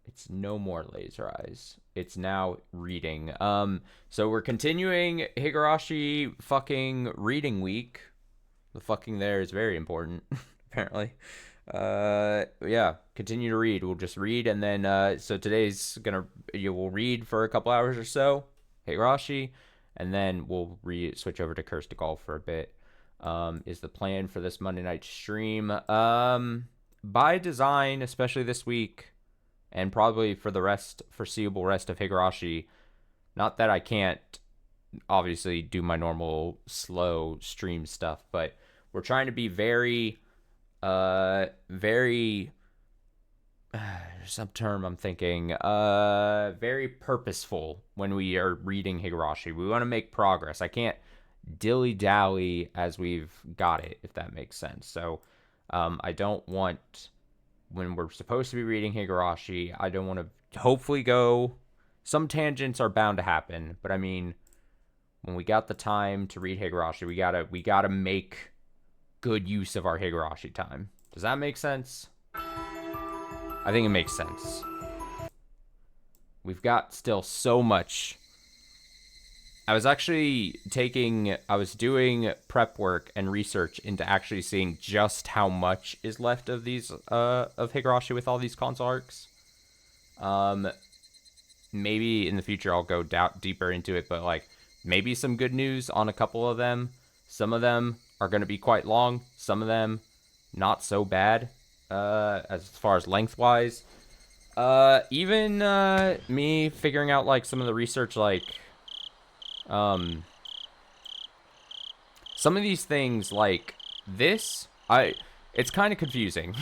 It's no more laser eyes. It's now reading. So we're continuing Higurashi fucking reading week. The fucking there is very important, apparently. Yeah, continue to read. We'll just read, and then so today's gonna you will read for a couple hours or so, Higurashi, and then we'll switch over to Curse to Golf for a bit. Is the plan for this Monday night stream? By design, especially this week, and probably for the foreseeable rest of Higurashi. Not that I can't obviously do my normal slow stream stuff, but we're trying to be very some term I'm thinking very purposeful when we are reading Higurashi. We want to make progress. I can't dilly dally as we've got it, if that makes sense. So I don't want, when we're supposed to be reading Higurashi, I don't want to hopefully go, some tangents are bound to happen, but I mean, when we got the time to read Higurashi, we gotta make good use of our Higurashi time. Does that make sense? I think it makes sense. We've got still so much. I was doing prep work and research into actually seeing just how much is left of these of Higurashi with all these console arcs. Maybe in the future I'll go deeper into it, but like maybe some good news on a couple of them. Some of them are going to be quite long. Some of them not so bad as far as lengthwise. Even me figuring out like some of the research, like some of these things, like this, it's kind of confusing,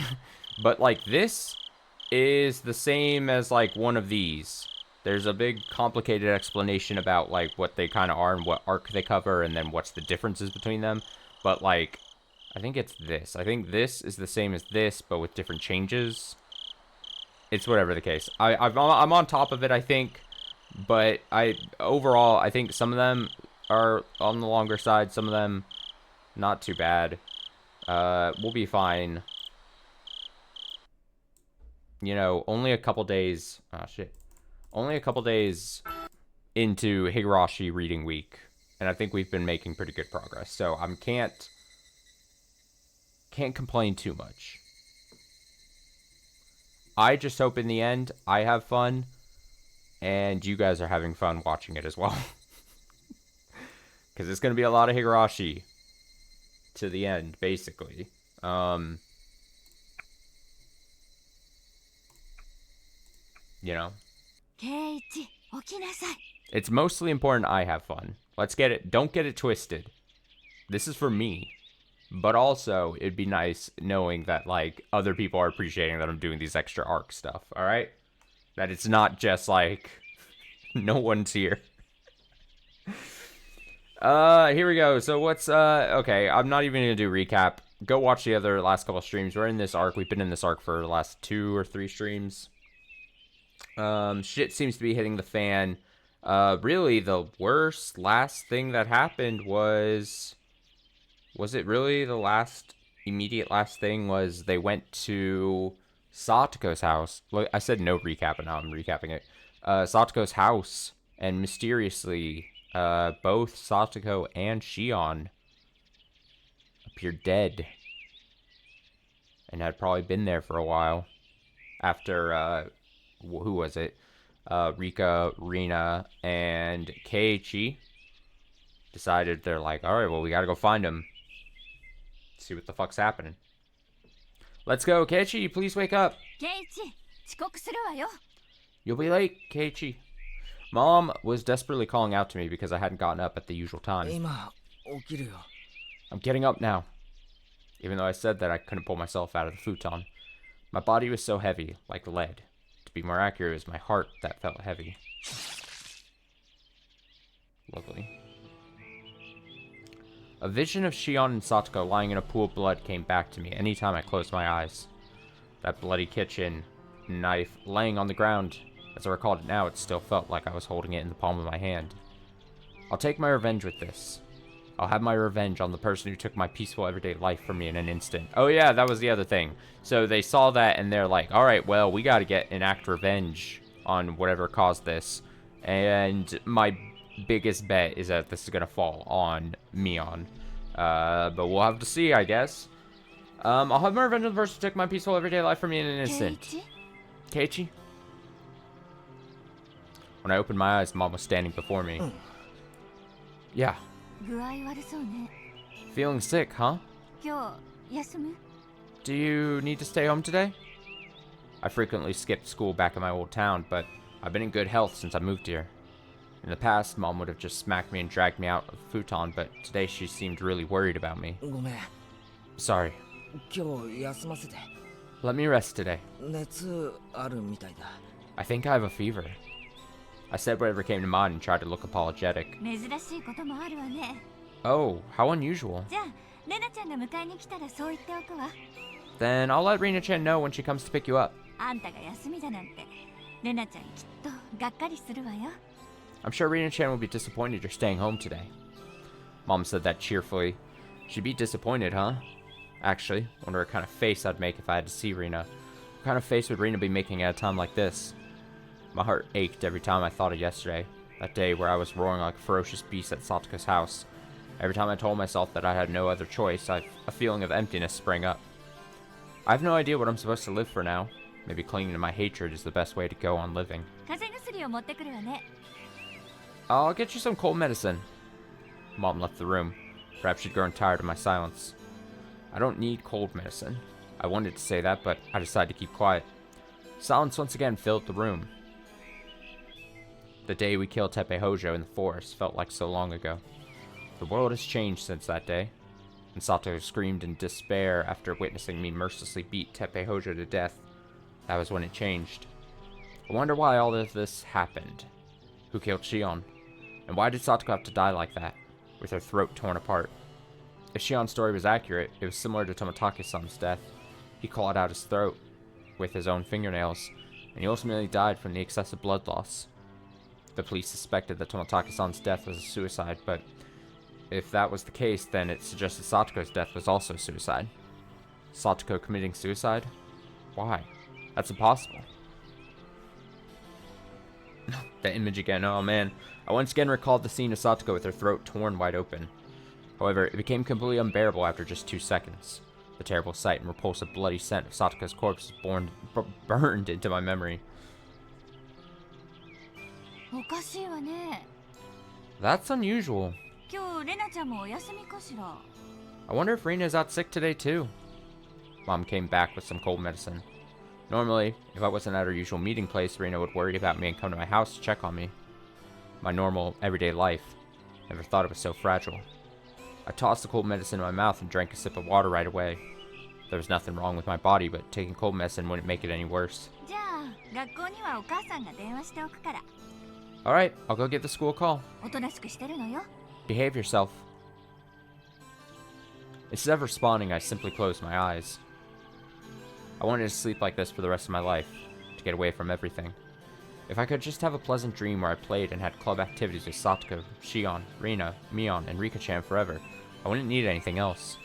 but like this is the same as like one of these. There's a big complicated explanation about like what they kind of are and what arc they cover, and then what's the differences between them. But like, I think it's this. I think this is the same as this, but with different changes. It's whatever the case. I'm on top of it, I think. But overall, I think some of them are on the longer side. Some of them not too bad. We'll be fine. You know, only a couple days. Oh, shit. Only a couple days into Higurashi reading week. And I think we've been making pretty good progress. So I can't complain too much. I just hope in the end I have fun. And you guys are having fun watching it as well. Because it's going to be a lot of Higurashi to the end, basically. You know. It's mostly important I have fun. Let's get it. Don't get it twisted. This is for me. But also, it'd be nice knowing that, like, other people are appreciating that I'm doing these extra arc stuff, alright? That it's not just, like, no one's here. Here we go. So what's, okay, I'm not even gonna do recap. Go watch the last couple streams. We're in this arc. We've been in this arc for the last 2 or 3 streams. Shit seems to be hitting the fan. Really, the worst last thing that happened was it really the immediate last thing was they went to Satoko's house. Look, I said no recap, and now I'm recapping it. Satoko's house, and mysteriously, both Satoko and Shion appeared dead. And had probably been there for a while. After, who was it? Rika, Rina, and Keiichi decided, they're like, alright, well, we gotta go find him. See what the fuck's happening. Let's go, Keiichi, please wake up. You'll be late, Keiichi. Mom was desperately calling out to me because I hadn't gotten up at the usual time. I'm getting up now. Even though I said that I couldn't pull myself out of the futon. My body was so heavy, like lead. To be more accurate, it was my heart that felt heavy. Lovely. A vision of Shion and Satoko lying in a pool of blood came back to me anytime I closed my eyes. That bloody kitchen knife laying on the ground. As I recalled it now, it still felt like I was holding it in the palm of my hand. I'll take my revenge with this. I'll have my revenge on the person who took my peaceful everyday life from me in an instant. Oh yeah, that was the other thing. So they saw that and they're like, all right, well, we got to enact revenge on whatever caused this. And my biggest bet is that this is going to fall on Mion. But we'll have to see, I guess. I'll have my revenge on the person who took my peaceful everyday life from me in an instant. Keiichi? When I opened my eyes, Mom was standing before me. Yeah. Feeling sick, huh? Do you need to stay home today? I frequently skipped school back in my old town, but I've been in good health since I moved here. In the past, Mom would have just smacked me and dragged me out of the futon, but today she seemed really worried about me. Sorry. Let me rest today. I think I have a fever. I said whatever came to mind and tried to look apologetic. Oh, how unusual. Then I'll let Rina-chan know when she comes to pick you up. I'm sure Rina-chan will be disappointed you're staying home today. Mom said that cheerfully. She'd be disappointed, huh? Actually, wonder what kind of face I'd make if I had to see Rina. What kind of face would Rina be making at a time like this? My heart ached every time I thought of yesterday, that day where I was roaring like a ferocious beast at Satsuko's house. Every time I told myself that I had no other choice, a feeling of emptiness sprang up. I have no idea what I'm supposed to live for now. Maybe clinging to my hatred is the best way to go on living. I'll get you some cold medicine. Mom left the room. Perhaps she'd grown tired of my silence. I don't need cold medicine. I wanted to say that, but I decided to keep quiet. Silence once again filled the room. The day we killed Teppei Hojo in the forest felt like so long ago. The world has changed since that day. And Sato screamed in despair after witnessing me mercilessly beat Teppei Hojo to death. That was when it changed. I wonder why all of this happened. Who killed Shion? And why did Satoko have to die like that, with her throat torn apart? If Shion's story was accurate, it was similar to Tomotage-san's death. He clawed out his throat with his own fingernails, and he ultimately died from the excessive blood loss. The police suspected that Tomotage-san's death was a suicide, but if that was the case, then it suggested Satoko's death was also suicide. Satoko committing suicide? Why? That's impossible. The image again, oh man. I once again recalled the scene of Satoko with her throat torn wide open. However, it became completely unbearable after just 2 seconds. The terrible sight and repulsive bloody scent of Satoko's corpse was burned into my memory. That's unusual. I wonder if Rina is out sick today too. Mom came back with some cold medicine. Normally, if I wasn't at her usual meeting place, Rina would worry about me and come to my house to check on me. My normal, everyday life. Never thought it was so fragile. I tossed the cold medicine in my mouth and drank a sip of water right away. There was nothing wrong with my body, but taking cold medicine wouldn't make it any worse. Alright, I'll go give the school a call. Behave yourself. Instead of responding, I simply closed my eyes. I wanted to sleep like this for the rest of my life, to get away from everything. If I could just have a pleasant dream where I played and had club activities with Satoko, Shion, Rina, Mion, and Rika-chan forever, I wouldn't need anything else.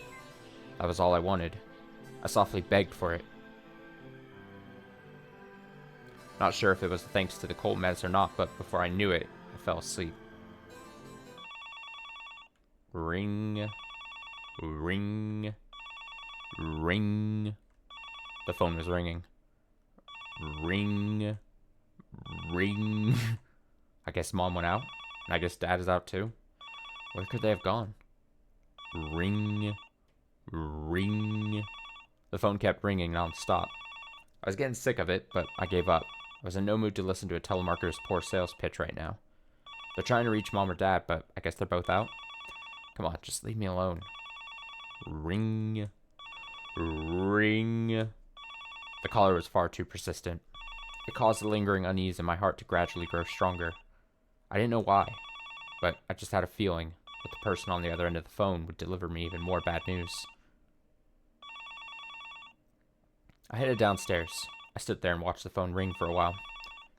That was all I wanted. I softly begged for it. Not sure if it was thanks to the cold meds or not, but before I knew it, I fell asleep. Ring. Ring. Ring. The phone was ringing. Ring. Ring. I guess Mom went out. And I guess Dad is out too. Where could they have gone? Ring. Ring. The phone kept ringing non-stop. I was getting sick of it, but I gave up. I was in no mood to listen to a telemarketer's poor sales pitch right now. They're trying to reach Mom or Dad, but I guess they're both out. Come on, just leave me alone. Ring. Ring. The caller was far too persistent. It caused a lingering unease in my heart to gradually grow stronger. I didn't know why, but I just had a feeling that the person on the other end of the phone would deliver me even more bad news. I headed downstairs. I stood there and watched the phone ring for a while.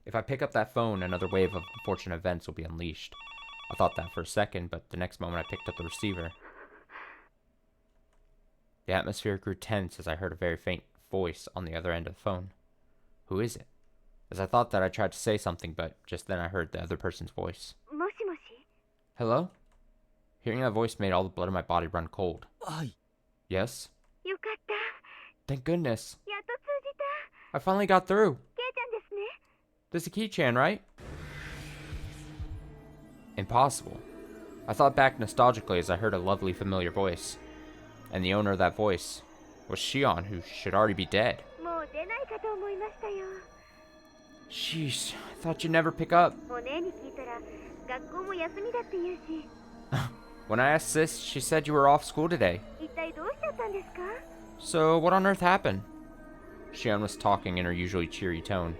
If I pick up that phone, another wave of unfortunate events will be unleashed. I thought that for a second, but the next moment I picked up the receiver. The atmosphere grew tense as I heard a very faint voice on the other end of the phone. Who is it? As I thought that, I tried to say something, but just then I heard the other person's voice. Hello? Hearing that voice made all the blood in my body run cold. Yes? Thank goodness. I finally got through. This is Ki-chan, right? Impossible. I thought back nostalgically as I heard a lovely familiar voice. And the owner of that voice was Shion, who should already be dead. Sheesh, I thought you'd never pick up. When I asked Sis, she said you were off school today. So what on earth happened? Shion was talking in her usually cheery tone.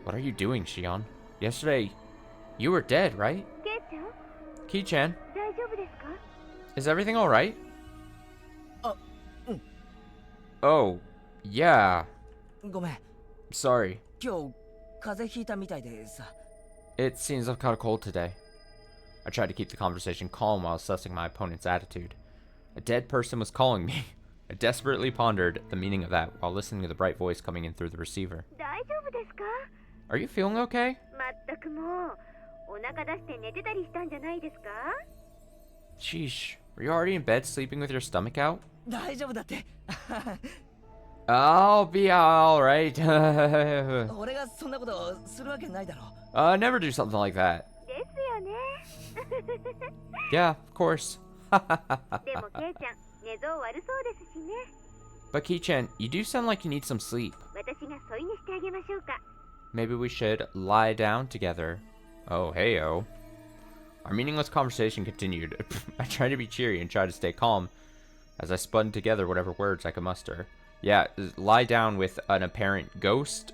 What are you doing, Shion? Yesterday, you were dead, right? Ki-chan, is everything alright? Oh, yeah. Sorry. It seems I've caught a cold today. I tried to keep the conversation calm while assessing my opponent's attitude. A dead person was calling me. I desperately pondered the meaning of that while listening to the bright voice coming in through the receiver. Are you feeling okay? Sheesh, were you already in bed sleeping with your stomach out? I'll be alright. Never do something like that. Yeah, of course. But Ki-chan, you do sound like you need some sleep. Maybe we should lie down together. Oh, hey-oh. Our meaningless conversation continued. I tried to be cheery and tried to stay calm as I spun together whatever words I could muster. Yeah, lie down with an apparent ghost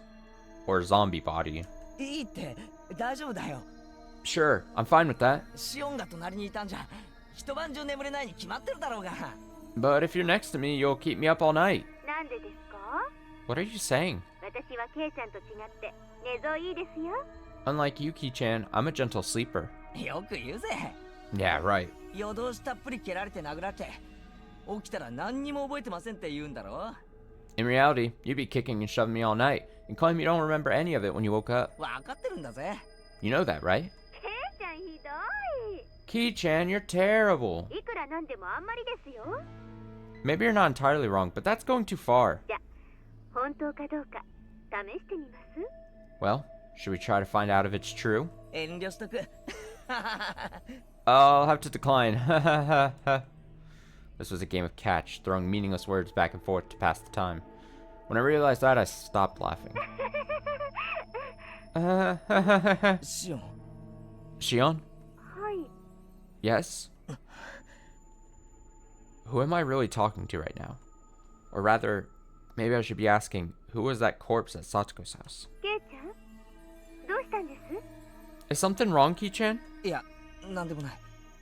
or zombie body. Sure, I'm fine with that. But if you're next to me, you'll keep me up all night. What are you saying? Unlike you, Ki-chan, I'm a gentle sleeper. Yeah, right. In reality, you'd be kicking and shoving me all night and claim you don't remember any of it when you woke up. You know that, right? Ki-chan, you're terrible. Maybe you're not entirely wrong, but that's going too far. Well, should we try to find out if it's true? I'll have to decline. This was a game of catch, throwing meaningless words back and forth to pass the time. When I realized that, I stopped laughing. Shion? Yes? Who am I really talking to right now? Or rather, maybe I should be asking, who was that corpse at Satsuko's house? Is something wrong, Ki-chan?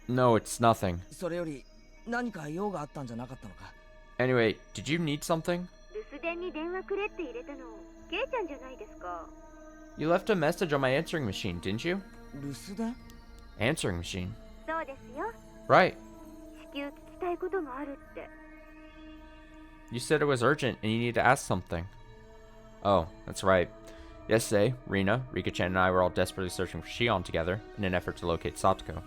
No, it's nothing. Anyway, did you need something? You left a message on my answering machine, didn't you? Answering machine? Right. You said it was urgent and you needed to ask something. Oh, that's right. Yesterday, Rika-chan, and I were all desperately searching for Shion together in an effort to locate Satsuko.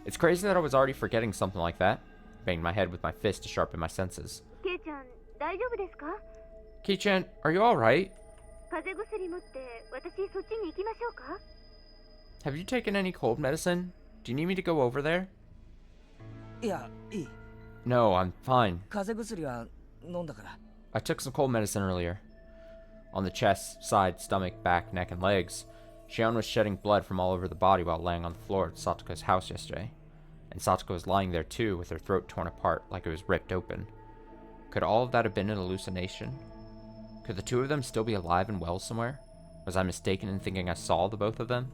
It's crazy that I was already forgetting something like that. Banged my head with my fist to sharpen my senses. Ki-chan, are you alright? Have you taken any cold medicine? Do you need me to go over there? No, I'm fine. I took some cold medicine earlier. On the chest, side, stomach, back, neck, and legs, Shion was shedding blood from all over the body while laying on the floor at Satsuko's house yesterday. And Satsuko was lying there too, with her throat torn apart like it was ripped open. Could all of that have been an hallucination? Could the two of them still be alive and well somewhere? Was I mistaken in thinking I saw the both of them?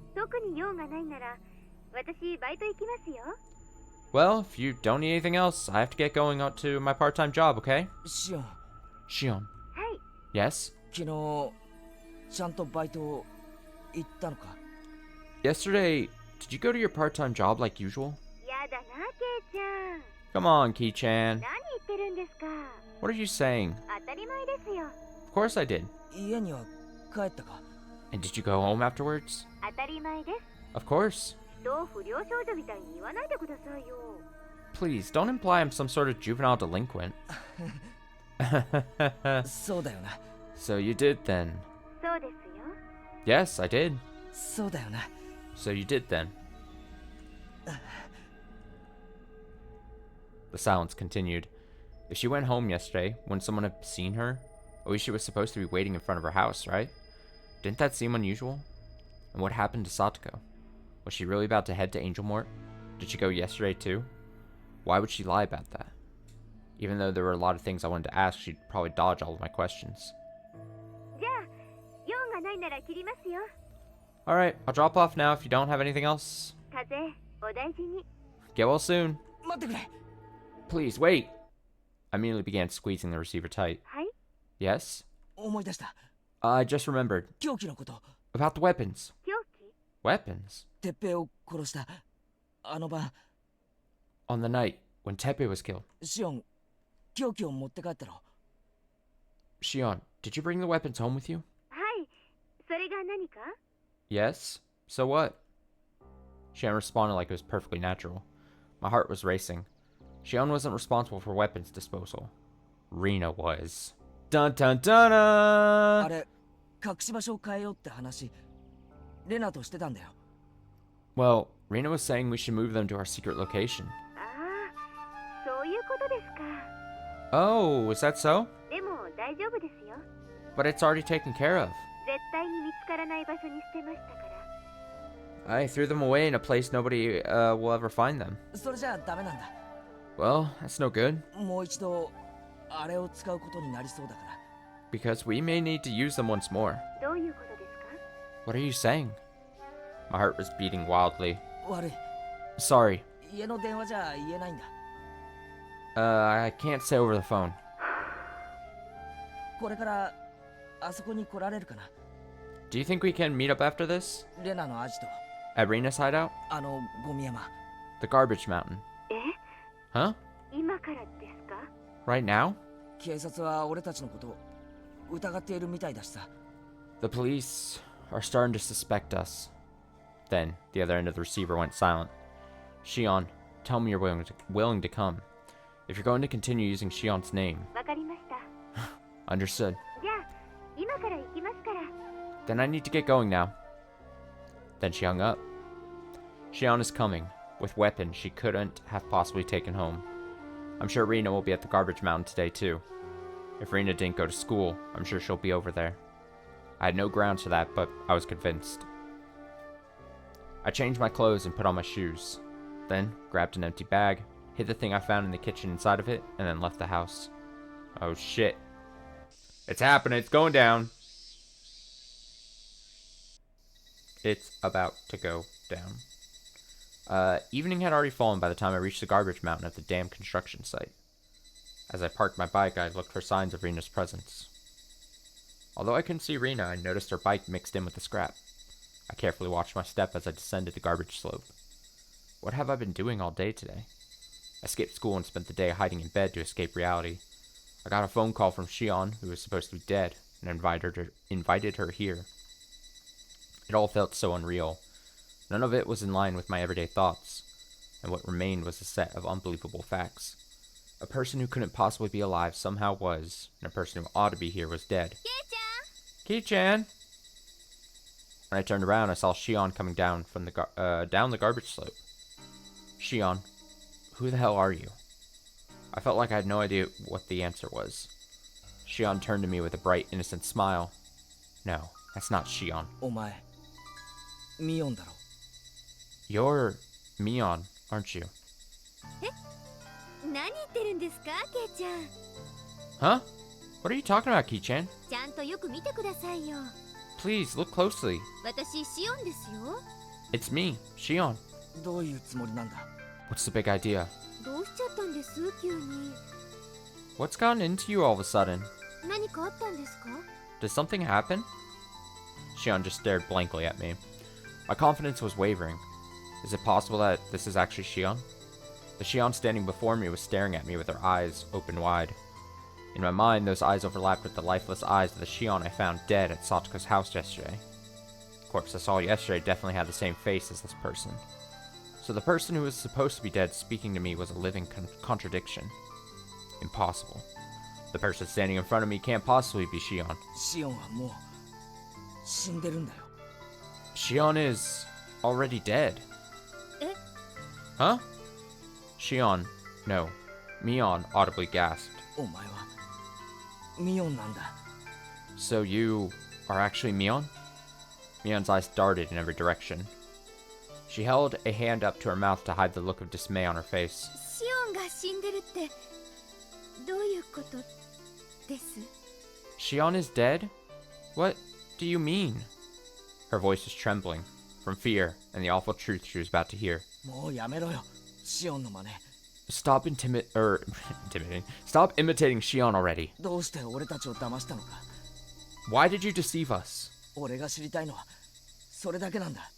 Well, if you don't need anything else, I have to get going out to my part-time job, okay? Shion. Yes? Yesterday, Did you go to your part-time job like usual? やだな、ケイちゃん。 Come on, Key-chan. 何言ってるんですか。 What are you saying? 当たり前ですよ。 Of course I did. 家には帰ったか？ And did you go home afterwards? 当たり前です。 Of course. 人を不良少女みたいに言わないでくださいよ。 Please, don't imply I'm some sort of juvenile delinquent. そうだよな。 So you did then. そうですよ。 Yes, I did. そうだよな。 So you did then. The silence continued. If she went home yesterday, wouldn't someone have seen her? At least she was supposed to be waiting in front of her house, right? Didn't that seem unusual? And what happened to Satoko? Was she really about to head to Angel Mort? Did she go yesterday too? Why would she lie about that? Even though there were a lot of things I wanted to ask, she'd probably dodge all of my questions. じゃあ、用がないなら切りますよ。 Alright, I'll drop off now if you don't have anything else. 風、お大事に。 Get well soon. 待ってくれ。 Please, wait. I immediately began squeezing the receiver tight. はい。 Yes? 思い出した。 I just remembered. 凶器のこと。 About the weapons. 凶器。 Weapons? 鉄平を殺した。あの晩、 On the night when Tepe was killed. シオン、凶器を持って帰ったろ。 Shion, did you bring the weapons home with you? はい。それが何か？ Yes? So what? Shion responded like it was perfectly natural. My heart was racing. Shion wasn't responsible for weapons disposal. Rina was. Dun dun dun あ dun! れ、隠し場所を変えようって話、レナとしてたんだよ。 Well, Rina was saying we should move them to our secret location. ああ、そういうことですか。 Oh, is that so? でも大丈夫ですよ。 But it's already taken care of. 絶対に見つからない場所に捨てましたから。 I threw them away in a place nobody will ever find them. それじゃあダメなんだ。 Well, that's no good. もう一度、あれを使うことになりそうだから。 Because we may need to use them once more. どういうことですか？ What are you saying? My heart was beating wildly. 悪い。 Sorry. 家の電話じゃ言えないんだ。 I can't say over the phone. これからあそこに来られるかな。 Do you think we can meet up after this? レナのアジト、 At Rina's hideout? あのゴミ山。 The garbage mountain. え？ Huh? 今からですか？ Right now? 警察は俺たちのこと疑っているみたいだしさ。 The police are starting to suspect us. Then, the other end of the receiver went silent. Shion, tell me you're willing to come. If you're going to continue using Shion's name. わかりました。 Understood. じゃあ、今から行きますから。 Then I need to get going now. Then she hung up. Shion is coming, with weapons she couldn't have possibly taken home. I'm sure Rina will be at the garbage mountain today too. If Rina didn't go to school, I'm sure she'll be over there. I had no grounds for that, but I was convinced. I changed my clothes and put on my shoes. Then, grabbed an empty bag, hid the thing I found in the kitchen inside of it, and then left the house. Oh shit. It's happening, it's going down. It's about to go down. Evening had already fallen by the time I reached the garbage mountain at the dam construction site. As I parked my bike, I looked for signs of Rina's presence. Although I couldn't see Rina, I noticed her bike mixed in with the scrap. I carefully watched my step as I descended the garbage slope. What have I been doing all day today? I skipped school and spent the day hiding in bed to escape reality. I got a phone call from Shion, who was supposed to be dead, and invited her here. It all felt so unreal. None of it was in line with my everyday thoughts, and what remained was a set of unbelievable facts. A person who couldn't possibly be alive somehow was, and a person who ought to be here was dead. Ki-chan! When I turned around, I saw Shion coming down from the down the garbage slope. Shion, who the hell are you? I felt like I had no idea what the answer was. Shion turned to me with a bright, innocent smile. No, that's not Shion. お前、ミオンだろ。 You're Mion, aren't you? 何言ってるんですか、ケイちゃん。 Huh? What are you talking about, Ki-chan? ちゃんとよく見てくださいよ。 Please, look closely. 私、シオンですよ。 It's me, Shion. どういうつもりなんだ。 What's the big idea? どうしちゃったんです、急に。 What's gotten into you all of a sudden? 何かあったんですか？ Did something happen? Shion just stared blankly at me. My confidence was wavering. Is it possible that this is actually Shion? The Shion standing before me was staring at me with her eyes open wide. In my mind, those eyes overlapped with the lifeless eyes of the Shion I found dead at Satoko's house yesterday. The corpse I saw yesterday definitely had the same face as this person. So the person who was supposed to be dead speaking to me was a living contradiction. Impossible. The person standing in front of me can't possibly be Shion. シオンはもう死んでるんだよ。 Shion is already dead. え Huh? Shion, no. Mion audibly gasped. お前はミオンなんだ。 So you are actually Mion? Mion's eyes darted in every direction. She held a hand up to her mouth to hide the look of dismay on her face. シオンが死んでるってどういうことです？ Shion is dead? What do you mean? Her voice was trembling from fear and the awful truth she was about to hear. もうやめろよ、シオンの真似。 Stop intimidating. Stop imitating Shion already. どうして俺たちを騙したのか。 Why did you deceive us? 俺が知りたいのはそれだけなんだ。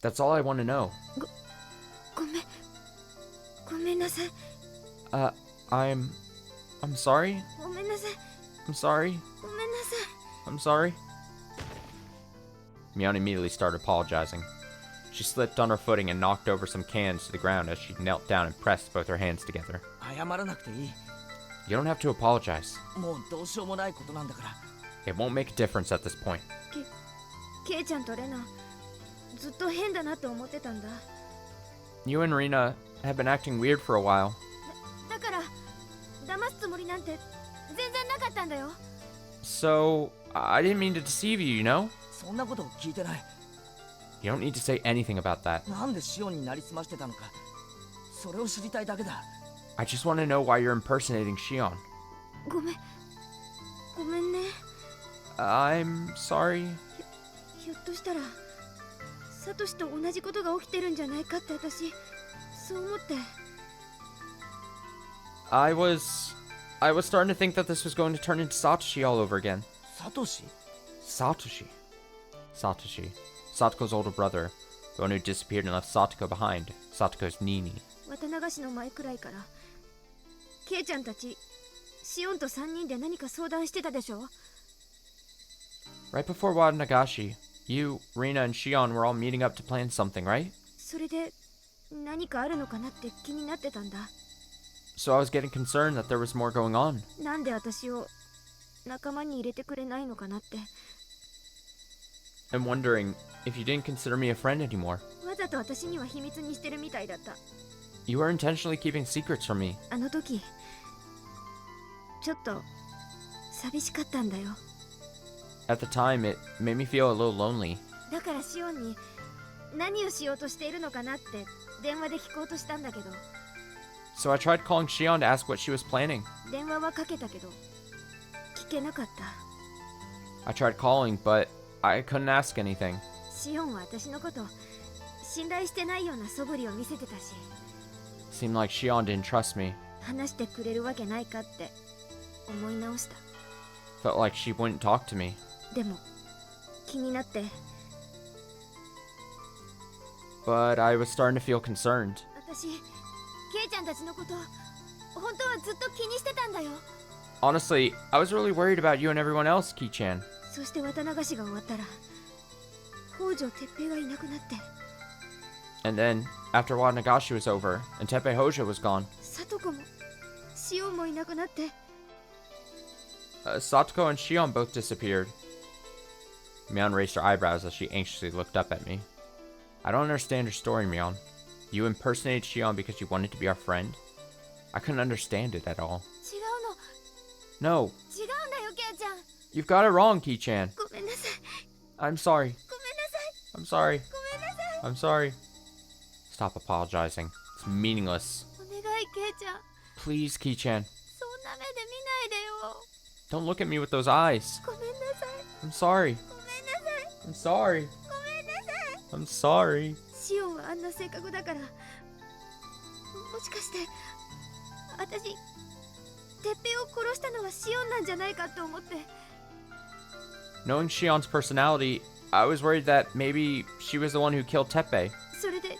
That's all I want to know. ごめんなさい。 I'm sorry? ごめんなさい。 I'm sorry? ごめんなさい。 I'm sorry? Mion immediately started apologizing. She slipped on her footing and knocked over some cans to the ground as she knelt down and pressed both her hands together. 謝らなくていい。 You don't have to apologize. もうどうしようもないことなんだから。 It won't make a difference at this point. ケイちゃんとレナずっと変だなって思ってたんだ。 You and Rina have been acting weird for a while. だから騙すつもりなんて全然なかったんだよ。 So, I didn't mean to deceive you, you know? そんなこと聞いてない。 You don't need to say anything about that. なんでシオンになりすましてたのか、それを知りたいだけだ。 I just want to know why you're impersonating Shion. ごめんね。 I'm sorry. ひょっとしたらサトシと同じことが起きてるんじゃないかって私そう思って。 I was starting to think that this was going to turn into Satoshi all over again. サトシ？ Satoshi. Satoko's older brother, the one who disappeared and left Satoko behind. Satoko's Nini. 綿流しの前くらいからケイちゃんたちシオンと3人で何か相談してたでしょ。 Right before Wadanagashi, you, Rina, and Shion were all meeting up to plan something, right? それで何かあるのかなって気になってたんだ。 So I was getting concerned that there was more going on. なんで私を仲間に入れてくれないのかなって。 I'm wondering if you didn't consider me a friend anymore. わざと私には秘密にしてるみたいだった。 You were intentionally keeping secrets from me. あの時ちょっと寂しかったんだよ。 At the time, it made me feel a little lonely. だからシオンに何をしようとしているのかなって電話で聞こうとしたんだけど。 So I tried calling Shion to ask what she was planning. 電話はかけたけど聞けなかった。 I tried calling, but I couldn't ask anything. シオンは私のこと信頼してないような素振りを見せてたし、 Seemed like Shion didn't trust me. 話してくれるわけないかって思い直した。 Felt like she wouldn't talk to me. でも気になって。 But I was starting to feel concerned. 私ケイちゃんたちのこと本当はずっと気にしてたんだよ。 Honestly, I was really worried about you and everyone else, Ki-chan. そして綿流しが終わったら北条哲平がいなくなって、 And then, after Wadanagashi was over, and Teppei Hojo was gone, サトコもシオンもいなくなって。 Satoko and Shion both disappeared. Mion raised her eyebrows as she anxiously looked up at me. I don't understand your story, Mion. You impersonated Shion because you wanted to be our friend? I couldn't understand it at all. 違う No, の違うんだよケイちゃん。 you've got it wrong, Ki-chan. ごめんなさい I'm sorry. ごめんなさい I'm sorry. ごめんなさい。 I'm sorry. Stop apologizing. It's meaningless. お願いケイちゃん、 Please, Ki-chan. そんな目で見ないでよ。 Don't look at me with those eyes. ごめんなさい I'm sorry. ごめんなさい I'm sorry. ごめんなさい。 I'm sorry. シオンはあんな性格だから、もしかして私てっぺいを殺したのはシオンなんじゃないかって思って。 Knowing Shion's personality, I was worried that maybe she was the one who killed Teppei. それで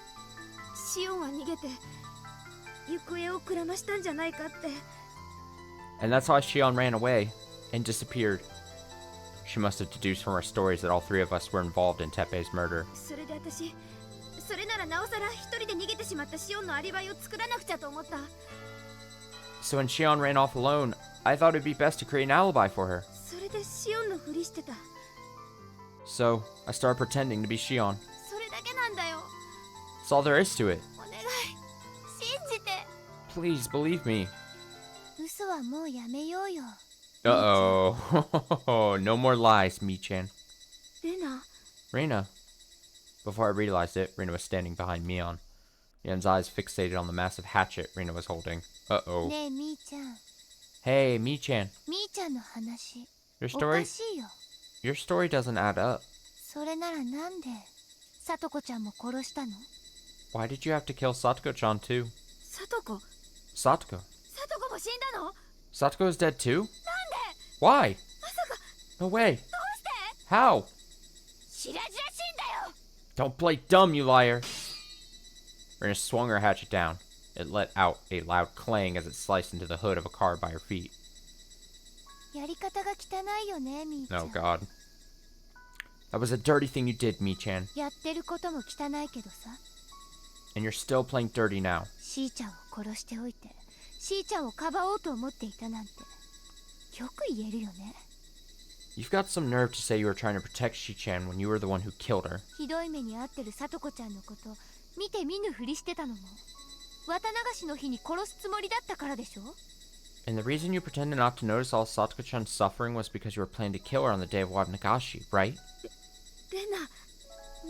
シオンは逃げて行方をくらましたんじゃないかって。 And that's why Shion ran away and disappeared. She must have deduced from our stories that all three of us were involved in Teppei's murder. それで私、それならなおさら一人で逃げてしまったシオンのアリバイを作らなくちゃと思った。 So when Shion ran off alone, I thought it'd be best to create an alibi for her. それでシオンのふりしてた。 So I started pretending to be Shion. それだけなんだよ。 That's all there is to it. お願い、信じて。 Please believe me. 嘘はもうやめようよ。 Uh-oh. No more lies, Mii-chan. レナ、 Reina. Before I realized it, Reina was standing behind Mion. Mion's eyes fixated on the massive hatchet Reina was holding. Uh-oh. ねえみーちゃん、 Hey, Mii-chan. みーちゃんの話 Your おか story? しいよ。 Your story doesn't add up. それならなんでさとこちゃんも殺したの？ Why did you have to kill Satoko-chan too? さとこ、 Satoko. さとこも死んだの？ Satoko is dead too? なんで？ Why? まさか No way. どうして？ How? 白々しいんだよ。 Don't play dumb, you liar. Reina swung her hatchet down. It let out a loud clang as it sliced into the hood of a car by her feet. やり方が汚いよね、みーちゃん。 Oh god. That was a dirty thing you did, Mii-chan. やってることも汚いけどさ、 And you're still playing dirty now. しーちゃんを殺しておいてしーちゃんをかばおうと思っていたなんてよく言えるよね。 You've got some nerve to say you were trying to protect Shi-chan when you were the one who killed her. ひどい目に遭ってるさとこちゃんのこと見て見ぬふりしてたのも綿流しの日に殺すつもりだったからでしょ。 And the reason you pretended not to notice all Satoko-chan's suffering was because you were planning to kill her on the day of bubmanXIV, right? レナ、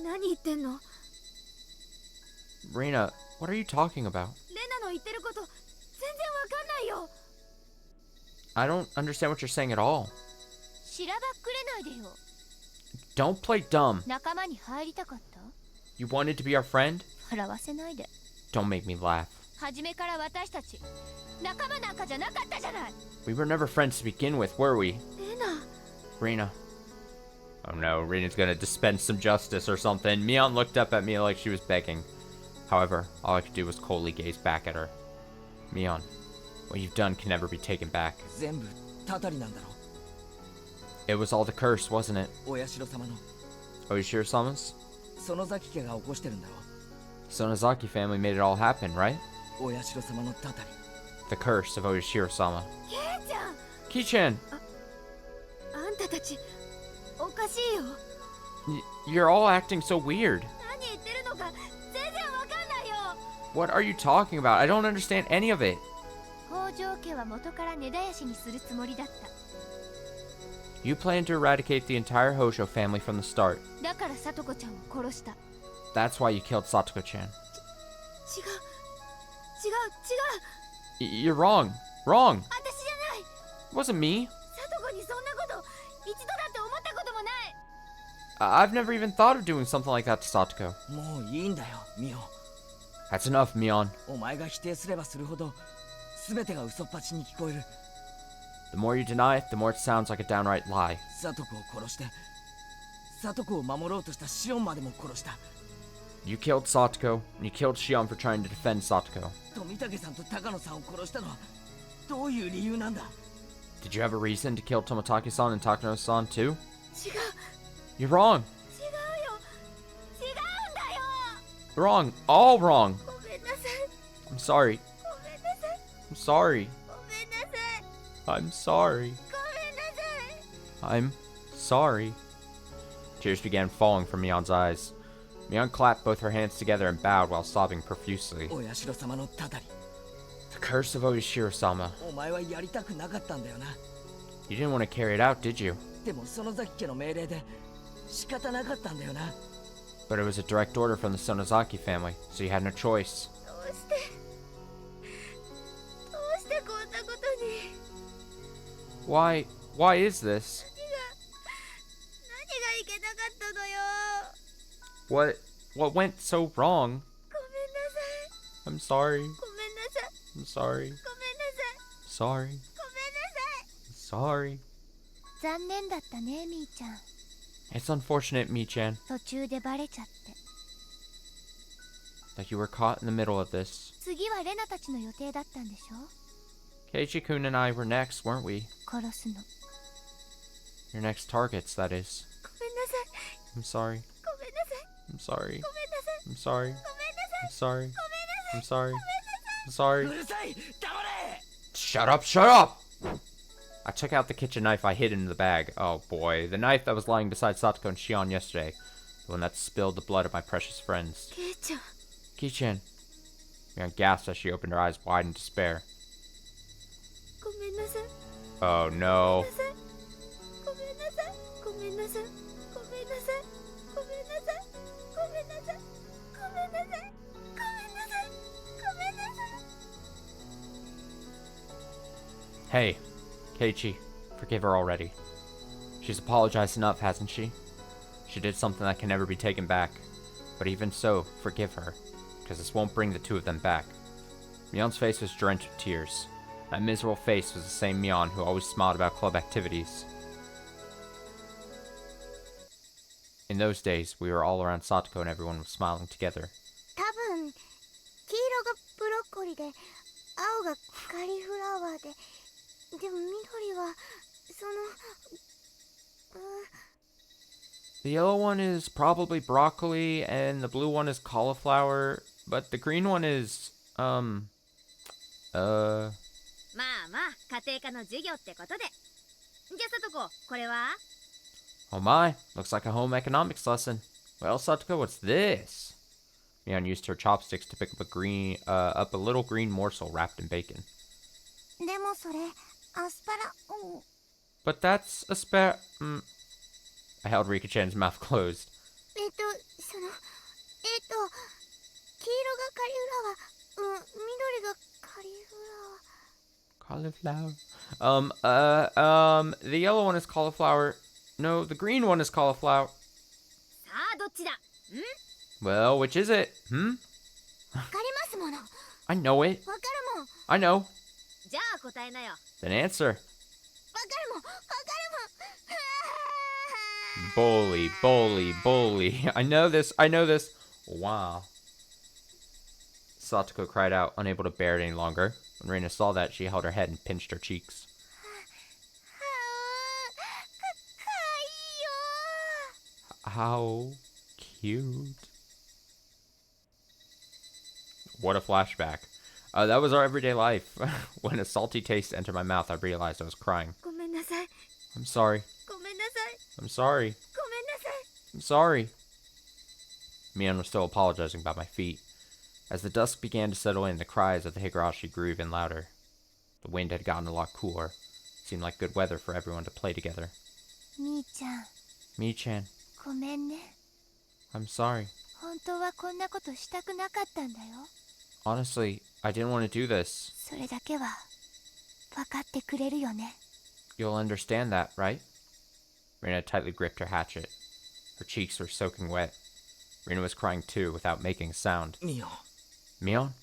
何言ってんの？ Reina, what are you talking about? レナの言ってること全然わかんないよ。 I don't understand what you're saying at all. しらばっくれないでよ。 Don't play dumb. 仲間に入りたかった？ You wanted to be our friend? 笑わせないで。 Don't make me laugh. 初めから私たち仲間なんかじゃなかったじゃない。 We were never friends to begin with, were we? レナ、 Reina. Oh no, Reina's gonna dispense some justice or something. Mion looked up at me like she was begging. However, all I could do was coldly gaze back at her. Mion, what you've done can never be taken back. 全部たたりなんだろ It was all the curse, wasn't it? お社様の Oishiro-sama's? 園崎家が起こしてるんだろ Sonozaki family made it all happen, right? お社様のたたり The curse of Oishiro-sama. ケイちゃん、 Ki-chan, あんたたちおかしいよ。 you're all acting so weird. 何言ってるのか全然わかんないよ。 What are you talking about? I don't understand any of it. 北条家は元から根絶やしにするつもりだった。 You planned to eradicate the entire Hojo family from the start. だからさとこちゃんを殺した。 That's why you killed Satoko-chan. 違う違う違う。 You're wrong. Wrong. 私じゃない。 It wasn't me. さとこにそんなこと一度だって思ったこともない。 I've never even thought of doing something like that to Satoko. もういいんだよミオ That's enough, Mion. お前が否定すればするほど全てが嘘っぱちに聞こえる The more you deny it, the more it sounds like a downright lie. サトコを殺してサトコを守ろうとしたシオンまでも殺した You killed Satoko, and you killed Shion for trying to defend Satoko. 富武さんと高野さんを殺したのはどういう理由なんだ Did you have a reason to kill Tomotaki-san and Takano-san too? 違う You're wrong. 違うよ。違うんだよ。 Wrong. All wrong. ごめんなさい。 I'm sorry. ごめんなさい。 I'm sorry. ごめんなさい。 I'm sorry. ごめんなさい。 I'm sorry. Tears began falling from Mion's eyes. Mion clapped both her hands together and bowed while sobbing profusely. お社様のたたり The curse of Oishiro-sama. お前はやりたくなかったんだよな You didn't want to carry it out, did you? でも園崎家の命令で仕方なかったんだよな But it was a direct order from the Sonozaki family, so you had no choice. どうしてこんなことに。 Why is this? 何がいけなかったのよ。 What went so wrong? ごめんなさい。 I'm sorry. ごめんなさい。 I'm sorry. ごめんなさい。 Sorry. ごめんなさい。 Sorry. 残念だったね、みーちゃん。 It's unfortunate, Mii-chan. 途中でバレちゃって。that you were caught in the middle of this. 次はレナたちの予定だったんでしょ？ Keiichi-kun and I were next, weren't we? 殺すの。 Your next targets, that is. ごめんなさい。 I'm sorry. ごめんなさい。 I'm sorry. ごめんなさい。 I'm sorry. ごめんなさい。 I'm sorry. ごめんなさい。 I'm sorry. ごめんなさい。 I'm sorry. うるさい黙れ Shut up, shut up! I took out the kitchen knife I hid in the bag. Oh boy, the knife that was lying beside Satoko and Shion yesterday. The one that spilled the blood of my precious friends. ケイちゃん。 Kei-chan. Mion gasped as she opened her eyes wide in despair. ごめんなさい。 Oh no. ごめんなさい。ごめんなさい。ごめんなさい。ごめんなさい。ごめんなさい。ごめんなさい。ごめんなさい。ごめんなさい。ごめんなさい。 Hey, Keiichi, forgive her already. She's apologized enough, hasn't she? She did something that can never be taken back. But even so, forgive her, because this won't bring the two of them back. Mion's face was drenched with tears. That miserable face was the same Mion who always smiled about club activities. In those days, we were all around Satoko and everyone was smiling together. 多分黄色がブロッコリーで青がカリフラワーででも緑はその The yellow one is probably broccoli, and the blue one is cauliflower, but the green one is, まあまあ家庭科の授業ってことでじゃあさとここれは Oh my, looks like a home economics lesson. Well, Satoko, what's this? Mion used her chopsticks to pick up a little green morsel wrapped in bacon. でもそれアスパラ But that's I held Rika-chan's mouth closed. その黄色がカリフラワー緑がカリフラワー Cauliflower. The yellow one is cauliflower. No, the green one is cauliflower. さあどっちだ Well, which is it? わかりますものわか I know it. るもん I know. じゃあ答えなよわか Then answer. るもんわかるもん Bully, bully, bully. I know this. I know this. Wow. Satoko cried out, unable to bear it any longer. When Reina saw that, she held her head and pinched her cheeks. かわいいよ How cute. What a flashback. That was our everyday life. When a salty taste entered my mouth, I realized I was crying. ごめんなさい I'm sorry. ごめんなさい I'm sorry. ごめんなさい I'm sorry. Mion was still apologizing about my feet. As the dusk began to settle in, the cries of the Higurashi grew even louder. The wind had gotten a lot cooler. It seemed like good weather for everyone to play together. みーちゃん Mi-chan, ごめんね I'm sorry. 本当はこんなことしたくなかったんだよ Honestly, I didn't want to do this. それだけは分かってくれるよね You'll understand that, right? Rena tightly gripped her hatchet. Her cheeks were soaking wet. Rena was crying too, without making a sound. ミオ Mion?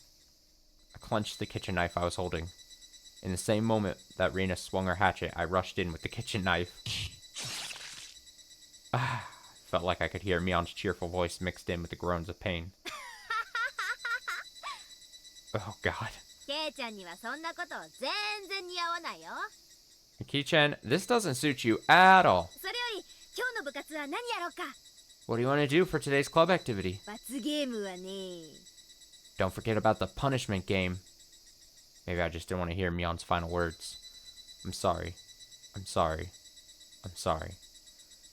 I clenched the kitchen knife I was holding. In the same moment that Rena swung her hatchet, I rushed in with the kitchen knife. Felt like I could hear Mion's cheerful voice mixed in with the groans of pain. Oh god. ケイちゃんにはそんなこと全然似合わないよ Kei-chan, this doesn't suit you at all. それより今日の部活は何やろうか What do you want to do for today's club activity? 罰ゲームはね Don't forget about the punishment game. Maybe I just didn't want to hear Mion's final words. I'm sorry. I'm sorry. I'm sorry.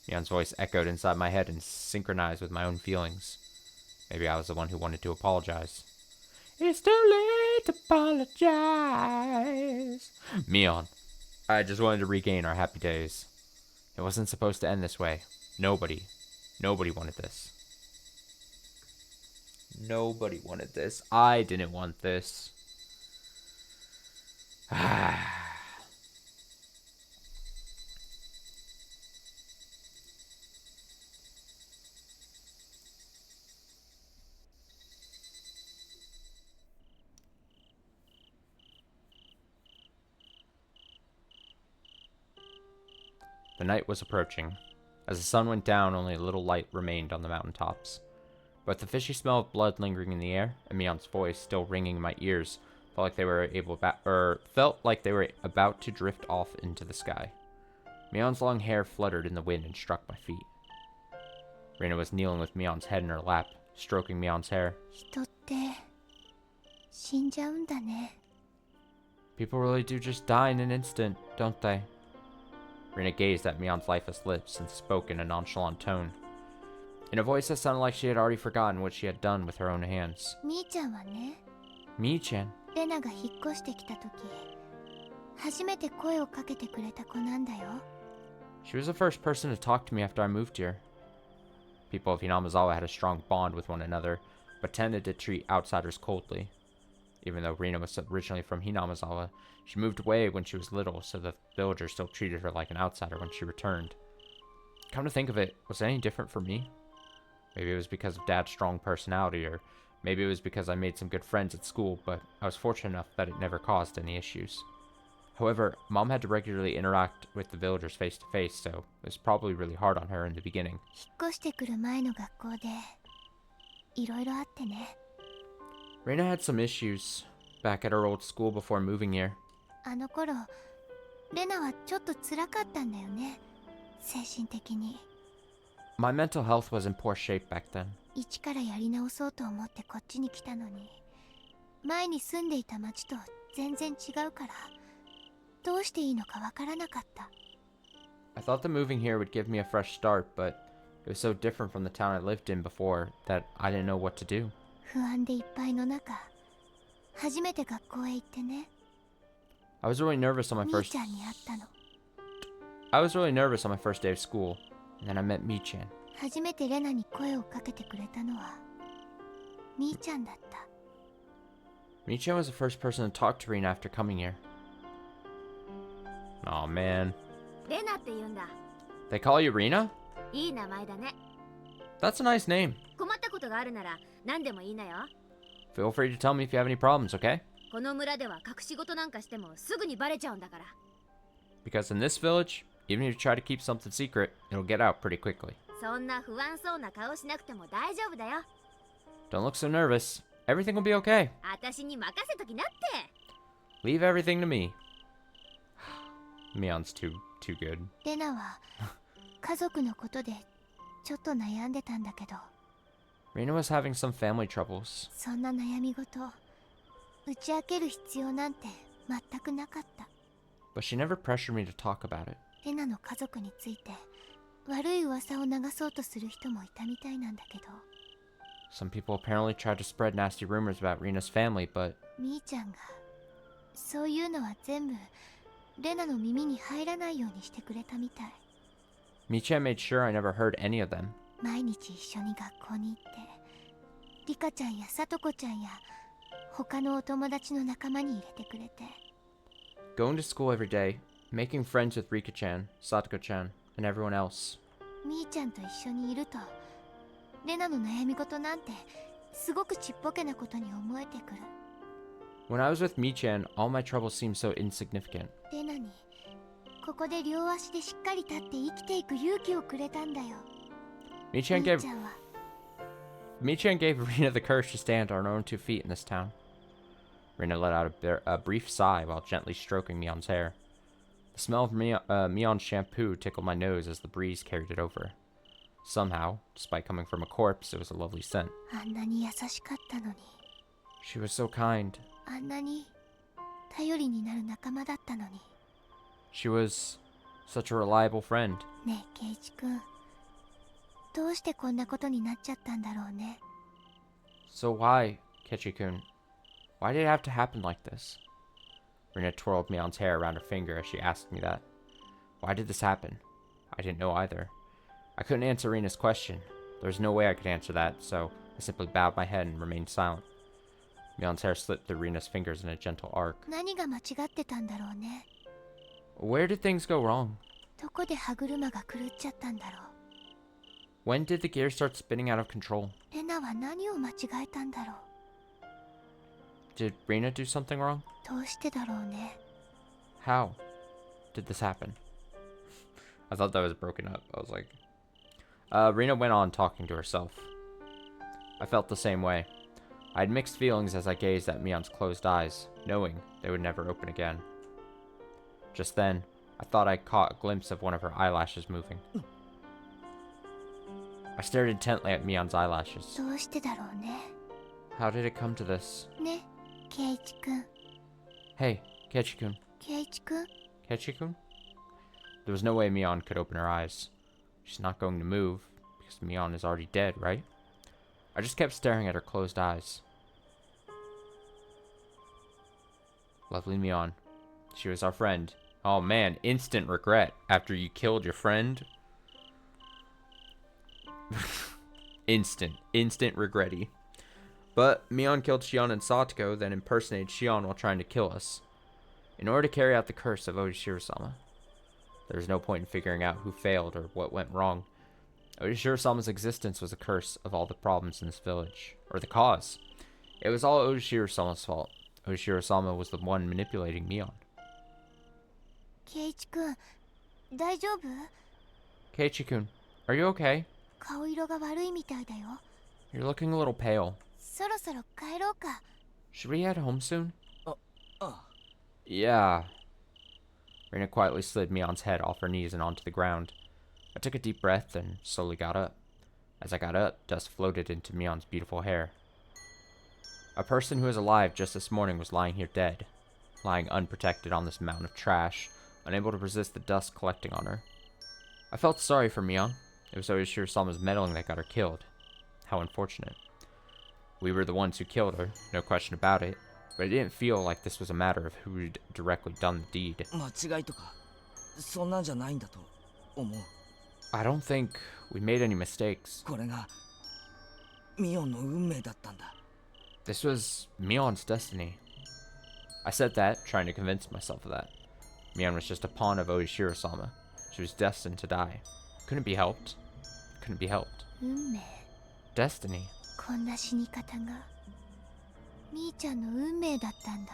Mion's voice echoed inside my head and synchronized with my own feelings. Maybe I was the one who wanted to apologize. It's too late to apologize. Mion. I just wanted to regain our happy days. It wasn't supposed to end this way. Nobody wanted this. Nobody wanted this. I didn't want this. The night was approaching. As the sun went down, only a little light remained on the mountaintops. But the fishy smell of blood lingering in the air, and Mion's voice still ringing in my ears, felt like they were about to drift off into the sky. Mion's long hair fluttered in the wind and struck my feet. Rena was kneeling with Mion's head in her lap, stroking Mion's hair. 人って死んじゃうんだね。 People really do just die in an instant, don't they? Rena gazed at Mion's lifeless lips and spoke in a nonchalant tone, in a voice that sounded like she had already forgotten what she had done with her own hands. みーちゃんはね、 Mi-chan. レナが引っ越してきた時、初めて声をかけてくれた子なんだよ。 She was the first person to talk to me after I moved here. People of Hinamizawa had a strong bond with one another, but tended to treat outsiders coldly. Even though Rena was originally from Hinamizawa, she moved away when she was little, so the villagers still treated her like an outsider when she returned. Come to think of it, was it any different for me? Maybe it was because of Dad's strong personality, or maybe it was because I made some good friends at school, but I was fortunate enough that it never caused any issues. However, Mom had to regularly interact with the villagers face to face, so it was probably really hard on her in the beginning. 引っ越してくる前の学校でいろいろあってね。 Reina had some issues back at her old school before moving here. あの頃、レナはちょっと辛かったんだよね。精神的に。 My mental health was in poor shape back then. 一からやり直そうと思ってこっちに来たのに、前に住んでいた町と全然違うから、どうしていいのかわからなかった。 I thought that moving here would give me a fresh start, but it was so different from the town I lived in before that I didn't know what to do. 不安でいっぱいの中、初めて学校へ行ってね。 I was really nervous on my みー first ちゃんに会ったの。 I was really nervous on my first day of school, and then I met Mi-chan. 初めてレナに声をかけてくれたのはみーちゃんだった。 Mi-chan was the first person to talk to Reina after coming here. Aw, man. レナって言うんだ。 They call you Reina? いい名前だね。 That's a nice name. 困ったことがあるなら何でもいいなよ。 Feel free to tell me if you have any problems, okay? この村では隠し事なんかしてもすぐにバレちゃうんだから。 Because in this village, even if you try to keep something secret, it'll get out pretty quickly. そんな不安そうな顔しなくても大丈夫だよ。 Don't look so nervous. Everything will be okay. 私に任せときなって。 Leave everything to me. Mion's too good. レナは家族のことでちょっと悩んでたんだけど、 Reina was having some family troubles, そんな悩み事打ち明ける必要なんて全くなかった。 but she never pressured me to talk about it. レナの家族について悪い噂を流そうとする人もいたみたいなんだけど、 Some people apparently tried to spread nasty rumors about Reina's family, but みーちゃんがそういうのは全部レナの耳に入らないようにしてくれたみたい。 Mi-chan made sure I never heard any of them. 毎日一緒に学校に行ってリカちゃんやさとこちゃんや他のお友達の仲間に入れてくれて、 Going to school every day, making friends with Rika-chan, Satoko-chan, and everyone else. みーちゃんと一緒にいるとレナの悩み事なんてすごくちっぽけなことに思えてくる。 When I was with Mi-chan, all my troubles seemed so insignificant. レナにここで両足でしっかり立って生きていく勇気をくれたんだよ。 Mi-chan み gave ーちゃんは Mi-chan gave Reina the courage to stand on her own 2 feet in this town. Reina let out a brief sigh while gently stroking Mion's hair. The smell of Mion's shampoo tickled my nose as the breeze carried it over. Somehow, despite coming from a corpse, it was a lovely scent. あんなに優しかったのに、 She was so kind. あんなに頼りになる仲間だったのに。 She was such a reliable friend. ねえケイチ君、どうしてこんなことになっちゃったんだろうね。 So why, Kechi-kun? Why did it have to happen like this? Reina twirled Mion's hair around her finger as she asked me that. Why did this happen? I didn't know either. I couldn't answer Reina's question. There was no way I could answer that, so I simply bowed my head and remained silent. Mion's hair slipped through Reina's fingers in a gentle arc. 何が間違ってたんだろうね。 Where did things go wrong? どこで歯車が狂っちゃったんだろう。 When did the gears start spinning out of control? レナは何を間違えたんだろう。 Did Reina do something wrong? どうしてだろうね。 How did this happen? I thought that was broken up. I was like... Reina went on talking to herself. I felt the same way. I had mixed feelings as I gazed at Mion's closed eyes, knowing they would never open again. Just then, I thought I caught a glimpse of one of her eyelashes moving. I stared intently at Mion's eyelashes. どうしてだろうね。 How did it come to this? ね、ケイチくん。 Hey, Kechi-kun. ケイチくん Kechi-kun? There was no way Mion could open her eyes. She's not going to move, because Mion is already dead, right? I just kept staring at her closed eyes. Lovely Mion. She was our friend. Oh man, instant regret after you killed your friend. instant regretty. But Mion killed Shion and Satoko, then impersonated Shion while trying to kill us. In order to carry out the curse of Oshiro-sama. There was no point in figuring out who failed or what went wrong. Oshiro-sama's existence was a curse of all the problems in this village. Or the cause. It was all Oshiro-sama's fault. Oshiro-sama was the one manipulating Mion. ケイチくん、大丈夫？ Keiichi-kun, are you okay? 顔色が悪いみたいだよ。 You're looking a little pale. そろそろ帰ろうか。 Should we head home soon? Uh. Yeah. Reina quietly slid Mion's head off her knees and onto the ground. I took a deep breath and slowly got up. As I got up, dust floated into Mion's beautiful hair. A person who was alive just this morning was lying here dead, lying unprotected on this mound of trash, unable to resist the dust collecting on her. I felt sorry for Mion. It was Oshiro-sama's meddling that got her killed. How unfortunate. We were the ones who killed her, no question about it, but it didn't feel like this was a matter of who'd directly done the deed. 間違いとかそんなんじゃないんだと思う。 I don't think we made any mistakes. これがミオンの運命だったんだ。 This was Mion's destiny. I said that, trying to convince myself of that. Mion was just a pawn of Oshiro-sama. She was destined to die. Couldn't be helped. Couldn't be helped. 運命。 Destiny. こんな死に方がみーちゃんの運命だったんだ。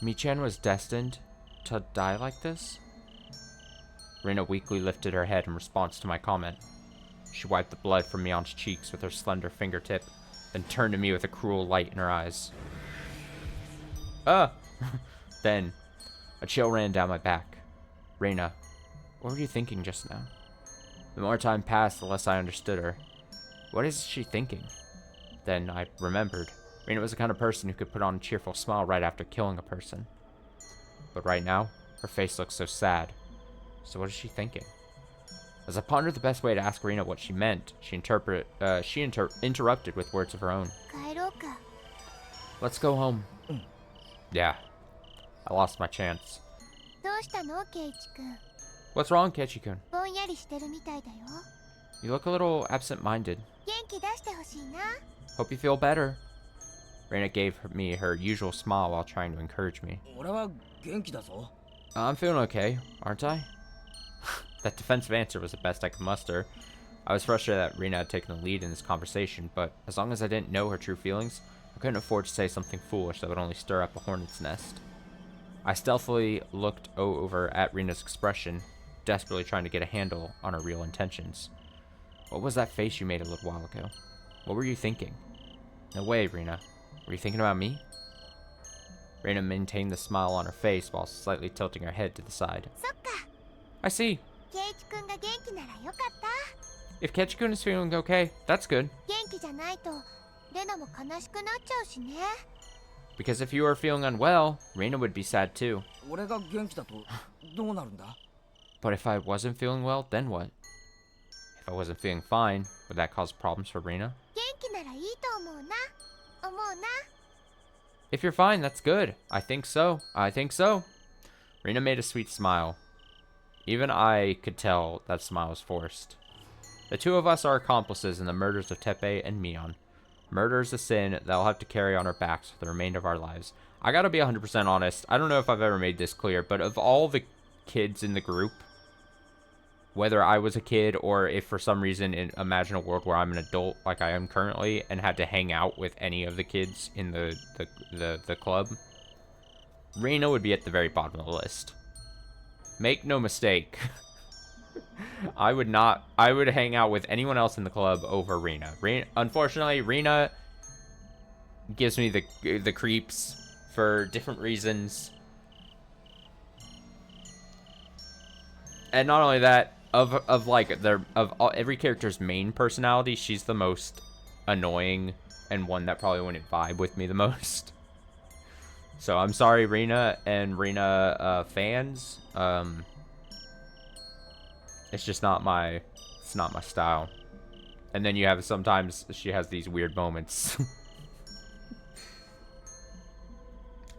Mi-chan was destined to die like this? Reina weakly lifted her head in response to my comment. She wiped the blood from Mion's cheeks with her slender fingertip, then turned to me with a cruel light in her eyes. Then, a chill ran down my back. Reina, what were you thinking just now? The more time passed, the less I understood her. What is she thinking? Then I remembered. Reina was the kind of person who could put on a cheerful smile right after killing a person. But right now, her face looks so sad. So what is she thinking? As I pondered the best way to ask Reina what she meant, she interrupted with words of her own. 帰ろうか。 Let's go home. Yeah. I lost my chance. どうしたのケイチくん。 What's wrong, Kechi-kun? ぼんやりしてるみたいだよ。 You look a little absent-minded. 元気出してほしいな。 Hope you feel better. Reina gave me her usual smile while trying to encourage me. 俺は元気だぞ。 I'm feeling okay, aren't I? That defensive answer was the best I could muster. I was frustrated that Reina had taken the lead in this conversation, but as long as I didn't know her true feelings, I couldn't afford to say something foolish that would only stir up a hornet's nest. I stealthily looked over at Reina's expression, desperately trying to get a handle on her real intentions. What was that face you made a little while ago? What were you thinking? No way, Reina. Were you thinking about me? Reina maintained the smile on her face while slightly tilting her head to the side. そっか。 I see. ケイチくんが元気ならよかった。 If Kechi-kun is feeling okay, that's good. 元気じゃないとレナも悲しくなっちゃうしね。 Because if you were feeling unwell, Reina would be sad too. 俺が元気だとどうなるんだ？ But if I wasn't feeling well, then what? If I wasn't feeling fine, would that cause problems for Reina? 元気ならいいと思うな。思うな。 If you're fine, that's good. I think so. I think so. Reina made a sweet smile. Even I could tell that smile was forced. The two of us are accomplices in the murders of Teppei and Mion. Murder is a sin that I'll have to carry on our backs for the remainder of our lives. I gotta be 100% honest. I don't know if I've ever made this clear, but of all the kids in the group, whether I was a kid or if for some reason imagine a world where I'm an adult like I am currently and had to hang out with any of the kids in the club, Reina would be at the very bottom of the list. Make no mistake. I would not. I would hang out with anyone else in the club over Rina. Unfortunately, Rina gives me the creeps for different reasons. And not only that, every character's main personality, she's the most annoying and one that probably wouldn't vibe with me the most. So I'm sorry, Rina and Rina fans. It's just not my style. And then you have sometimes she has these weird moments.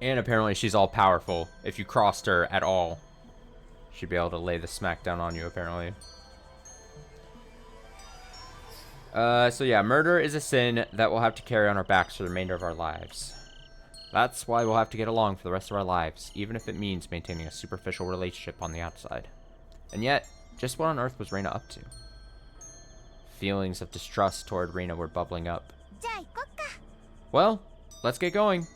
And apparently she's all powerful. If you crossed her at all, she'd be able to lay the smackdown on you, apparently. So yeah, murder is a sin that we'll have to carry on our backs for the remainder of our lives. That's why we'll have to get along for the rest of our lives, even if it means maintaining a superficial relationship on the outside. And yet, just what on earth was Reina up to? Feelings of distrust toward Reina were bubbling up. Well, let's get going.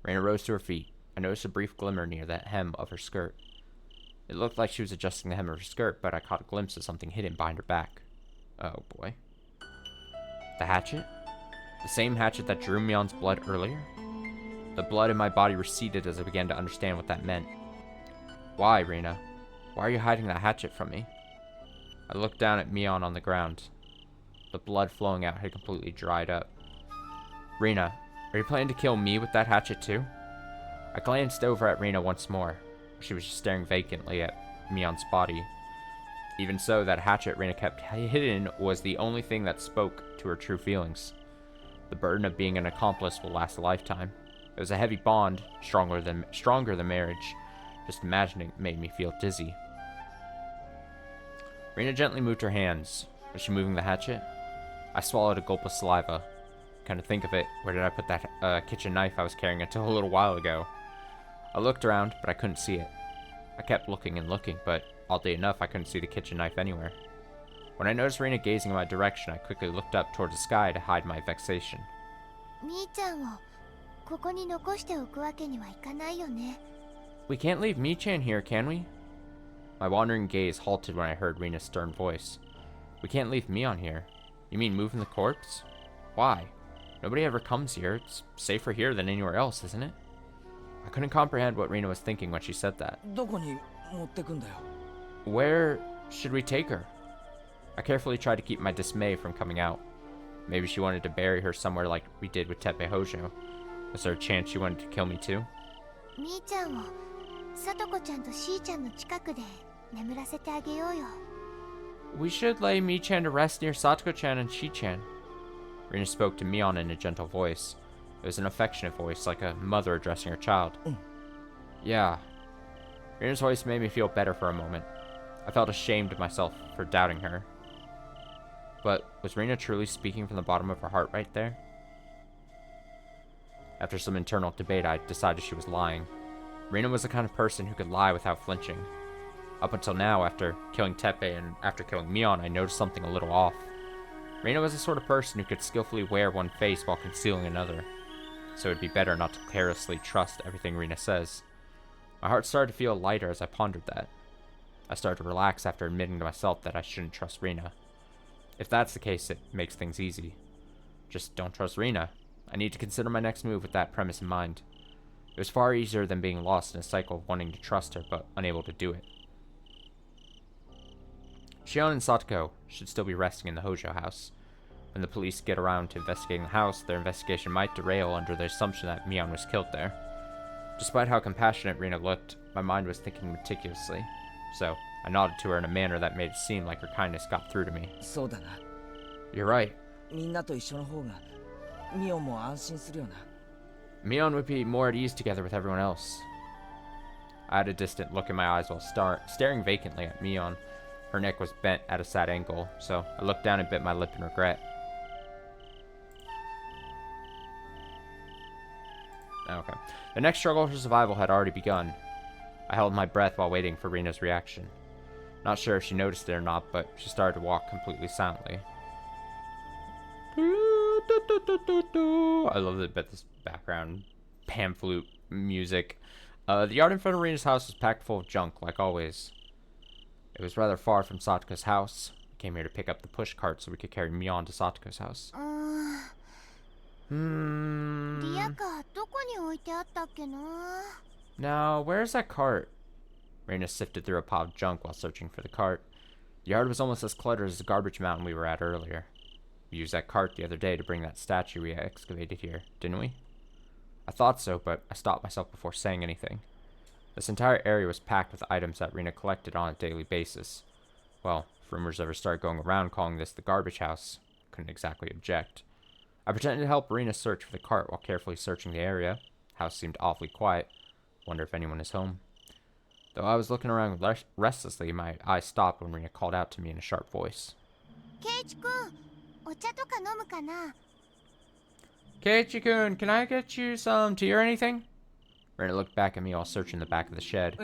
Reina rose to her feet. I noticed a brief glimmer near the hem of her skirt. It looked like she was adjusting the hem of her skirt, but I caught a glimpse of something hidden behind her back. Oh boy. The hatchet? The same hatchet that drew Mion's blood earlier? The blood in my body receded as I began to understand what that meant. Why, Reina? Why are you hiding that hatchet from me? I looked down at Mion on the ground. The blood flowing out had completely dried up. Reina, are you planning to kill me with that hatchet too? I glanced over at Reina once more. She was just staring vacantly at Mion's body. Even so, that hatchet Reina kept hidden was the only thing that spoke to her true feelings. The burden of being an accomplice will last a lifetime. It was a heavy bond, stronger than marriage. Just imagining it made me feel dizzy. Reina gently moved her hands. Was she moving the hatchet? I swallowed a gulp of saliva. Kind of think of it, where did I put that kitchen knife I was carrying until a little while ago? I looked around, but I couldn't see it. I kept looking and looking, but oddly enough, I couldn't see the kitchen knife anywhere. When I noticed Reina gazing in my direction, I quickly looked up towards the sky to hide my vexation. We can't leave Mi-chan here, can we? My wandering gaze halted when I heard Reina's stern voice. We can't leave Mion here. You mean moving the corpse? Why? Nobody ever comes here. It's safer here than anywhere else, isn't it? I couldn't comprehend what Reina was thinking when she said that. Where should we take her? I carefully tried to keep my dismay from coming out. Maybe she wanted to bury her somewhere like we did with Teppei Hojo. Was there a chance she wanted to kill me too? We should lay Mi-chan to rest near Satoko-chan and Shi-chan. Reina spoke to Mion in a gentle voice. It was an affectionate voice, like a mother addressing her child. Yeah. Reina's voice made me feel better for a moment. I felt ashamed of myself for doubting her. But was Reina truly speaking from the bottom of her heart right there? After some internal debate, I decided she was lying. Reina was the kind of person who could lie without flinching. Up until now, after killing Teppei and after killing Mion, I noticed something a little off. Reina was the sort of person who could skillfully wear one face while concealing another. So it'd be better not to carelessly trust everything Reina says. My heart started to feel lighter as I pondered that. I started to relax after admitting to myself that I shouldn't trust Reina. If that's the case, it makes things easy. Just don't trust Reina. I need to consider my next move with that premise in mind. It was far easier than being lost in a cycle of wanting to trust her but unable to do it. Shion and Satoko should still be resting in the Hojo house. When the police get around to investigating the house, their investigation might derail under the assumption that Mion was killed there. Despite how compassionate Reina looked, my mind was thinking meticulously. So, I nodded to her in a manner that made it seem like her kindness got through to me. You're right. Mion would be more at ease together with everyone else. I had a distant look in my eyes while staring vacantly at Mion. Her neck was bent at a sad angle, so I looked down and bit my lip in regret. Okay. The next struggle for survival had already begun. I held my breath while waiting for Reina's reaction. Not sure if she noticed it or not, but she started to walk completely silently. I love this background pan flute music. The yard in front of Reina's house was packed full of junk, like always. It was rather far from Satoka's house. We came here to pick up the push cart so we could carry Mion to Satoka's house. リアカーどこに置いてあったっけな。 Now, where's that cart? Reina sifted through a pile of junk while searching for the cart. The yard was almost as cluttered as the garbage mountain we were at earlier. We used that cart the other day to bring that statue we excavated here, didn't we? I thought so, but I stopped myself before saying anything. This entire area was packed with items that Reina collected on a daily basis. Well, if rumors ever started going around calling this the garbage house, I couldn't exactly object. I pretended to help Reina search for the cart while carefully searching the area. The house seemed awfully quiet. Wonder if anyone is home. Though I was looking around restlessly, my eyes stopped when Reina called out to me in a sharp voice. ケイチ君、お茶とか飲むかな。 Keiichi-kun, can I get you some tea or anything? Reina looked back at me while searching the back of the shed.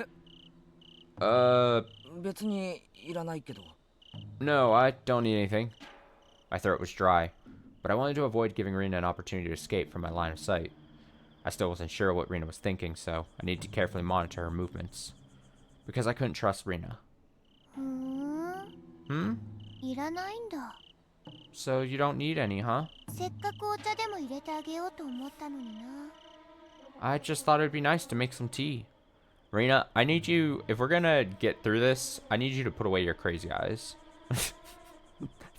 別にいらないけど。 No, I don't need anything. My throat was dry, but I wanted to avoid giving Reina an opportunity to escape from my line of sight. I still wasn't sure what Reina was thinking, so I needed to carefully monitor her movements. Because I couldn't trust Reina. いらないんだ。 So you don't need any, huh? せっかくお茶でも入れてあげようと思ったのにな。 I just thought it'd be nice to make some tea. Reina, I need you, if we're gonna get through this, I need you to put away your crazy eyes. It's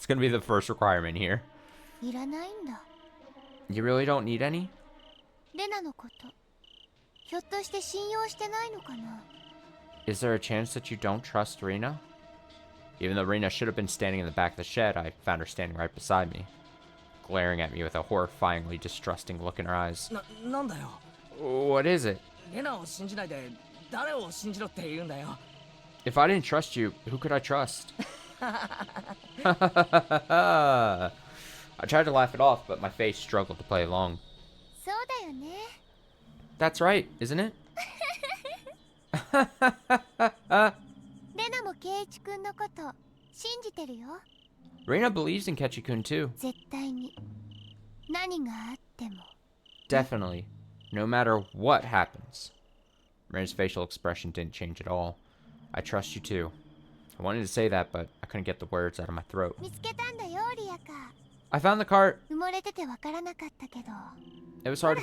gonna be the first requirement here. いらないんだ。 You really don't need any? レナのこと、ひょっとして信用してないのかな。 Is there a chance that you don't trust Reina? Even though Reina should have been standing in the back of the shed, I found her standing right beside me, glaring at me with a horrifyingly distrusting look in her eyes. なんだよ。 What is it? レナを信じないで誰を信じろって言うんだよ。 If I didn't trust you, who could I trust? I tried to laugh it off, but my face struggled to play along. そうだよね。 That's right, isn't it? レナもケイチ君のこと信じてるよ。 Reina believes in Ketchikun too. 絶対に。何があっても。 Definitely. No matter what happens. Reina's facial expression didn't change at all. I trust you too. I wanted to say that, but I couldn't get the words out of my throat. 見つけたんだよ、リアカ。 I found the cart. 埋もれててわからなかったけど。 It was hard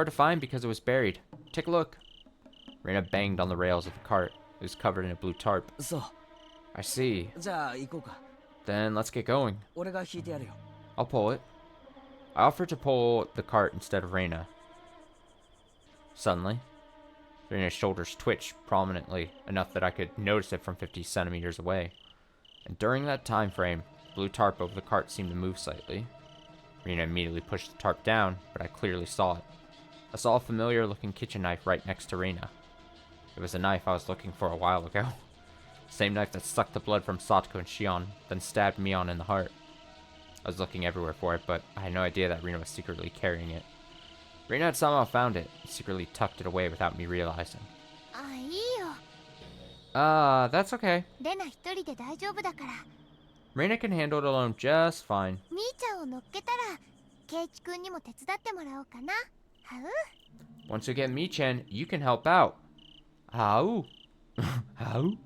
to find because it was buried. Take a look. Reina banged on the rails of the cart. It was covered in a blue tarp. そう。 I see. じゃあ行こうか。 Then let's get going. 俺が引いてやるよ。 I'll pull it. I offered to pull the cart instead of Reina. Suddenly, Reina's shoulders twitched prominently, enough that I could notice it from 50 centimeters away. And during that time frame, the blue tarp over the cart seemed to move slightly. Reina immediately pushed the tarp down, but I clearly saw it. I saw a familiar-looking kitchen knife right next to Reina. It was a knife I was looking for a while ago. Same knife that sucked the blood from Satoko and Shion, then stabbed Mion in the heart. I was looking everywhere for it, but I had no idea that Reina was secretly carrying it. Reina had somehow found it, and secretly tucked it away without me realizing. あ、いいよ。 That's okay. レナ一人で大丈夫だから。 Reina can handle it alone just fine. みーちゃんを乗っけたら、ケイチ君にも手伝ってもらおうかな。はう？ Once you get Michan, you can help out. How? How?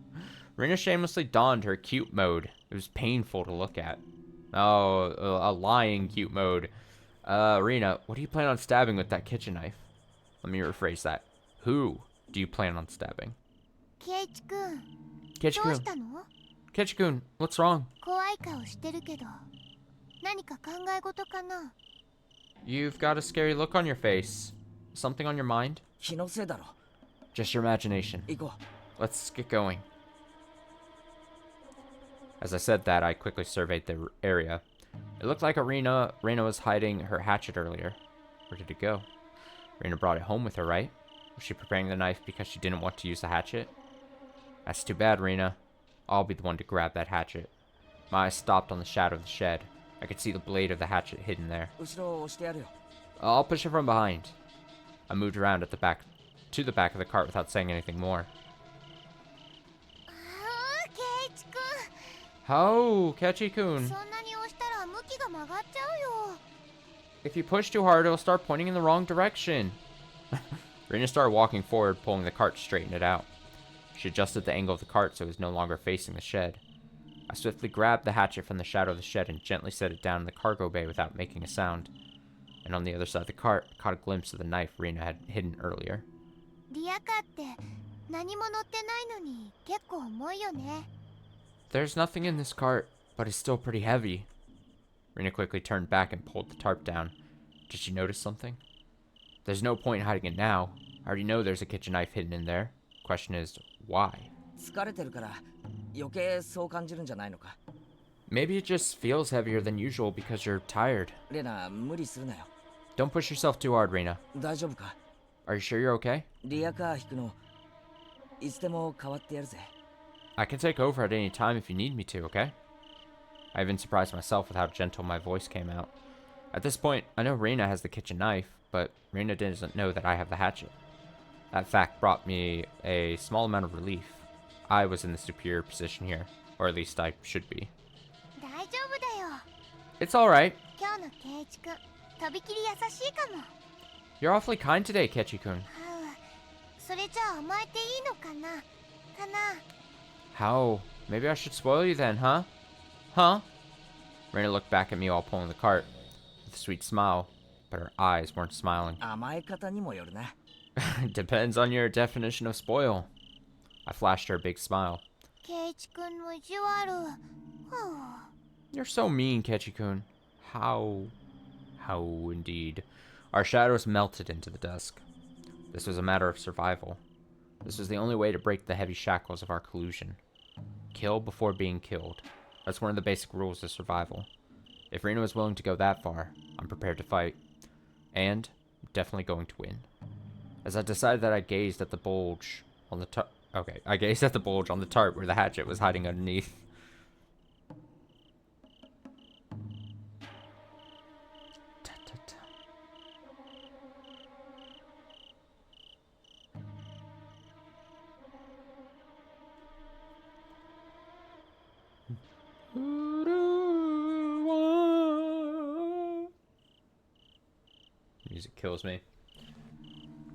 Reina shamelessly donned her cute mode. It was painful to look at. Oh, a lying cute mode. Reina, what do you plan on stabbing with that kitchen knife? Let me rephrase that. Who do you plan on stabbing? ケイチ君、どうし Ketchikun. たの？ Ketchikun, what's wrong? 怖い顔してるけど、何か考え事かな？ You've got a scary look on your face. Something on your mind? 気のせいだろ。 Just your imagination. 行こ Let's get going. As I said that, I quickly surveyed the area. It looked like Reina was hiding her hatchet earlier. Where did it go? Reina brought it home with her, right? Was she preparing the knife because she didn't want to use the hatchet? That's too bad, Reina. I'll be the one to grab that hatchet. My eyes stopped on the shadow of the shed. I could see the blade of the hatchet hidden there. う。後ろを押してやるよ。 I'll push it from behind. I moved around to the back of the cart without saying anything more. ああ、ケイチ君。 How, Ketchikun? そんなに押したら向きが曲がっちゃうよ。 If you push too hard, it'll start pointing in the wrong direction. Reina started walking forward, pulling the cart to straighten it out. She adjusted the angle of the cart so it was no longer facing the shed. I swiftly grabbed the hatchet from the shadow of the shed and gently set it down in the cargo bay without making a sound. And on the other side of the cart, I caught a glimpse of the knife Rena had hidden earlier. リアカーって何も乗ってないのに結構重いよね。 There's nothing in this cart, but it's still pretty heavy. Rena quickly turned back and pulled the tarp down. Did she notice something? There's no point in hiding it now. I already know there's a kitchen knife hidden in there. Question is, why? 疲れてるから余計そう感じるんじゃないのか。 Maybe it just feels heavier than usual because you're tired. レナ、無理するなよ。 Don't push yourself too hard, Rena. 大丈夫か。 Are you sure you're okay? リアカー引くのいつでも代わってやるぜ。 I can take over at any time if you need me to, okay? I even surprised myself with how gentle my voice came out. At this point, I know Rena has the kitchen knife, but Rena doesn't know that I have the hatchet. That fact brought me a small amount of relief. I was in the superior position here, or at least I should be. 大丈夫だよ。 It's alright. 今日の圭一くん、とびきり優しいかも。 You're awfully kind today, Kechi-kun. それじゃあ甘えていいのかなかな。 How? Maybe I should spoil you then, huh? Huh? Rena looked back at me while pulling the cart, with a sweet smile, but her eyes weren't smiling. 甘え方にもよるな。 Depends on your definition of spoil. I flashed her a big smile. 圭一くんの意地悪。You're so mean, Kechi-kun. How? How indeed. Our shadows melted into the dusk. This was a matter of survival. This was the only way to break the heavy shackles of our collusion. Kill before being killed. That's one of the basic rules of survival. If Rena was willing to go that far, I'm prepared to fight. And I'm definitely going to win. As I decided that I gazed at the bulge on the tarp. Okay, I gazed at the bulge on the tarp where the hatchet was hiding underneath. Music kills me.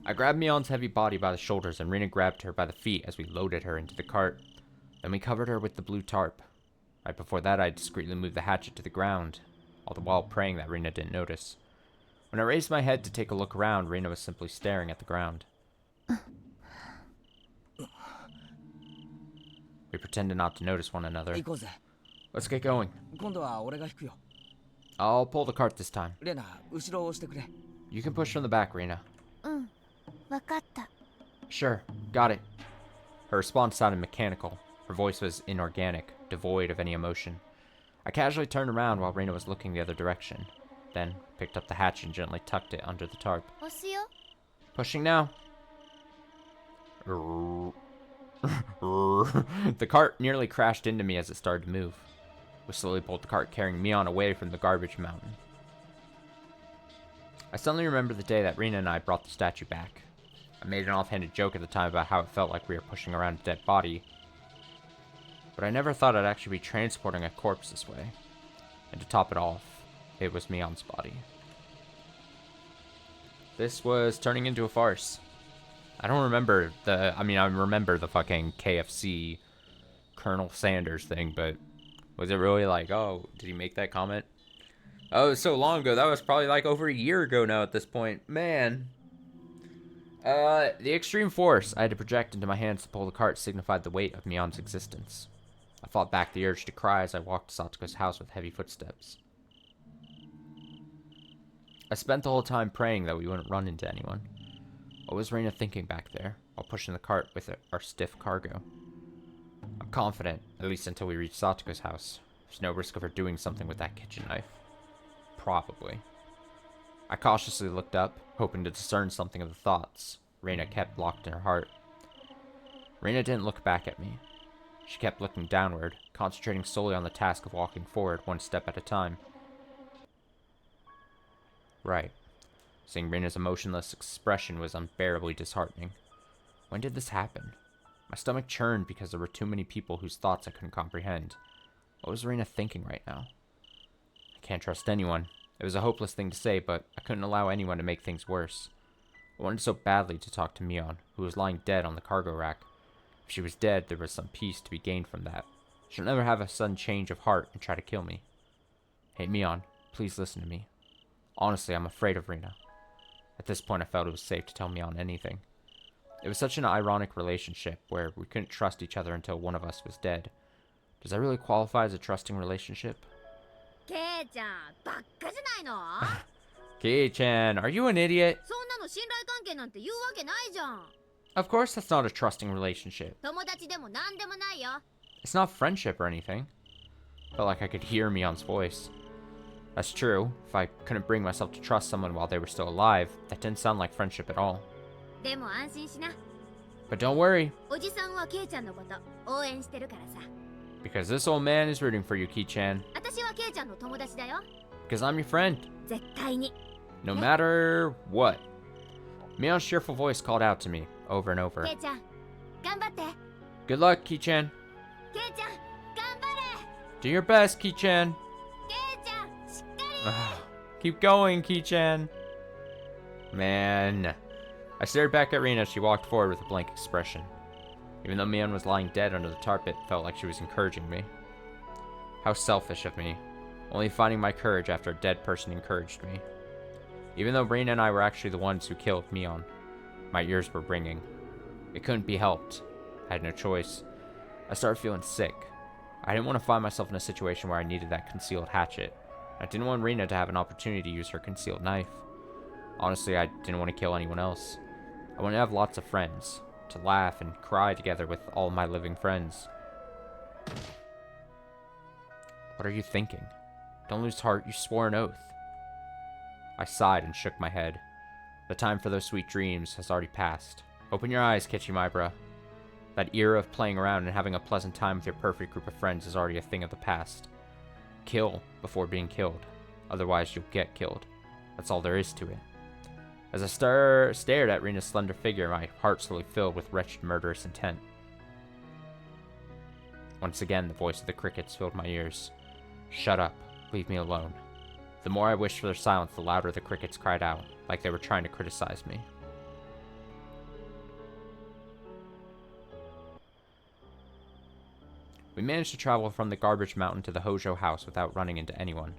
I grabbed Mion's heavy body by the shoulders and Rena grabbed her by the feet as we loaded her into the cart. Then we covered her with the blue tarp. Right before that, I discreetly moved the hatchet to the ground, all the while praying that Rena didn't notice. When I raised my head to take a look around, Rena was simply staring at the ground. We pretended not to notice one another. 行こうぜ。 Let's get going. 今度は俺が引くよ。 I'll pull the cart this time. レナ、後ろを押してくれ。 You can push from the back, Rena. わかった。 Sure, got it. Her response sounded mechanical. Her voice was inorganic, devoid of any emotion. I casually turned around while Rena was looking the other direction, then picked up the hatchet and gently tucked it under the tarp. 押すよ。 Pushing now. The cart nearly crashed into me as it started to move. We slowly pulled the cart, carrying Mion away from the garbage mountain. I suddenly remembered the day that Rena and I brought the statue back. I made an offhanded joke at the time about how it felt like we were pushing around a dead body. But I never thought I'd actually be transporting a corpse this way. And to top it off, it was Mion's body. This was turning into a farce. I don't remember I remember the fucking KFC Colonel Sanders thing, but was it really like, oh, did he make that comment? Oh, it was so long ago. That was probably like over a year ago now at this point. Man. The extreme force I had to project into my hands to pull the cart signified the weight of Mion's existence. I fought back the urge to cry as I walked to Satsuko's house with heavy footsteps. I spent the whole time praying that we wouldn't run into anyone. What was Rena thinking back there, while pushing the cart with our stiff cargo? I'm confident, at least until we reach Satsuko's house. There's no risk of her doing something with that kitchen knife. Probably. I cautiously looked up, hoping to discern something of the thoughts Rena kept locked in her heart. Rena didn't look back at me. She kept looking downward, concentrating solely on the task of walking forward one step at a time. Right. Seeing Rena's emotionless expression was unbearably disheartening. When did this happen? My stomach churned because there were too many people whose thoughts I couldn't comprehend. What was Rena thinking right now? I can't trust anyone. It was a hopeless thing to say, but I couldn't allow anyone to make things worse. I wanted so badly to talk to Mion, who was lying dead on the cargo rack. If If she was dead, there was some peace to be gained from that. She'll never have a sudden change of heart and try to kill me. Hey, Mion, please listen to me. Honestly, I'm afraid of Rina. At this point, I felt it was safe to tell Mion anything. It was such an ironic relationship where we couldn't trust each other until one of us was dead. Does that really qualify as a trusting relationship? ケイちゃんばっかじゃないの Kei-chan, are you an idiot? そんなの信頼関係なんて言うわけないじゃん Of course that's not a trusting relationship. 友達でもなんでもないよ It's not friendship or anything. Felt like I could hear Mion's voice. That's true. If I couldn't bring myself to trust someone while they were still alive, that didn't sound like friendship at all. でも安心しな But don't worry, おじさんはケイちゃんのこと応援してるからさ because this old man is rooting for you, Kei-chan. 私はケイちゃんの友達だよ Because I'm your friend. 絶対に No matter what. Mion's cheerful voice called out to me, over and over. ケイちゃん頑張って Good luck, Kei-chan. ケイちゃん頑張れ Do your best, Kei-chan. ケイちゃんしっかり Keep going, Kei-chan. Man. I stared back at Rina as she walked forward with a blank expression. Even though Mion was lying dead under the tarp, it felt like she was encouraging me. How selfish of me. Only finding my courage after a dead person encouraged me. Even though Rina and I were actually the ones who killed Mion, my ears were ringing. It couldn't be helped. I had no choice. I started feeling sick. I didn't want to find myself in a situation where I needed that concealed hatchet. I didn't want Rina to have an opportunity to use her concealed knife. Honestly, I didn't want to kill anyone else. I wanted to have lots of friends, to laugh and cry together with all my living friends. What are you thinking? Don't lose heart, you swore an oath. I sighed and shook my head. The time for those sweet dreams has already passed. Open your eyes, Kichimaibara. That era of playing around and having a pleasant time with your perfect group of friends is already a thing of the past. Kill before being killed. Otherwise, you'll get killed. That's all there is to it. As I stared at Rina's slender figure, my heart slowly filled with wretched murderous intent. Once again, the voice of the crickets filled my ears. Shut up. Leave me alone. The more I wished for their silence, the louder the crickets cried out, like they were trying to criticize me. We managed to travel from the garbage mountain to the Hojo house without running into anyone.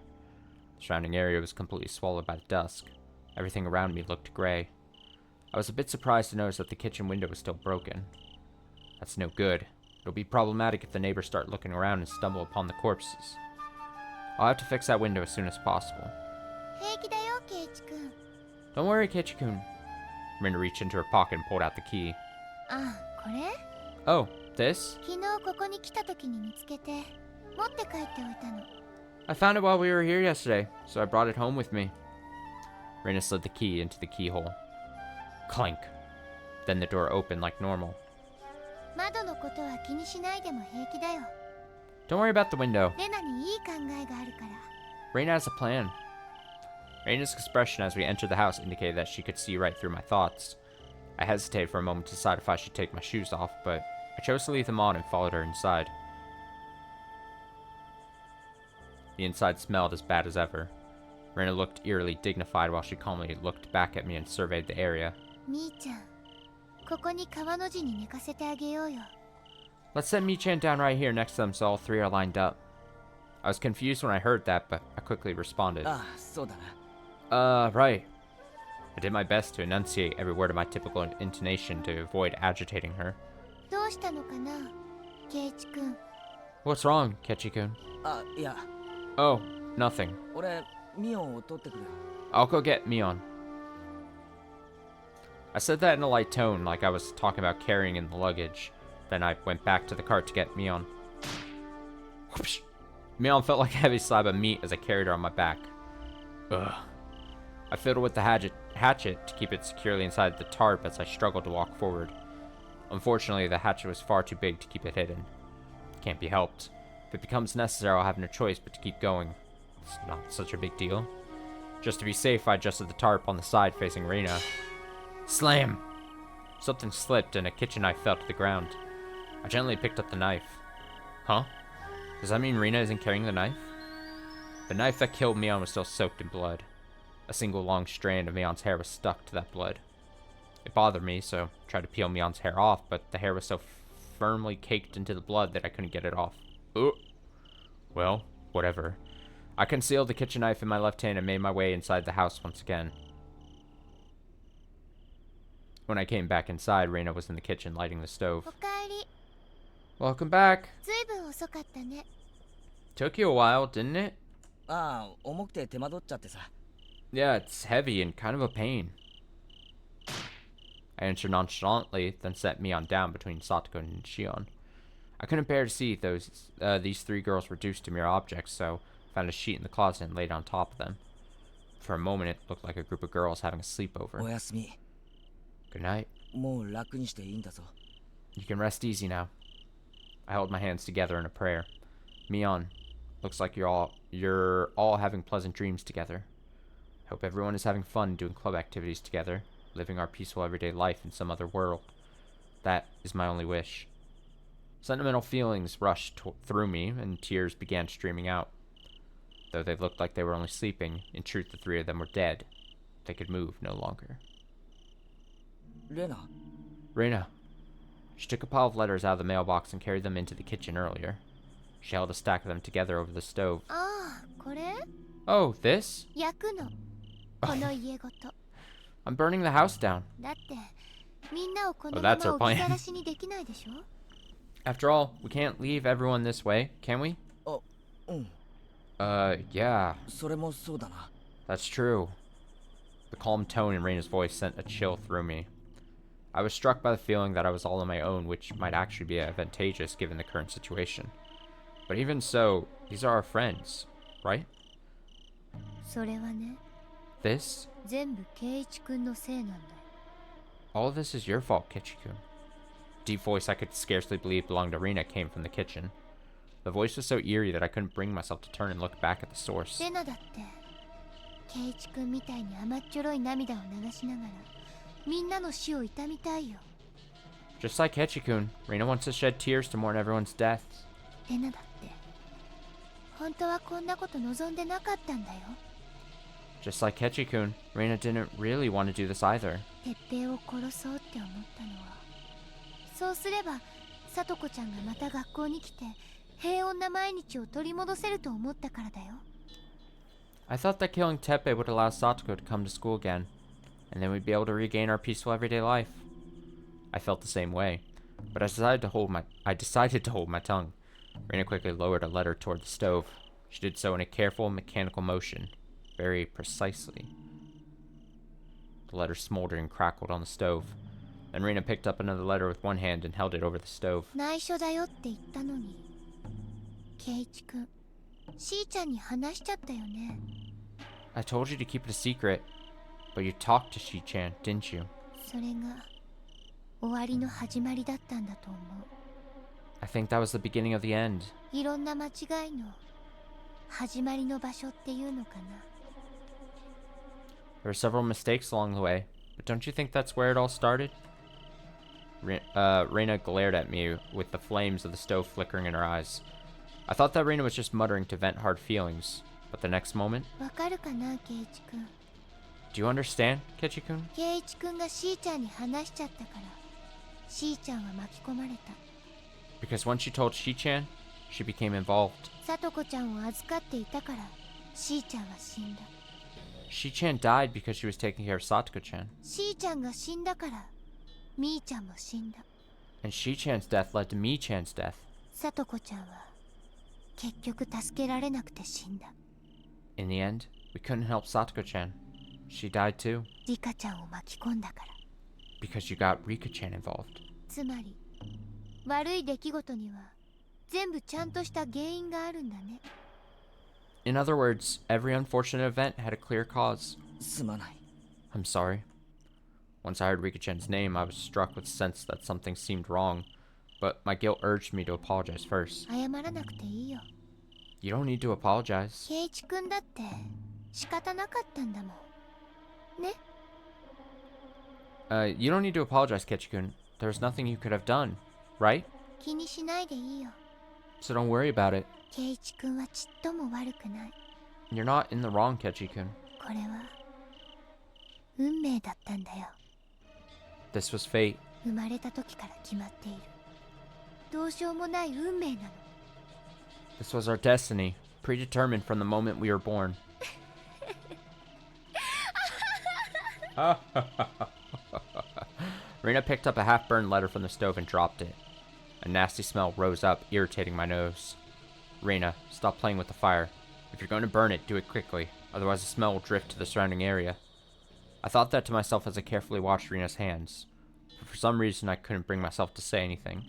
The surrounding area was completely swallowed by the dusk. Everything around me looked gray. I was a bit surprised to notice that the kitchen window was still broken. That's no good. It'll be problematic if the neighbors start looking around and stumble upon the corpses. I'll have to fix that window as soon as possible. 平気だよケイチくん Don't worry, Kichi-kun. Rina reached into her pocket and pulled out the key. あこれ Oh, this? 昨日ここに来た時に見つけて持って帰っておいたの I found it while we were here yesterday, so I brought it home with me. Rina slid the key into the keyhole. Clink. Then the door opened like normal. 窓のことは気にしないでも平気だよ Don't worry about the window. レナにいい考えがあるから Rina has a plan. Rina's expression as we entered the house indicated that she could see right through my thoughts. I hesitated for a moment to decide if I should take my shoes off, but I chose to leave them on and followed her inside. The inside smelled as bad as ever. Rina looked eerily dignified while she calmly looked back at me and surveyed the area. みーちゃんここに川の字に寝かせてあげようよ Let's set Mi-chan down right here next to them so all three are lined up. I was confused when I heard that, but I quickly responded. ああそうだな Right. I did my best to enunciate every word of my typical intonation to avoid agitating her. どうしたのかなケイチくん What's wrong, Kechi-kun? あいや Oh, nothing. 俺ミオンを取ってくる I'll go get Mion. I said that in a light tone, like I was talking about carrying in the luggage. Then I went back to the cart to get Mion. Whoosh. Mion felt like a heavy slab of meat as I carried her on my back. Ugh. I fiddled with the hatchet to keep it securely inside the tarp as I struggled to walk forward. Unfortunately, the hatchet was far too big to keep it hidden. Can't be helped. If it becomes necessary, I'll have no choice but to keep going. It's not such a big deal. Just to be safe, I adjusted the tarp on the side facing Rina. Slam! Something slipped and a kitchen knife fell to the ground. I gently picked up the knife. Huh? Does that mean Rina isn't carrying the knife? The knife that killed Mion was still soaked in blood. A single long strand of Mion's hair was stuck to that blood. It bothered me, so I tried to peel Mion's hair off, but the hair was so firmly caked into the blood that I couldn't get it off. Oh. Well, whatever. I concealed the kitchen knife in my left hand and made my way inside the house once again. When I came back inside, Reina was in the kitchen lighting the stove. おかえり。 Welcome back. ずいぶん遅かったね。 Took you a while, didn't it? ああ、重くて手間取っちゃってさ。 Yeah, it's heavy and kind of a pain. I answered nonchalantly, then set Mion down between Satoko and Shion. I couldn't bear to see these three girls reduced to mere objects, so I found a sheet in the closet and laid on top of them. For a moment, it looked like a group of girls having a お sleepover. やすみ。 Good night. もう楽にしていいんだぞ。 You can rest easy now. I held my hands together in a prayer. Mion, looks like you're all having pleasant dreams together. I hope everyone is having fun doing club activities together, living our peaceful everyday life in some other world. That is my only wish. Sentimental feelings rushed through me, and tears began streaming out. Though they looked like they were only sleeping, in truth the three of them were dead. They could move no longer. レナ。 Reina. She took a pile of letters out of the mailbox and carried them into the kitchen earlier. She held a stack of them together over the stove. ああ、これ Oh, this? 焼くの。この家ごと。 I'm burning the house down. だって、みんなをこの Oh, ま that's our ま置き plan. 去らしにできないでしょ After all, we can't leave everyone this way, can we? あ、うん。 Yeah, それもそうだな。 that's true. The calm tone in Reina's voice sent a chill through me. I was struck by the feeling that I was all on my own, which might actually be advantageous given the current situation. But even so, these are our friends, right? それはね、 This? 全部圭一くんのせいなんだよ。 All of this is your fault, Kichi-kun. Deep voice I could scarcely believe belonged to Reina came from the kitchen. The voice was so eerie that I couldn't bring myself to turn and look back at the source. レナだって、圭一くんみたいに甘っちょろい涙を流しながら、みんなの死を悼みたいよ。 Just like Kichi-kun, Reina wants to shed tears to mourn everyone's deaths. レナだって、本当はこんなこと望んでなかったんだよ。 Just like Kichi-kun, Reina didn't really want to do this either. 鉄平を殺そうって思ったのは、そうすればさとこちゃんがまた学校に来て平穏な毎日を取り戻せると思ったからだよ。 I thought that killing Teppei would allow Satoko to come to school again, and then we'd be able to regain our peaceful everyday life. I felt the same way, but I decided to hold my tongue. Reina quickly lowered a letter toward the stove. She did so in a careful, mechanical motion, very precisely. The letter smoldered and crackled on the stove. Then Reina picked up another letter with one hand and held it over the stove. 内緒だよって言ったのに、圭一くん、しーちゃんに話しちゃったよね。 I told you to keep it a secret, but you talked to Shi-chan, didn't you? それが終わりの始まりだったんだと思う。 I think that was the beginning of the end. いろんな間違いの始まりの場所っていうのかな。 There were several mistakes along the way, but don't you think that's where it all started? Reina glared at me with the flames of the stove flickering in her eyes. I thought that Reina was just muttering to vent hard feelings, but the next moment... わかるかな、圭一くん。 Do you understand, Kichi-kun? 圭一くんがしーちゃんに話しちゃったから、しーちゃんは巻き込まれた。 Because once you told Shi-chan, she became involved. さとこちゃんを預かっていたから、しーちゃんは死んだ。 Shi-chan died because she was taking care of Satoko-chan. しーちゃんが死んだから、みーちゃんも死んだ。 And Shi-chan's death led to Mi-chan's death. さとこちゃんは結局助けられなくて死んだ。 In the end, we couldn't help Satoko-chan. She died too, リカちゃんを巻き込んだから。 because you got Rika-chan involved. つまり、悪い出来事には全部ちゃんとした原因があるんだね。 In other words, every unfortunate event had a clear cause. すまない。 I'm sorry. Once I heard Rika-chan's name, I was struck with a sense that something seemed wrong, but my guilt urged me to apologize first. 謝らなくていいよ。 You don't need to apologize. 圭一くんだって仕方なかったんだもん。ね。 You don't need to apologize, Kichi-kun. There was nothing you could have done, right? 気にしないでいいよ。 So don't worry about it. 圭一くんはちっとも悪くない。 You're not in the wrong, Kichi-kun. これは運命だったんだよ。 This was fate. 生まれた時から決まっている。どうしようもない運命なの。 This was our destiny, predetermined from the moment we were born. Rena picked up a half-burned letter from the stove and dropped it. A nasty smell rose up, irritating my nose. Rena, stop playing with the fire. If you're going to burn it, do it quickly, otherwise the smell will drift to the surrounding area. I thought that to myself as I carefully washed Rena's hands, but for some reason I couldn't bring myself to say anything.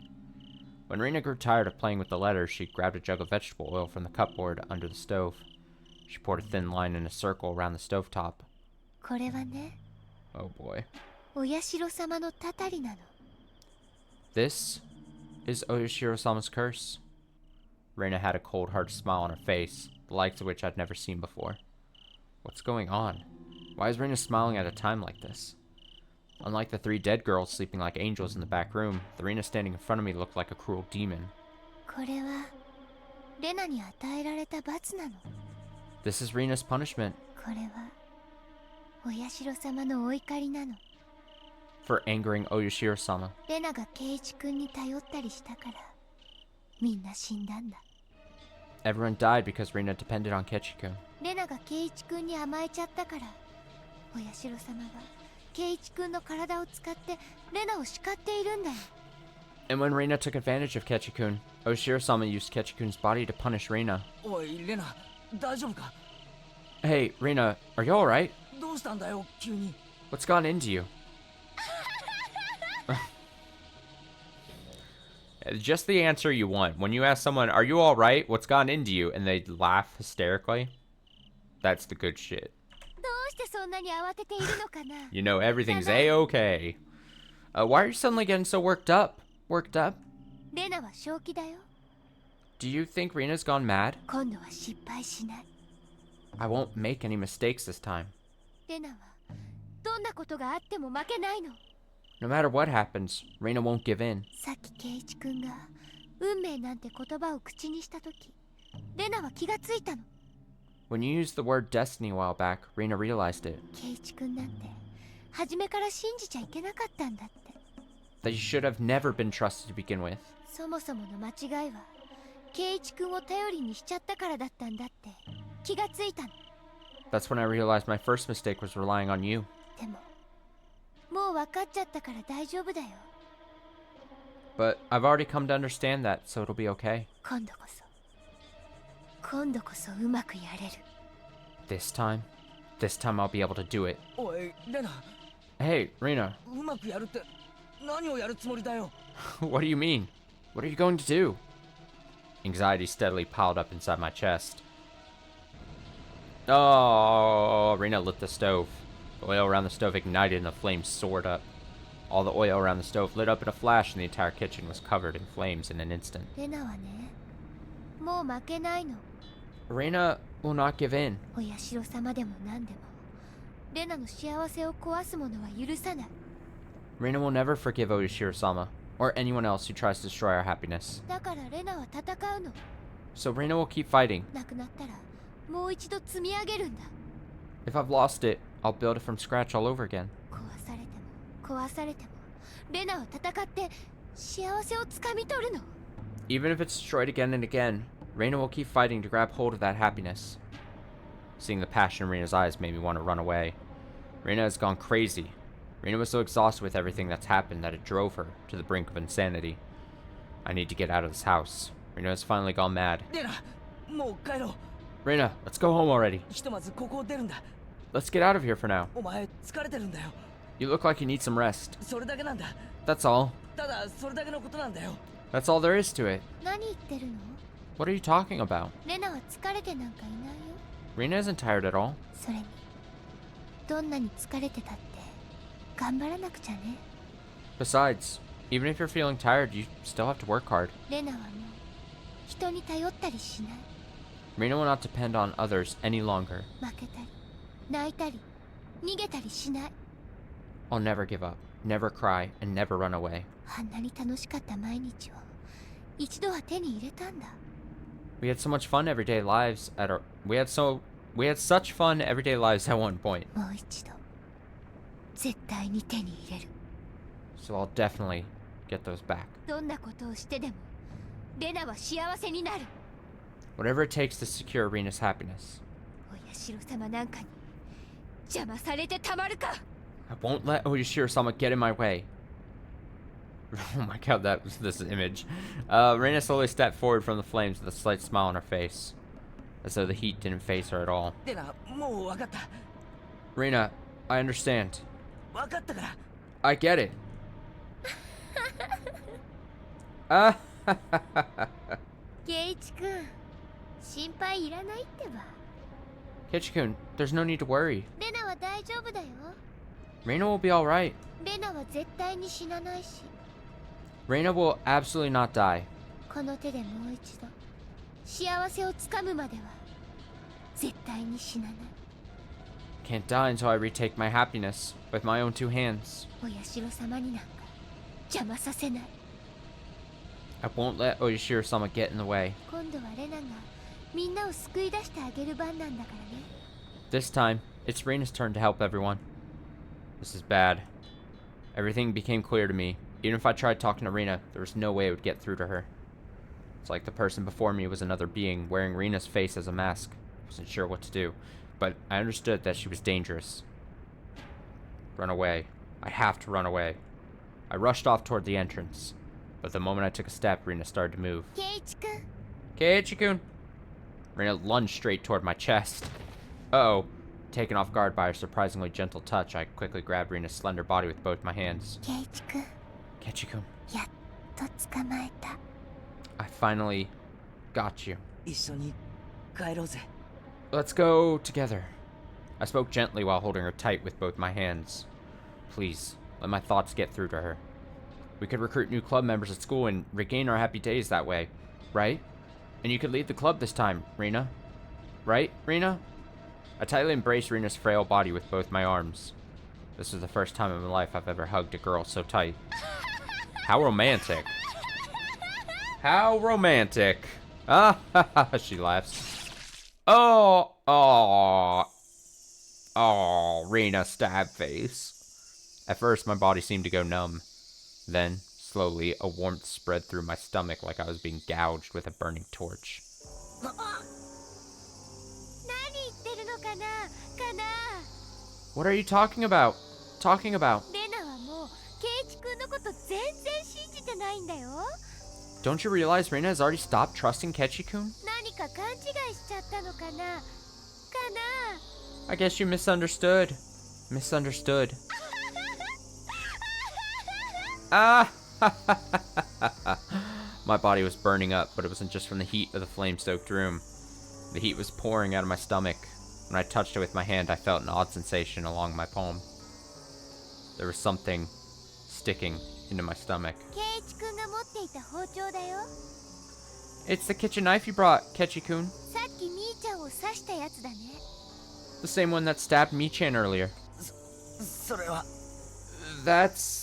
When Rena grew tired of playing with the letter, she grabbed a jug of vegetable oil from the cupboard under the stove. She poured a thin line in a circle around the stovetop. これはね、 Oh boy. お社様のたたりなの。 This is Oyashiro-sama's curse. Rena had a cold, hard smile on her face, the likes of which I'd never seen before. What's going on? Why is Rena smiling at a time like this? Unlike the 3 dead girls sleeping like angels in the back room, the Rena standing in front of me looked like a cruel demon. これはレナに与えられた罰なの。 This is Rena's punishment これはお社様のお怒りなの。 for angering Oyashiro-sama. レナが圭一君に頼ったりしたからみんな死んだんだ。 Everyone died because Rena depended on Kechi-kun. レナが圭一君に甘えちゃったからお社様が圭一君の体を使ってレナを叱っているんだよ。 And when Rena took advantage of Kechi-kun, Oyashiro-sama used Kechi-kun's body to punish Rena. おいレナ、大丈夫か？ Hey, Rena, are you alright? どうしたんだよ急に。 What's gone into you? Just the answer you want. When you ask someone, are you alright? What's gone into you? And they laugh hysterically. That's the good shit. どうしてそんなに慌てているのかな。 You know everything's a-okay. Why are you suddenly getting so worked up? Worked up? レナは正気だよ。 Do you think Rena's gone mad? 今度は失敗しない。 I won't make any mistakes this time. レナはどんなことがあっても負けないの。 No matter what happens, Rena won't give in. さっき圭一君が運命なんて言葉を口にした時レナは気がついたの。 When you used the word destiny a while back, Rena realized it. 圭一君なんて初めから信じちゃいけなかったんだって。 That you should have never been trusted to begin with. そもそもの間違いは圭一君を頼りにしちゃったからだったんだって気がついたの。 That's when I realized my first mistake was relying on you. でももう分かっちゃったから大丈夫だよ。 But I've already come to understand that, so it'll be okay. 今度こそうまくやれる。 This time I'll be able to do it. おいレナ、 Hey, Rena, うまくやるって何をやるつもりだよ。 what do you mean? What are you going to do? Anxiety steadily piled up inside my chest. Oh, Rena lit the stove. The oil around the stove ignited and the flames soared up. All the oil around the stove lit up in a flash and the entire kitchen was covered in flames in an instant. レナはねもう負けないの。 Rena will not give in. お社様でも何でもレナの幸せを壊す者は許さない。 Rena will never forgive Oyashiro-sama, or anyone else who tries to destroy our happiness. だからレナは戦うの。 So Rena will keep fighting. なくなったらもう一度積み上げるんだ。 If I've lost it, I'll build it from scratch all over again. 壊されてもレナは戦って幸せをつかみ取るの。 Even if it's destroyed again and again, Rena will keep fighting to grab hold of that happiness. Seeing the passion in Rena's eyes made me want to run away. Rena has gone crazy. Rena was so exhausted with everything that's happened that it drove her to the brink of insanity. I need to get out of this house. Rena has finally gone mad. レナ、もう帰ろう。 Rena, let's go home already. ひとまずここを出るんだ。 Let's get out of here for now. お前疲れてるんだよ。 You look like you need some rest. それだけなんだ。 That's all. ただそれだけのことなんだよ。 That's all there is to it. 何言ってるの。 What are you talking about? レナは疲れてなんかいないよ。 Rena isn't tired at all. それにどんなに疲れてたって頑張らなくちゃね。 Besides, even if you're feeling tired, you still have to work hard. レナはもう人に頼ったりしない。 Rena will not depend on others any longer. 負けたり泣いたり逃げたりしない。 I'll never give up, never cry, and never run away. あんなに楽しかった毎日を一度は手に入れたんだ。 We had so much fun everyday lives at our we had such fun everyday lives at one point. もう一度絶対に手に入れる。 So I'll definitely get those back. どんなことをしてでもレナは幸せになる。 Whatever it takes to secure Rena's happiness. お社様なんかに邪魔されてたまるか。 I won't let Oyashiro-sama get in my way. Oh my god, that was this image. Reina slowly stepped forward from the flames with a slight smile on her face, as though the heat didn't faze her at all. レナ、もう分かった。 Reina, I understand. 分かったから。 I get it. Ah. 圭一くん、心配いらないってば。 Kichi-kun, there's no need to worry. レナは大丈夫だよ。 Reina will be alright. レナは絶対に死なないし。 Reina will absolutely not die. この手でもう一度幸せをつかむまでは絶対に死なない。 Can't die until I retake my happiness with my own two hands. お社様になんか邪魔させない。 I won't let Oyashiro-sama get in the way. 今度はレナがみんなを救い出してあげる番なんだからね。 This time, it's Reina's turn to help everyone. This is bad. Everything became clear to me. Even if I tried talking to Reina, there was no way I would get through to her. It's like the person before me was another being, wearing Reina's face as a mask. I wasn't sure what to do, but I understood that she was dangerous. Run away. I have to run away. I rushed off toward the entrance, but the moment I took a step, Reina started to move. 圭一くん、 Keiichi-kun! Reina lunged straight toward my chest. Uh-oh. Taken off guard by her surprisingly gentle touch, I quickly grabbed Reina's slender body with both my hands. 圭一くん、 Keiichi-kun, やっと捕まえた。 I finally got you. 一緒に帰ろうぜ。 Let's go together. I spoke gently while holding her tight with both my hands. Please, let my thoughts get through to her. We could recruit new club members at school and regain our happy days that way, right? And you could lead the club this time, Reina. Right, Reina? I tightly embraced Reina's frail body with both my arms. This was the first time in my life I've ever hugged a girl so tight. How romantic. How romantic. Ah, she laughs. Oh, Reina stab face. At first, my body seemed to go numb. Then, slowly, a warmth spread through my stomach like I was being gouged with a burning torch. 何言ってるのかな、かな。 What are you talking about? Talking about? レナはもう圭一くんのこと全然信じてないんだよ。 Don't you realize Reina has already stopped trusting Keiichi-kun? 何か勘違いしちゃったのかな、かな。 I guess you misunderstood. Misunderstood. Ah! My body was burning up, but it wasn't just from the heat of the flame-stoked room. The heat was pouring out of my stomach. When I touched it with my hand, I felt an odd sensation along my palm. There was something sticking into my stomach. 圭一くんが持っていた包丁だよ。 It's the kitchen knife you brought, Keiichi-kun. さっきみーちゃんを刺したやつだね。 The same one that stabbed Mi-chan earlier. それは。 That's...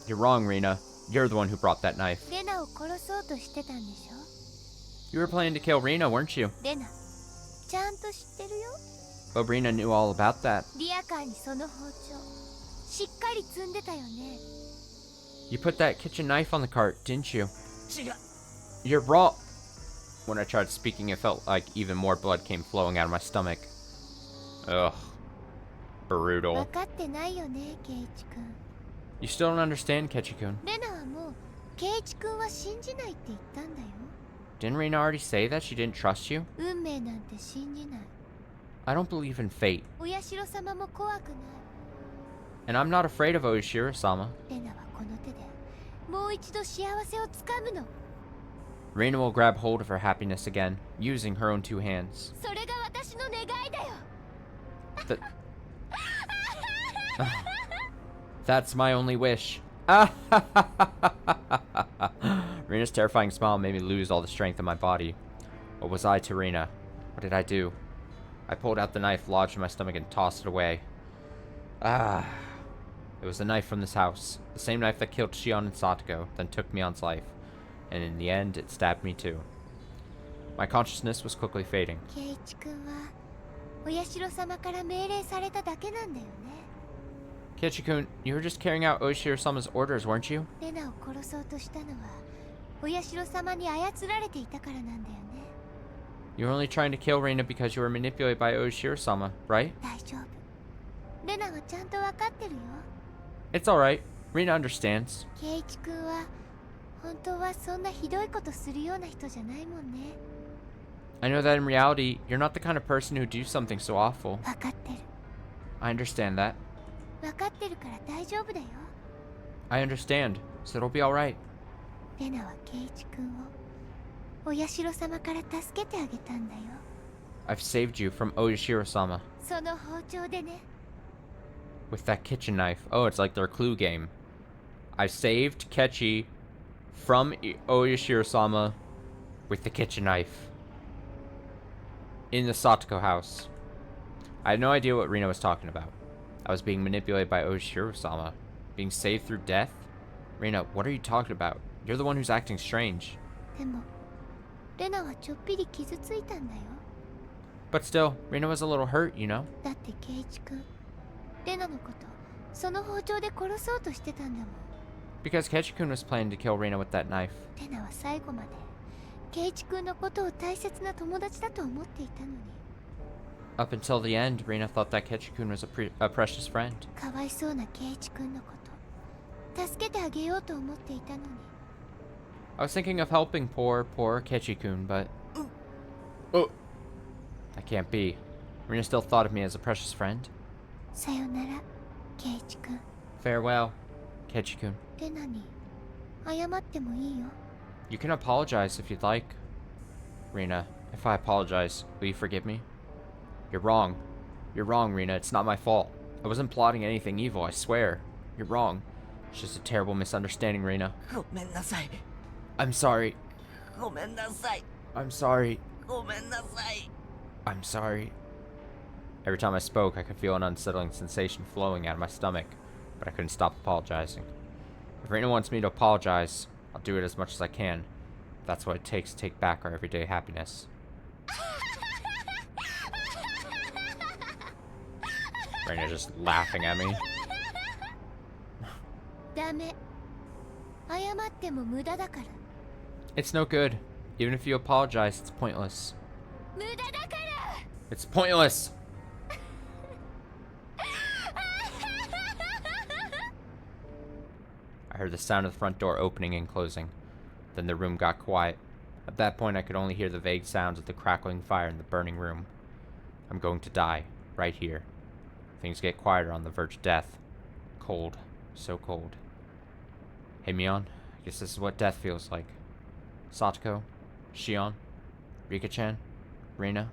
You're wrong, Reina. You're the one who brought that knife. レナを殺そうとしてたんでしょ。 You were planning to kill Reina, weren't you? レナ、ちゃんと知ってるよ。 But Reina knew all about that. リアカーにその包丁しっかり積んでたよね。 You put that kitchen knife on the cart, didn't you? 違う。 You're wrong. When I tried speaking, it felt like even more blood came flowing out of my stomach. Ugh. 分 Brutal. かってないよね、圭一くん。 You still don't understand, Keiichi-kun. レナはもう圭一くんは信じないって言ったんだよ。 Didn't Reina already say that she didn't trust you? 運命なんて信じない。 I don't believe in fate. お社様も怖くない。 And I'm not afraid of Oyashiro-sama. レナはこの手でもう一度幸せをつかむの。 Reina will grab hold of her happiness again, using her own two hands. それが私の願いだよ。 Th- That's my only wish. Reina's terrifying smile made me lose all the strength in my body. What was I to Reina? What did I do? I pulled out the knife, lodged in my stomach, and tossed it away. Ah. It was the knife from this house. The same knife that killed Shion and Satoko, then took Mion's life. And in the end, it stabbed me too. My consciousness was quickly fading. 圭一くんはお社様から命令されただけなんだよね。 Keiichi-kun, you were just carrying out Oshiro-sama's orders, weren't you? レナを殺そうとしたのはおお社様に操られていたからなんだよね。 You were only trying to kill Reina because you were manipulated by Oshiro-sama, right? 大丈夫。レナはちゃんと分かってるよ。 It's alright. Reina understands. 圭一君は本当はそんなひどいことするような人じゃないもんね。 I know that in reality, you're not the kind of person who'd do something so awful. 分かってる。 I understand that. 分かってるから大丈夫だよ。 I understand, so it'll be alright. レナは圭一君をお社様から助けてあげたんだよ。 I've saved you from Oshiro-sama その包丁でね。 with that kitchen knife. Oh, it's like their clue game. I saved Kechi from Oshiro-sama with the kitchen knife in the Satoko house. I had no idea what Rina was talking about. I was being manipulated by Oshiro-sama. Being saved through death? Rina, what are you talking about? You're the one who's acting strange. でもレナはちょっぴり傷ついたんだよ。 But still, Rina was a little hurt, you know? だって圭一君レナのことその包丁で殺そうとしてたんだもん。 Because Kechi-kun was planning to kill Rina with that knife. レナは最後まで圭一君のことを大切な友達だと思っていたのに。 Up until the end, Rina thought that Kechi-kun was a precious friend. かわいそうな圭一君のこと助けてあげようと思っていたのに。 I was thinking of helping poor Kechi-kun, but... Oh! That can't be. Rina still thought of me as a precious friend. さよなら圭一君。 Farewell, Kechi-kun. レナに謝ってもいいよ。 You can apologize if you'd like. Rina, if I apologize, will you forgive me? You're wrong. You're wrong, Rina. It's not my fault. I wasn't plotting anything evil, I swear. You're wrong. It's just a terrible misunderstanding, Rina. ごめんなさい。 I'm sorry. ごめんなさい。 I'm sorry. ごめんなさい。 I'm sorry. Every time I spoke, I could feel an unsettling sensation flowing out of my stomach, but I couldn't stop apologizing. If Rina wants me to apologize, I'll do it as much as I can. That's what it takes to take back our everyday happiness. Rina just laughing at me. ダメ。謝っても無駄だから。 It's no good. Even if you apologize, it's pointless. 無駄だから。 It's pointless! I heard the sound of the front door opening and closing. Then the room got quiet. At that point, I could only hear the vague sounds of the crackling fire in the burning room. I'm going to die, right here. Things get quieter on the verge of death. Cold. So cold. Hey, Mion. I guess this is what death feels like. Satoko? Shion? Rika-chan? Reina?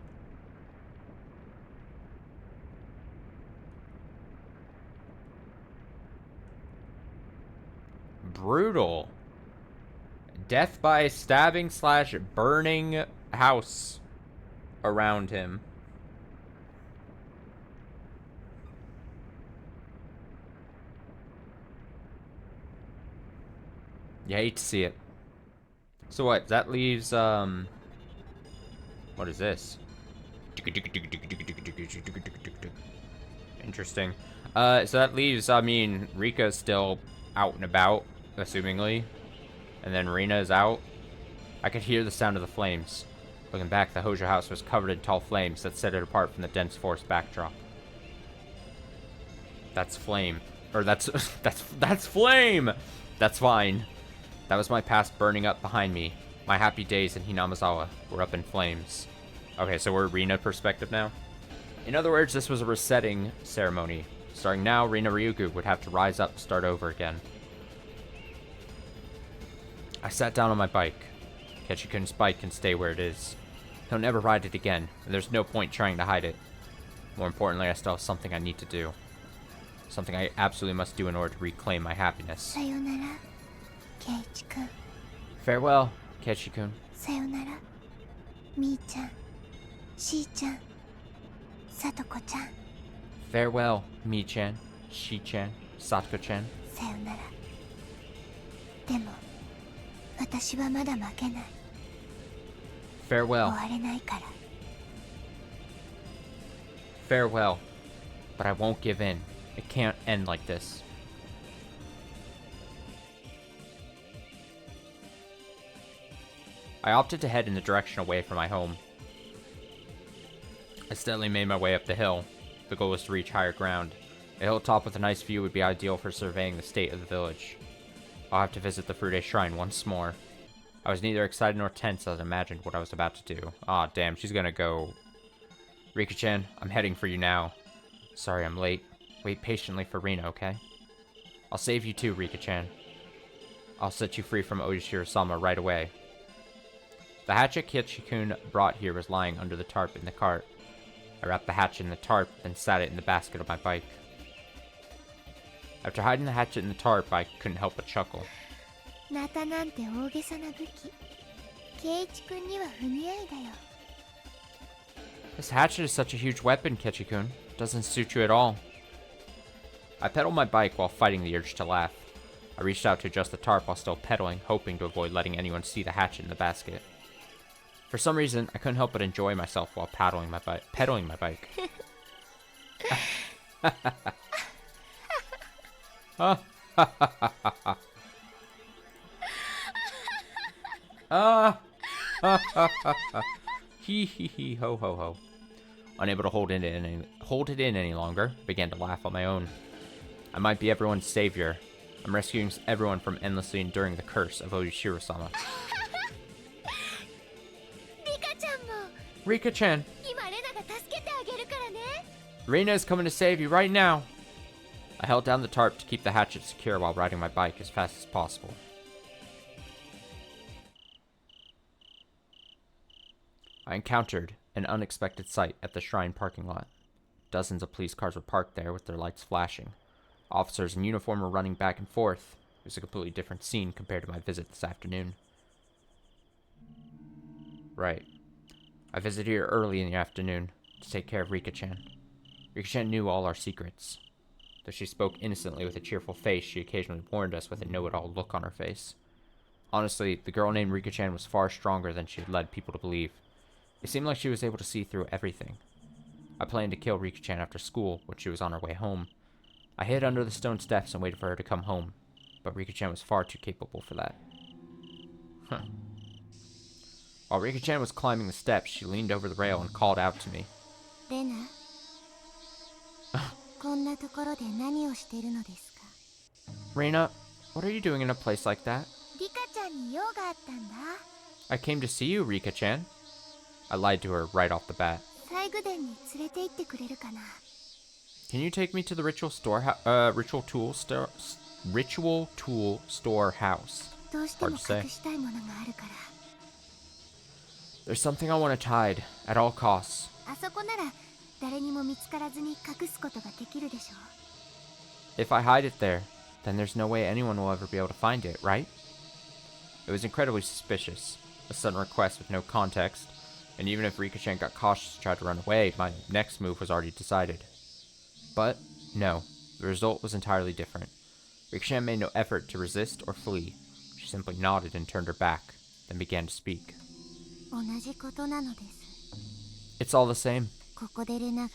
Brutal. Death by stabbing / burning house around him. You hate to see it. So what? That leaves, what is this? Interesting. So that leaves, I mean, Rika's still out and about, assumingly. And then Rina's out. I could hear the sound of the flames. Looking back, the Hoja house was covered in tall flames that set it apart from the dense forest backdrop. That's flame. Or that's flame! That's fine. That was my past burning up behind me. My happy days in Hinamizawa were up in flames. Okay, so we're Rina perspective now. In other words, this was a resetting ceremony. Starting now, Rina Ryugu would have to rise up and start over again. I sat down on my bike. Kechi-kun's bike can stay where it is. He'll never ride it again, and there's no point trying to hide it. More importantly, I still have something I need to do. Something I absolutely must do in order to reclaim my happiness. さよなら圭一君。 Farewell, Kechi-kun. さよならみーちゃんしーちゃんさとこちゃん。 Farewell, Mi-chan, Shi-chan, Satoko-chan. さよなら。でも私はまだ負けない。 Farewell, 終われないから。 farewell. But I won't give in. It can't end like this. I opted to head in the direction away from my home. I steadily made my way up the hill. The goal was to reach higher ground. A hilltop with a nice view would be ideal for surveying the state of the village. I'll have to visit the Fude Shrine once more. I was neither excited nor tense as I imagined what I was about to do. Aw, damn, she's gonna go. Rika-chan, I'm heading for you now. Sorry I'm late. Wait patiently for Rina, okay? I'll save you too, Rika-chan. I'll set you free from Oshiro-sama right away. The hatchet Kichi-kun brought here was lying under the tarp in the cart. I wrapped the hatchet in the tarp, then sat it in the basket of my bike. After hiding the hatchet in the tarp, I couldn't help but chuckle. ナタなんて大げさな武器。圭一君には不似合いだよ。 This hatchet is such a huge weapon, Kichi-kun. Doesn't suit you at all. I pedaled my bike while fighting the urge to laugh. I reached out to adjust the tarp while still pedaling, hoping to avoid letting anyone see the hatchet in the basket. For some reason, I couldn't help but enjoy myself while pedaling my bike. Hee hee hee ho ho ho. Unable to hold it in any longer, I began to laugh on my own. I might be everyone's savior. I'm rescuing everyone from endlessly enduring the curse of Oshiro-sama. リカちゃんも Rika-chan, 今レナが助けてあげるからね。 Rina is coming to save you right now. I held down the tarp to keep the hatchet secure while riding my bike as fast as possible. I encountered an unexpected sight at the shrine parking lot. Dozens of police cars were parked there with their lights flashing. Officers in uniform were running back and forth. It was a completely different scene compared to my visit this afternoon. Right. I visited here early in the afternoon to take care of Rika-chan. Rika-chan knew all our secrets. Though she spoke innocently with a cheerful face, she occasionally warned us with a know-it-all look on her face. Honestly, the girl named Rika-chan was far stronger than she had led people to believe. It seemed like she was able to see through everything. I planned to kill Rika-chan after school when she was on her way home. I hid under the stone steps and waited for her to come home, but Rika-chan was far too capable for that. While Rika-chan was climbing the steps, she leaned over the rail and called out to me. レナこんなところで何をしているのですか？ Reina, what are you doing in a place like that? リカちゃんに用があったんだ。 I came to see you, Rika-chan. I lied to her right off the bat. 西宮殿に連れて行ってくれるかな？ Can you take me to the ritual tool storehouse? どうしても隠したいものがあるから。 There's something I want to hide at all costs. あそこなら誰にも見つからずに隠すことができるでしょう。 If I hide it there, then there's no way anyone will ever be able to find it, right? It was incredibly suspicious, a sudden request with no context, and even if Rika-chan got cautious and tried to run away, my next move was already decided. But, no, the result was entirely different. Rika-chan made no effort to resist or flee. She simply nodded and turned her back, then began to speak. 同じことなのです。 It's all the same. ここでレナが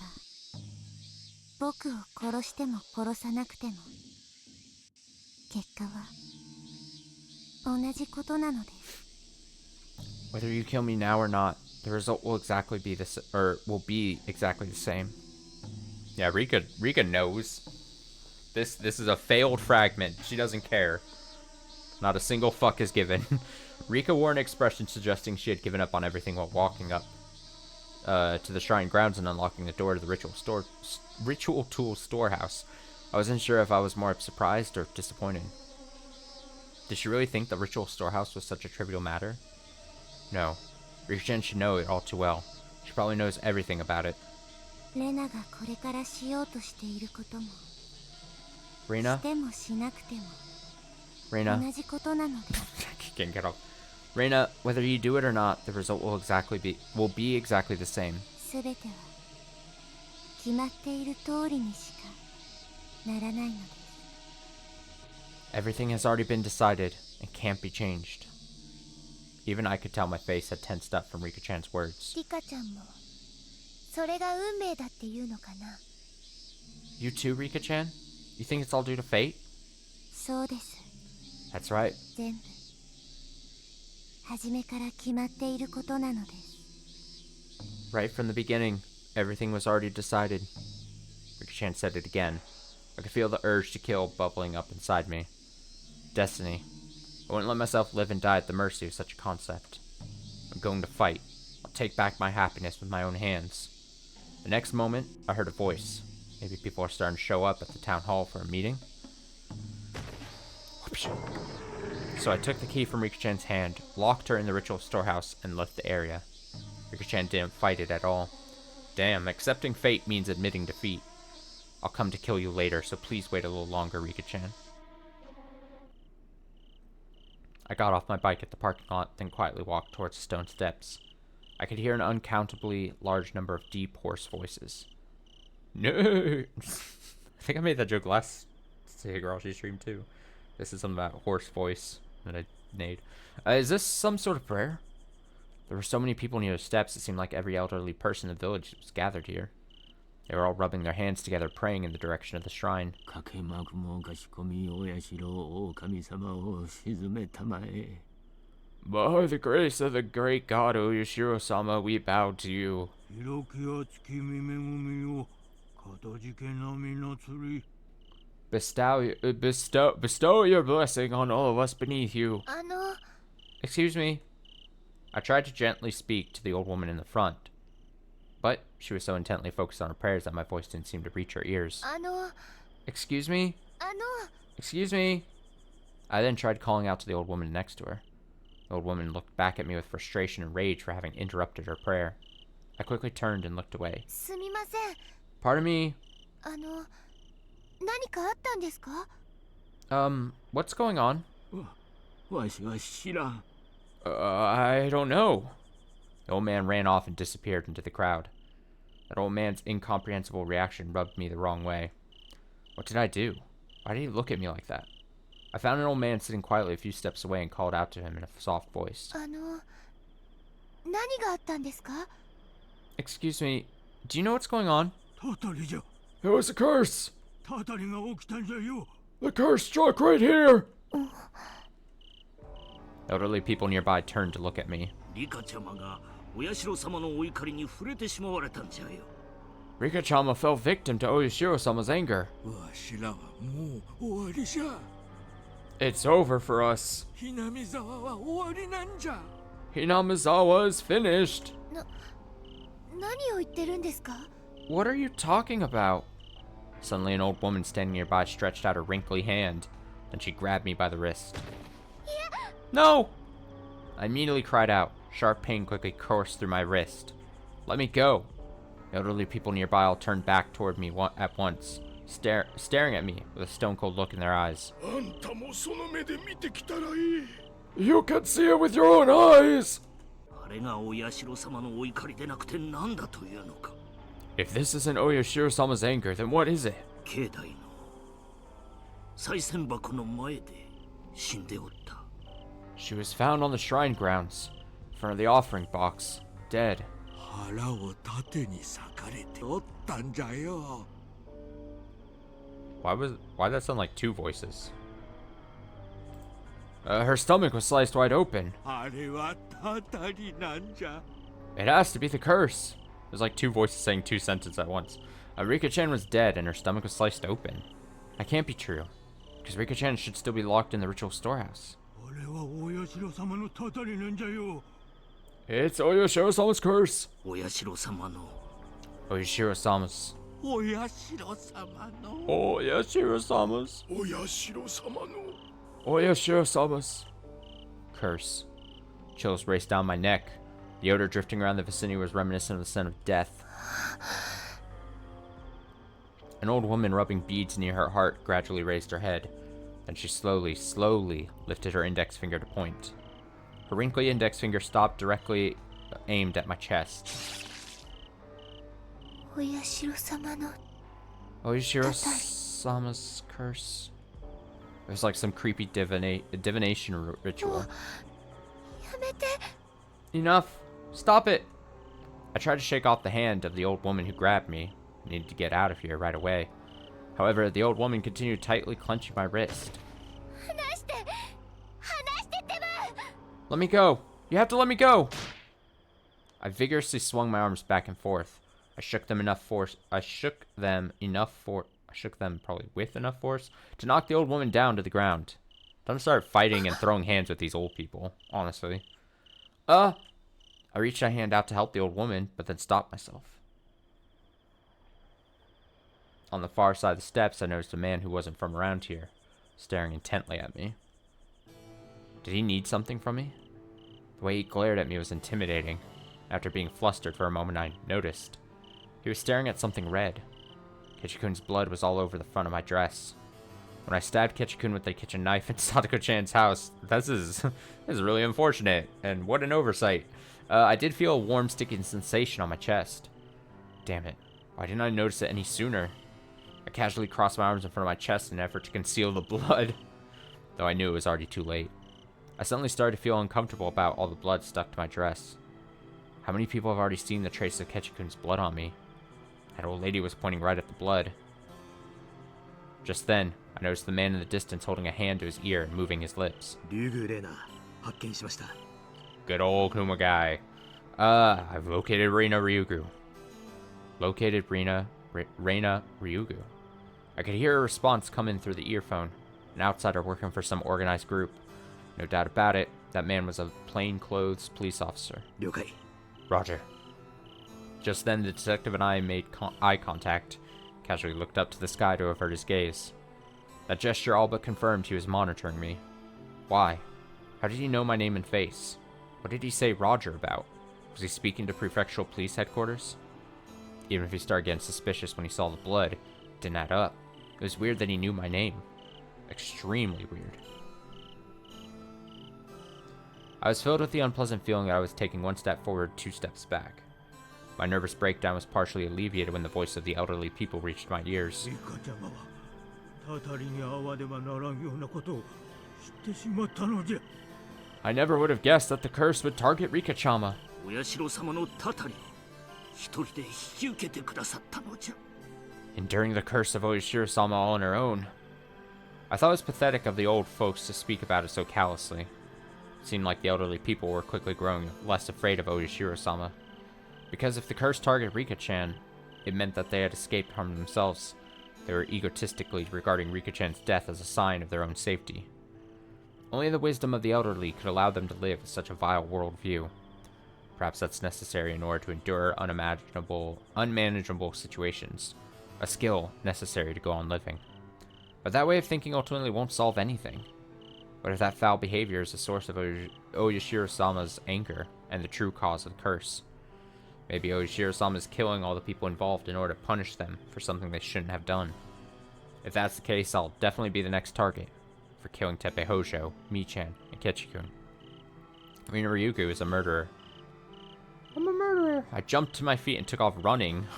僕を殺しても殺さなくても結果は同じことなのです。 Whether you kill me now or not, the result will be exactly the same. Yeah, Rika knows. This is a failed fragment. She doesn't care. Not a single fuck is given. Rika wore an expression suggesting she had given up on everything while walking up to the shrine grounds and unlocking the door to the ritual tool storehouse. I wasn't sure if I was more surprised or disappointed. Did she really think the ritual storehouse was such a trivial matter? No. Rika-chan should know it all too well. She probably knows everything about it. レナがこれからしようとしていることも Reina? してもしなくても Reina? 同じことなのです。 Can't get off. Reina, whether you do it or not, the result will be exactly the same. すべては決まっている通りにしかならないのです。 Everything has already been decided and can't be changed. Even I could tell my face had tensed up from Rika-chan's words. リカちゃんもそれが運命だっていうのかな。 You too, Rika-chan? You think it's all due to fate? そうです。 That's right. 全部初めから決まっていることなのです。 Right from the beginning, everything was already decided. Rika-chan said it again. I could feel the urge to kill bubbling up inside me. Destiny. I wouldn't let myself live and die at the mercy of such a concept. I'm going to fight. I'll take back my happiness with my own hands. The next moment, I heard a voice. Maybe people are starting to show up at the town hall for a meeting. So I took the key from Rika-chan's hand, locked her in the ritual storehouse, and left the area. Rika-chan didn't fight it at all. Damn, accepting fate means admitting defeat. I'll come to kill you later, so please wait a little longer, Rika-chan. I got off my bike at the parking lot, then quietly walked towards the stone steps. I could hear an uncountably large number of deep, hoarse voices. No! I think I made that joke last Higurashi stream too. This is something about hoarse voice that I made. Is this some sort of prayer? There were so many people near the steps, it seemed like every elderly person in the village was gathered here. They were all rubbing their hands together, praying in the direction of the shrine. By the grace of the great god Oyashiro-sama, we bow to you. Bestow your blessing on all of us beneath you. Excuse me. I tried to gently speak to the old woman in the front, but she was so intently focused on her prayers that my voice didn't seem to reach her ears. Excuse me? Excuse me? I then tried calling out to the old woman next to her. The old woman looked back at me with frustration and rage for having interrupted her prayer. I quickly turned and looked away. Pardon me? What's going on? I don't know. The old man ran off and disappeared into the crowd. That old man's incomprehensible reaction rubbed me the wrong way. What did I do? Why did he look at me like that? I found an old man sitting quietly a few steps away and called out to him in a soft voice. Excuse me, do you know what's going on? It was a curse! The curse struck right here! Elderly people nearby turned to look at me. Rika-chama fell victim to Oyashiro-sama's anger. It's over for us. Hinamizawa is finished. What are you talking about? Suddenly an old woman standing nearby stretched out her wrinkly hand, and she grabbed me by the wrist. No! I immediately cried out. Sharp pain quickly coursed through my wrist. Let me go. The elderly people nearby all turned back toward me at once, staring at me with a stone-cold look in their eyes. You can see it with your own eyes! If this isn't Oyashiro-sama's anger, then what is it? She was found on the shrine grounds, in front of the offering box, dead. Why did that sound like two voices? Her stomach was sliced wide open. It has to be the curse. There's like two voices saying two sentences at once. Rika-chan was dead and her stomach was sliced open. That can't be true, because Rika-chan should still be locked in the ritual storehouse. It's Oyashiro-sama's curse. Oyashiro-sama's. Oyashiro-sama's curse. Chills raced down my neck. The odor drifting around the vicinity was reminiscent of the scent of death. An old woman rubbing beads near her heart gradually raised her head. Then she slowly lifted her index finger to point. Her wrinkly index finger stopped directly aimed at my chest. Oyashiro-sama's curse. It was like some creepy divination ritual. Enough! Stop it! I tried to shake off the hand of the old woman who grabbed me. I needed to get out of here right away. However, the old woman continued tightly clenching my wrist. Let me go! You have to let me go! I vigorously swung my arms back and forth. I shook them probably with enough force to knock the old woman down to the ground. Don't start fighting and throwing hands with these old people, honestly. I reached a hand out to help the old woman, but then stopped myself. On the far side of the steps, I noticed a man who wasn't from around here, staring intently at me. Did he need something from me? The way he glared at me was intimidating. After being flustered for a moment, I noticed. He was staring at something red. Ketchikun's blood was all over the front of my dress. When I stabbed Ketchikun with the kitchen knife in Sadako-chan's house, this is really unfortunate, and what an oversight. I did feel a warm, sticking sensation on my chest. Damn it, why didn't I notice it any sooner? I casually crossed my arms in front of my chest in an effort to conceal the blood, though I knew it was already too late. I suddenly started to feel uncomfortable about all the blood stuck to my dress. How many people have already seen the traces of Ketchikun's blood on me? That old lady was pointing right at the blood. Just then, I noticed the man in the distance holding a hand to his ear and moving his lips. Good old Kuma guy. I've located Reina Ryugu. Reina Ryugu. I could hear a response come in through the earphone. An outsider working for some organized group. No doubt about it, that man was a plainclothes police officer. Roger. Just then, the detective and I made eye contact, casually looked up to the sky to avert his gaze. That gesture all but confirmed he was monitoring me. Why? How did he know my name and face? What did he say Roger about? Was he speaking to prefectural police headquarters? Even if he started getting suspicious when he saw the blood, it didn't add up. It was weird that he knew my name. Extremely weird. I was filled with the unpleasant feeling that I was taking one step forward, 2 steps back. My nervous breakdown was partially alleviated when the voice of the elderly people reached my ears. I never would have guessed that the curse would target Rika-chama. Enduring the curse of Oyashiro-sama all on her own. I thought it was pathetic of the old folks to speak about it so callously. It seemed like the elderly people were quickly growing less afraid of Oyashiro-sama. Because if the curse targeted Rika-chan, it meant that they had escaped harm themselves. They were egotistically regarding Rika-chan's death as a sign of their own safety. Only the wisdom of the elderly could allow them to live with such a vile worldview. Perhaps that's necessary in order to endure unmanageable situations. A skill necessary to go on living. But that way of thinking ultimately won't solve anything. What if that foul behavior is the source of Oyashiro-sama's anger and the true cause of the curse? Maybe Oyashiro-sama is killing all the people involved in order to punish them for something they shouldn't have done. If that's the case, I'll definitely be the next target for killing Teppei Hojo, Mi-chan, and Ketchikun. Reina Ryugu is a murderer. I'm a murderer! I jumped to my feet and took off running.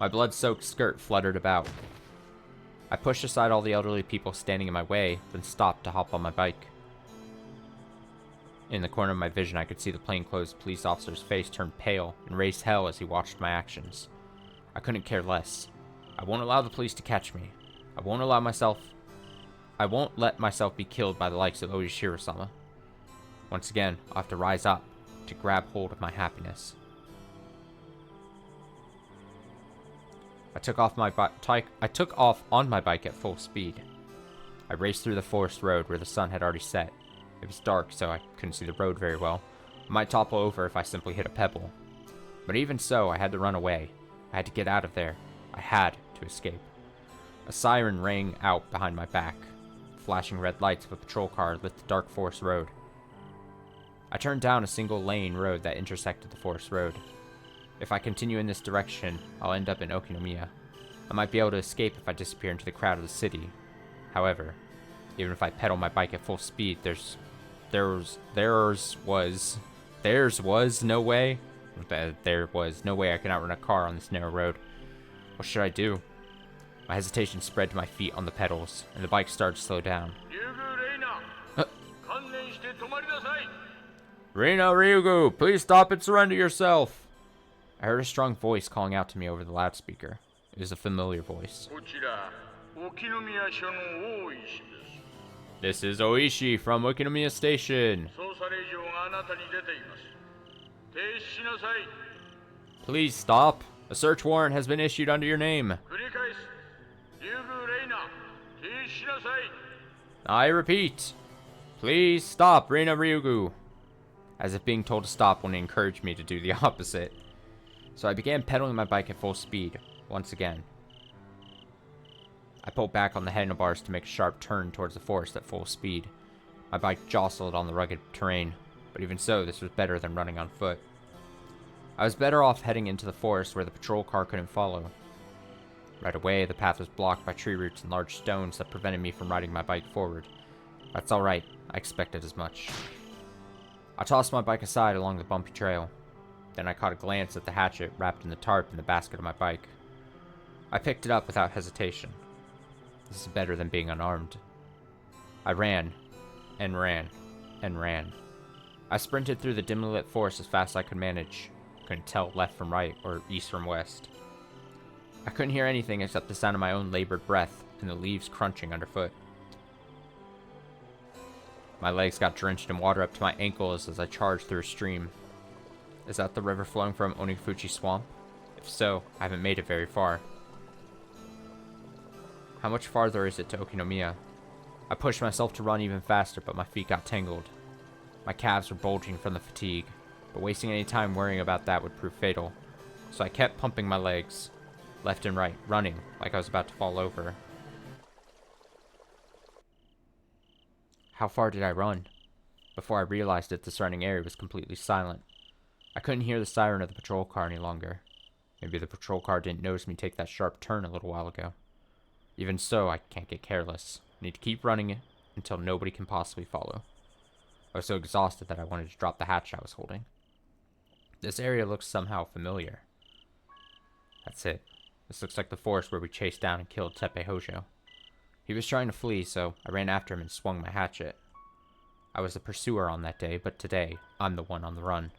My blood-soaked skirt fluttered about. I pushed aside all the elderly people standing in my way, then stopped to hop on my bike. In the corner of my vision, I could see the plainclothes police officer's face turn pale and raise hell as he watched my actions. I couldn't care less. I won't allow the police to catch me. I won't let myself be killed by the likes of Oyashiro-sama. Once again, I'll have to rise up to grab hold of my happiness. I took off on my bike at full speed. I raced through the forest road where the sun had already set. It was dark, so I couldn't see the road very well. I might topple over if I simply hit a pebble. But even so, I had to run away. I had to get out of there. I had to escape. A siren rang out behind my back. Flashing red lights of a patrol car lit the dark forest road. I turned down a single-lane road that intersected the forest road. If I continue in this direction, I'll end up in Okinomiya. I might be able to escape if I disappear into the crowd of the city. However, even if I pedal my bike at full speed, there's no way I can outrun a car on this narrow road. What should I do? My hesitation spread to my feet on the pedals, and the bike started to slow down. Reina Ryugu, please stop and surrender yourself! I heard a strong voice calling out to me over the loudspeaker. It was a familiar voice. This is Oishi from Ukinomiya Station. 捜査令状があなたに出ています。停止しなさい。 Please stop. A search warrant has been issued under your name. 繰り返す。リュウグウレイナ、停止しなさい。 I repeat. Please stop, Reina Ryugu. As if being told to stop only encouraged me to do the opposite. So I began pedaling my bike at full speed, once again. I pulled back on the handlebars to make a sharp turn towards the forest at full speed. My bike jostled on the rugged terrain, but even so, this was better than running on foot. I was better off heading into the forest where the patrol car couldn't follow. Right away, the path was blocked by tree roots and large stones that prevented me from riding my bike forward. That's alright, I expected as much. I tossed my bike aside along the bumpy trail. Then I caught a glance at the hatchet wrapped in the tarp in the basket of my bike. I picked it up without hesitation. This is better than being unarmed. I ran, and ran, and ran. I sprinted through the dimly lit forest as fast as I could manage. Couldn't tell left from right or east from west. I couldn't hear anything except the sound of my own labored breath and the leaves crunching underfoot. My legs got drenched in water up to my ankles as I charged through a stream. Is that the river flowing from Onifuchi Swamp? If so, I haven't made it very far. How much farther is it to Okinomiya? I pushed myself to run even faster, but my feet got tangled. My calves were bulging from the fatigue, but wasting any time worrying about that would prove fatal. So I kept pumping my legs, left and right, running like I was about to fall over. How far did I run? Before I realized it, the surrounding area was completely silent. I couldn't hear the siren of the patrol car any longer. Maybe the patrol car didn't notice me take that sharp turn a little while ago. Even so, I can't get careless. I need to keep running until nobody can possibly follow. I was so exhausted that I wanted to drop the hatch I was holding. This area looks somehow familiar. That's it. This looks like the forest where we chased down and killed Teppei Hojo. He was trying to flee, so I ran after him and swung my hatchet. I was the pursuer on that day, but today, I'm the one on the run.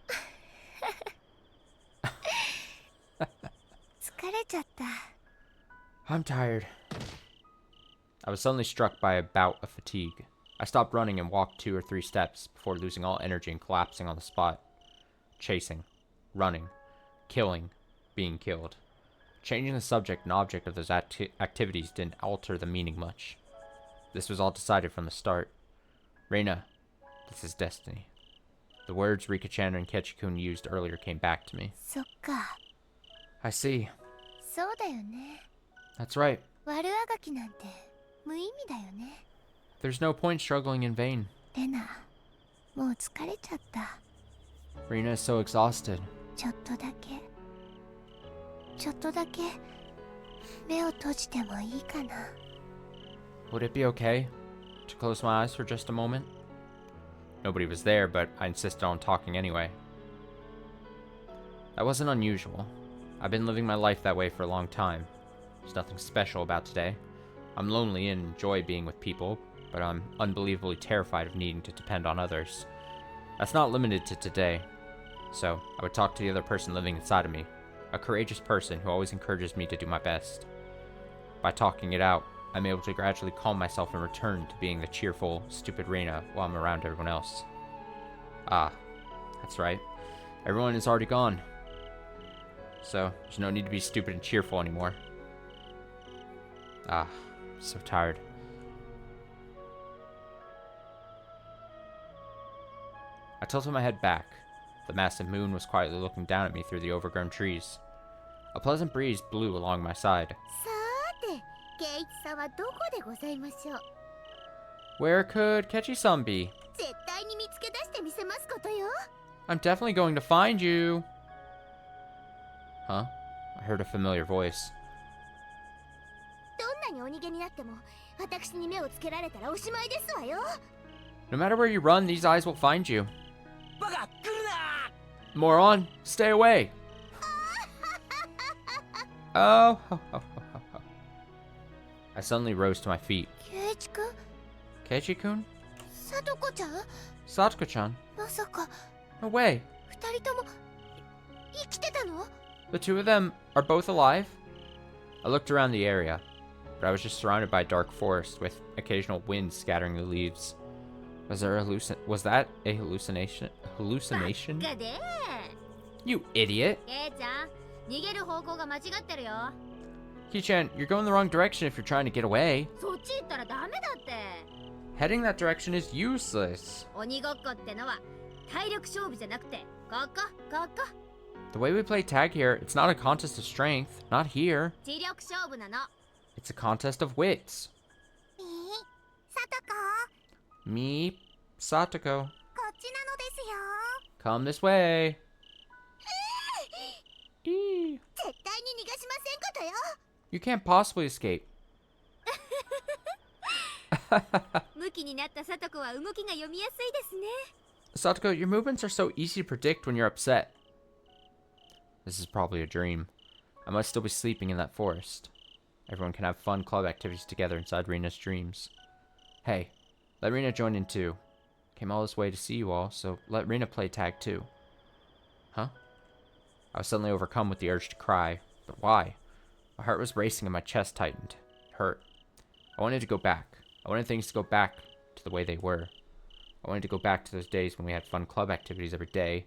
疲れちゃった。 I'm tired. I was suddenly struck by a bout of fatigue. I stopped running and walked 2 or 3 steps before losing all energy and collapsing on the spot. Chasing, running, killing, being killed. Changing the subject and object of those activities didn't alter the meaning much. This was all decided from the start. Reina, this is destiny. The words Rika-chan and Ketchikun used earlier came back to me. そっか。 I see. そうだよね。 That's right. 悪あがきなんて無意味だよね。 There's no point struggling in vain. レナ、もう疲れちゃった。 Reina is so exhausted. ちょっとだけ。ちょっとだけ目を閉じてもいいかな。 Would it be okay to close my eyes for just a moment? Nobody was there, but I insisted on talking anyway. That wasn't unusual. I've been living my life that way for a long time. There's nothing special about today. I'm lonely and enjoy being with people, but I'm unbelievably terrified of needing to depend on others. That's not limited to today. So, I would talk to the other person living inside of me, a courageous person who always encourages me to do my best. By talking it out, I'm able to gradually calm myself and return to being the cheerful, stupid Reina while I'm around everyone else. Ah, that's right. Everyone is already gone. So, there's no need to be stupid and cheerful anymore. Ah, so tired. I tilted my head back. The massive moon was quietly looking down at me through the overgrown trees. A pleasant breeze blew along my side. さーて、圭一さんはどこでございましょう。 Where could Kechi-san be? 絶対に見つけ出してみせますことよ。 I'm definitely going to find you. Huh? I heard a familiar voice. どんなにお逃げになっても、私に目をつけられたらおしまいですわよ。 No matter where you run, these eyes will find you. バカ来るな Moron, stay away. Oh. I suddenly rose to my feet. 圭一君、 Keiji-kun? さとこちゃん、 Satsuko-chan? まさか No way. 二人とも生きてたの？ The two of them are both alive? I looked around the area. but I was just surrounded by a dark forest with occasional wind scattering the leaves. Was that a hallucination? Hallucination? がで You idiot! ケイちゃん逃げる方向が間違ってるよ Ki-chan, you're going the wrong direction if you're trying to get away. そっち行ったらダメだって Heading that direction is useless. 鬼ごっこってのは体力勝負じゃなくてここ The way we play tag here, it's not a contest of strength. Not here. 知力勝負なの It's a contest of wits. さとこ Me, Satoko. こっちなのですよ Come this way. Eee. 絶対に逃がしませんことよ You can't possibly escape. 向きになったさとこは動きが読みやすいですね Satoko, your movements are so easy to predict when you're upset. This is probably a dream. I must still be sleeping in that forest. Everyone can have fun club activities together inside Rina's dreams. Hey, let Rina join in too. Came all this way to see you all, so let Rina play tag too. Huh? I was suddenly overcome with the urge to cry. But why? My heart was racing and my chest tightened. It hurt. I wanted to go back. I wanted things to go back to the way they were. I wanted to go back to those days when we had fun club activities every day.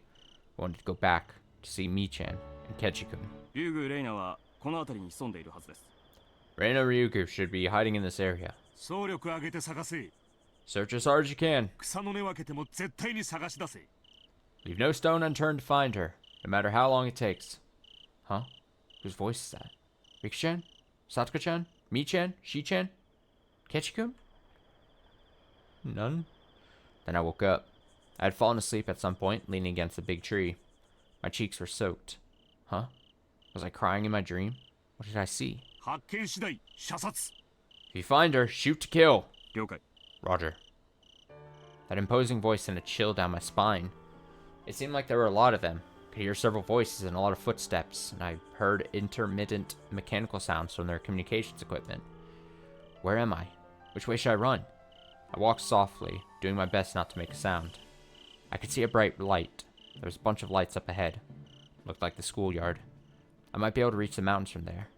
I wanted to go back to see Mi-chan and Kechi-kun. リュウグレイナはこの辺りに潜んでいるはずです。 Reina Ryugu should be hiding in this area. 総力上げて探せ。 Search as hard as you can. 草の根分けても絶対に探し出せ。 Leave no stone unturned to find her, no matter how long it takes. Huh? Whose voice is that? Riku-chan? Satoko-chan? Mi-chan? Shi-chan? Kechi-kun? None? Then I woke up. I had fallen asleep at some point, leaning against a big tree. My cheeks were soaked. Huh? Was I crying in my dream? What did I see? 発見次第射殺。 If you find her, shoot to kill. 了解。 Roger. That imposing voice sent a chill down my spine. It seemed like there were a lot of them. I could hear several voices and a lot of footsteps, and I heard intermittent mechanical sounds from their communications equipment. Where am I? Which way should I run? I walked softly, doing my best not to make a sound. I could see a bright light. There was a bunch of lights up ahead. Looked like the schoolyard. I might be able to reach the mountains from there.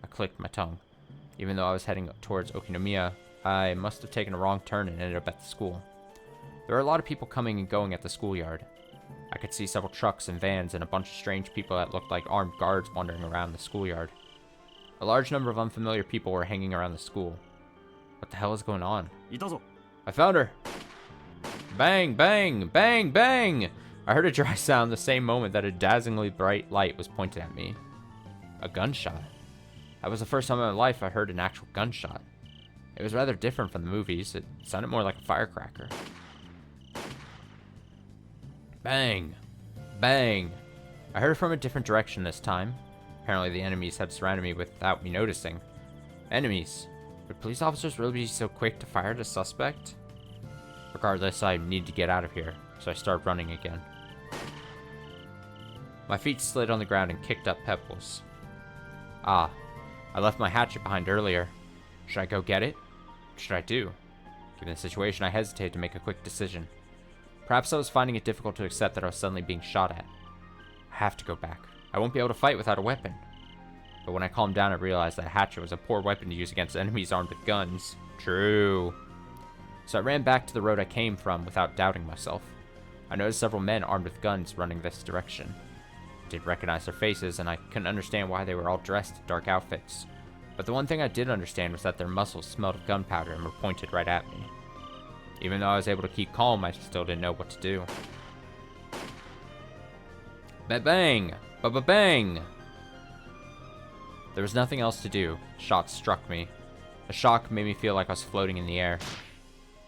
I clicked my tongue. Even though I was heading towards Okinomiya, I must have taken a wrong turn and ended up at the school. There were a lot of people coming and going at the schoolyard. I could see several trucks and vans and a bunch of strange people that looked like armed guards wandering around the schoolyard. A large number of unfamiliar people were hanging around the school. What the hell is going on? いたぞ。 I found her! Bang, bang, bang, bang! I heard a dry sound the same moment that a dazzlingly bright light was pointed at me. A gunshot. That was the first time in my life I heard an actual gunshot. It was rather different from the movies. It sounded more like a firecracker. Bang! Bang! I heard it from a different direction this time. Apparently the enemies had surrounded me without me noticing. Enemies. Would police officers really be so quick to fire at a suspect? Regardless, I need to get out of here, so I started running again. My feet slid on the ground and kicked up pebbles. Ah, I left my hatchet behind earlier. Should I go get it? What should I do? Given the situation, I hesitated to make a quick decision. Perhaps I was finding it difficult to accept that I was suddenly being shot at. I have to go back. I won't be able to fight without a weapon. But when I calmed down, I realized that a hatchet was a poor weapon to use against enemies armed with guns. True. So I ran back to the road I came from without doubting myself. I noticed several men armed with guns running this direction. I did recognize their faces, and I couldn't understand why they were all dressed in dark outfits. But the one thing I did understand was that their muzzles smelled of gunpowder and were pointed right at me. Even though I was able to keep calm, I still didn't know what to do. Ba-bang! Ba-ba-bang! There was nothing else to do. Shots struck me. The shock made me feel like I was floating in the air.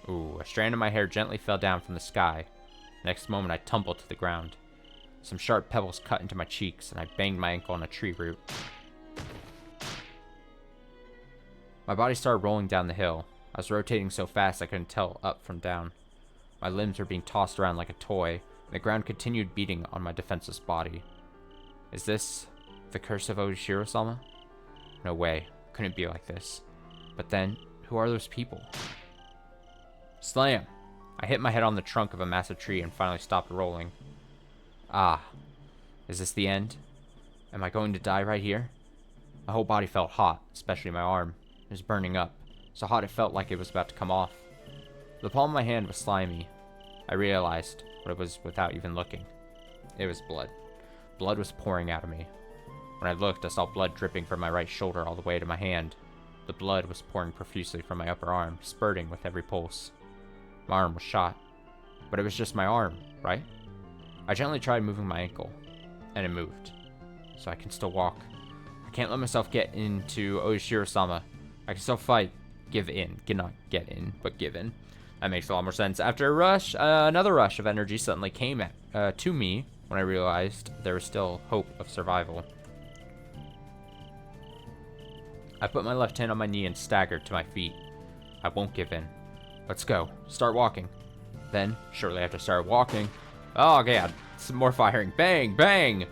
Ooh, a strand of my hair gently fell down from the sky. Next moment, I tumbled to the ground. Some sharp pebbles cut into my cheeks, and I banged my ankle on a tree root. My body started rolling down the hill. I was rotating so fast I couldn't tell up from down. My limbs were being tossed around like a toy, and the ground continued beating on my defenseless body. Is this the curse of Oshiro-sama? No way. Couldn't be like this. But then, who are those people? Slam! I hit my head on the trunk of a massive tree and finally stopped rolling. Ah. Is this the end? Am I going to die right here? My whole body felt hot, especially my arm. It was burning up, so hot it felt like it was about to come off. The palm of my hand was slimy. I realized what it was without even looking. It was blood. Blood was pouring out of me. When I looked, I saw blood dripping from my right shoulder all the way to my hand. The blood was pouring profusely from my upper arm, spurting with every pulse. My arm was shot. But it was just my arm, right? I gently tried moving my ankle, and it moved. So I can still walk. I can't let myself get into Oishiro-sama. I can still fight. Give in. Not get in, but give in. That makes a lot more sense. After a rush, another rush of energy suddenly came to me when I realized there was still hope of survival. I put my left hand on my knee and staggered to my feet. I won't give in. Let's go. Start walking. Then, shortly after I started walking, oh god, some more firing. Bang, bang!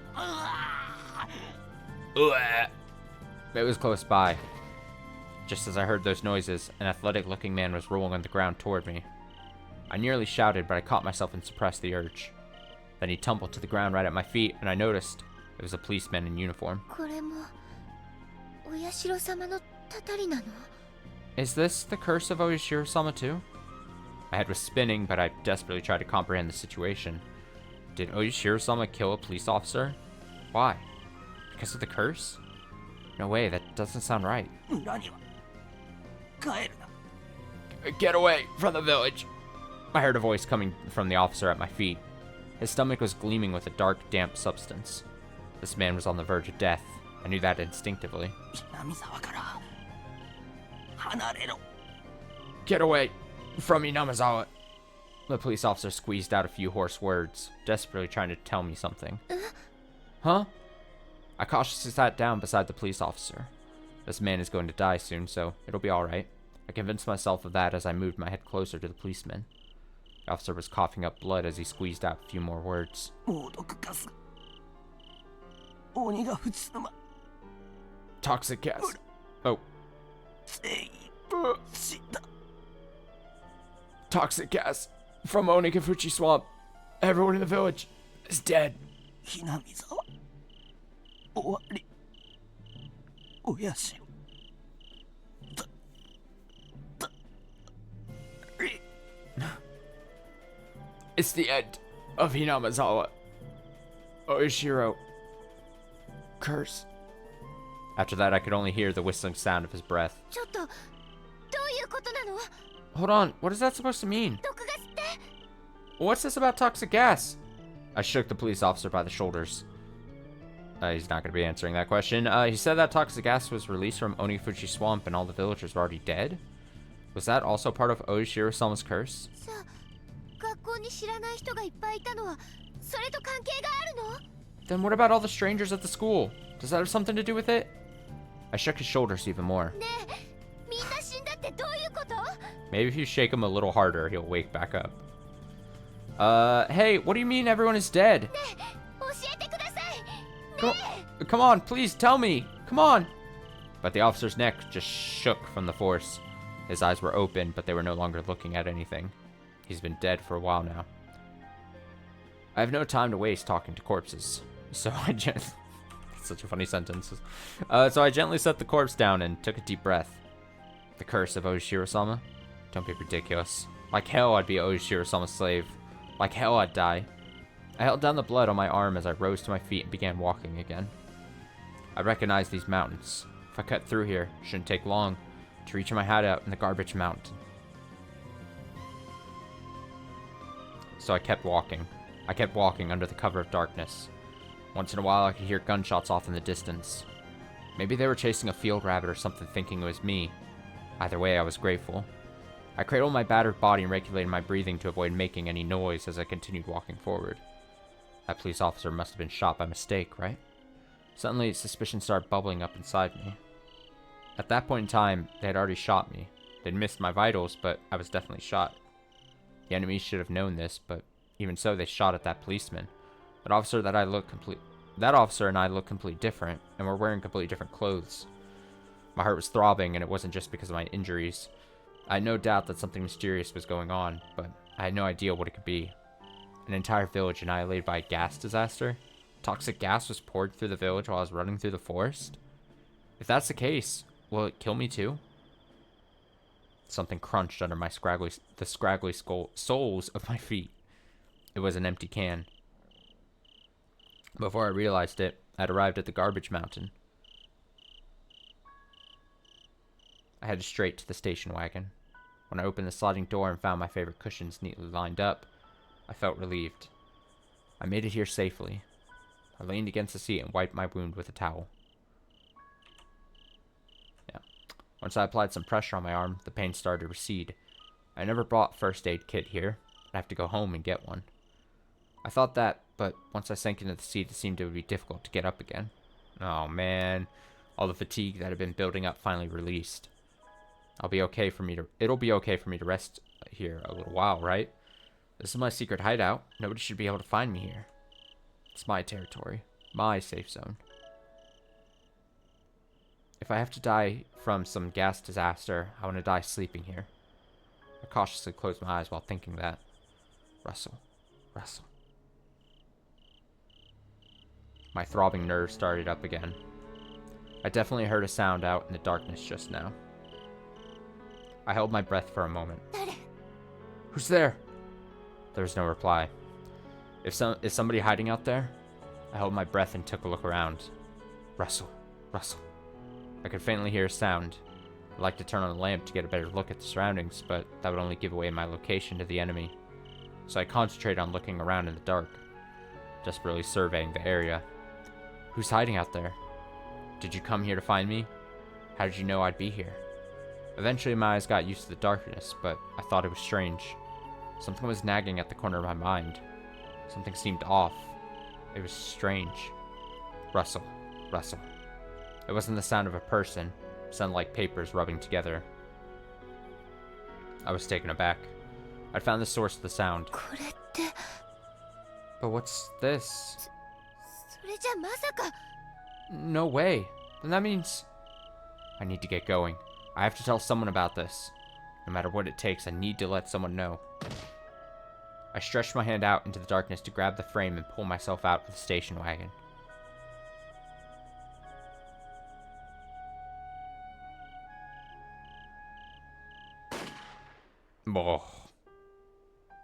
It was close by. Just as I heard those noises, an athletic-looking man was rolling on the ground toward me. I nearly shouted, but I caught myself and suppressed the urge. Then he tumbled to the ground right at my feet, and I noticed it was a policeman in uniform. これもお社様のたたりなの？ Is this the curse of Oishiro-sama too? My head was spinning, but I desperately tried to comprehend the situation. Did Oishiro-sama kill a police officer? Why? Because of the curse? No way, that doesn't sound right. 村には帰るな。 Get away from the village! I heard a voice coming from the officer at my feet. His stomach was gleaming with a dark, damp substance. This man was on the verge of death. I knew that instinctively. 南沢から離れろ。 Get away from me, Namazawa! The police officer squeezed out a few hoarse words, desperately trying to tell me something. Huh? I cautiously sat down beside the police officer. This man is going to die soon, so it'll be alright. I convinced myself of that as I moved my head closer to the policeman. The officer was coughing up blood as he squeezed out a few more words. 猛毒ガスが鬼が普通の Toxic gas. Oh. 全員死んだ。 Toxic gas from Onikafuchi Swamp. Everyone in the village is dead. ひなみ沢終わり。おやしろ。It's the end of Hinamazawa. Oishiro. Curse. After that, I could only hear the whistling sound of his breath. ちょっとどういうことなの？ Hold on, what is that supposed to mean? 毒ガスって？ What's this about toxic gas? I shook the police officer by the shoulders. He's not going to be answering that question. He said that toxic gas was released from Onifuchi Swamp and all the villagers were already dead? Was that also part of Oishiro-sama's curse? さあ、学校に知らない人がいっぱいいたのはそれと関係があるの？ Then what about all the strangers at the school? Does that have something to do with it? I shook his shoulders even more. ねえ、みんな死んだってどういうこと？ Maybe if you shake him a little harder, he'll wake back up. Hey, what do you mean everyone is dead? ねえ、教えてください。 Come on, please tell me. Come on. But the officer's neck just shook from the force. His eyes were open, but they were no longer looking at anything. He's been dead for a while now. I have no time to waste talking to corpses. So I gently... Such a funny sentence. So I gently set the corpse down and took a deep breath. The curse of Oishiro-sama? Don't be ridiculous. Like hell I'd be Oishiro-sama's slave. Like hell I'd die. I held down the blood on my arm as I rose to my feet and began walking again. I recognized these mountains. If I cut through here, it shouldn't take long to reach my hideout in the garbage mountain. So I kept walking. I kept walking under the cover of darkness. Once in a while I could hear gunshots off in the distance. Maybe they were chasing a field rabbit or something, thinking it was me. Either way, I was grateful. I cradled my battered body and regulated my breathing to avoid making any noise as I continued walking forward. That police officer must have been shot by mistake, right? Suddenly, suspicion started bubbling up inside me. At that point in time, they had already shot me. They'd missed my vitals, but I was definitely shot. The enemy should have known this, but even so, they shot at that policeman. That officer and I looked completely different, and were wearing completely different clothes. My heart was throbbing, and it wasn't just because of my injuries. I had no doubt that something mysterious was going on, but I had no idea what it could be. An entire village annihilated by a gas disaster? Toxic gas was poured through the village while I was running through the forest? If that's the case, will it kill me too? Something crunched under the scraggly soles of my feet. It was an empty can. Before I realized it, I'd arrived at the garbage mountain. I headed straight to the station wagon. When I opened the sliding door and found my favorite cushions neatly lined up, I felt relieved. I made it here safely. I leaned against the seat and wiped my wound with a towel. Yeah. Once I applied some pressure on my arm, the pain started to recede. I never brought a first aid kit here. I'd have to go home and get one. I thought that, but once I sank into the seat, it seemed it would be difficult to get up again. Oh man, all the fatigue that had been building up finally released. It'll be okay for me to rest here a little while, right? This is my secret hideout. Nobody should be able to find me here. It's my territory, my safe zone. If I have to die from some gas disaster, I want to die sleeping here. I cautiously closed my eyes while thinking that. Rustle, rustle. My throbbing nerves started up again. I definitely heard a sound out in the darkness just now. I held my breath for a moment. Who's there? There was no reply. Is somebody hiding out there? I held my breath and took a look around. Rustle, rustle. I could faintly hear a sound. I'd like to turn on the lamp to get a better look at the surroundings, but that would only give away my location to the enemy. So I concentrated on looking around in the dark, desperately surveying the area. Who's hiding out there? Did you come here to find me? How did you know I'd be here? Eventually my eyes got used to the darkness, but I thought it was strange. Something was nagging at the corner of my mind. Something seemed off. It was strange. Rustle, rustle. It wasn't the sound of a person. It sounded like papers rubbing together. I was taken aback. I'd found the source of the sound. これって But what's this? それじゃまさか No way. Then that means... I need to get going. I have to tell someone about this. No matter what it takes, I need to let someone know. I stretched my hand out into the darkness to grab the frame and pull myself out of the station wagon. Oh.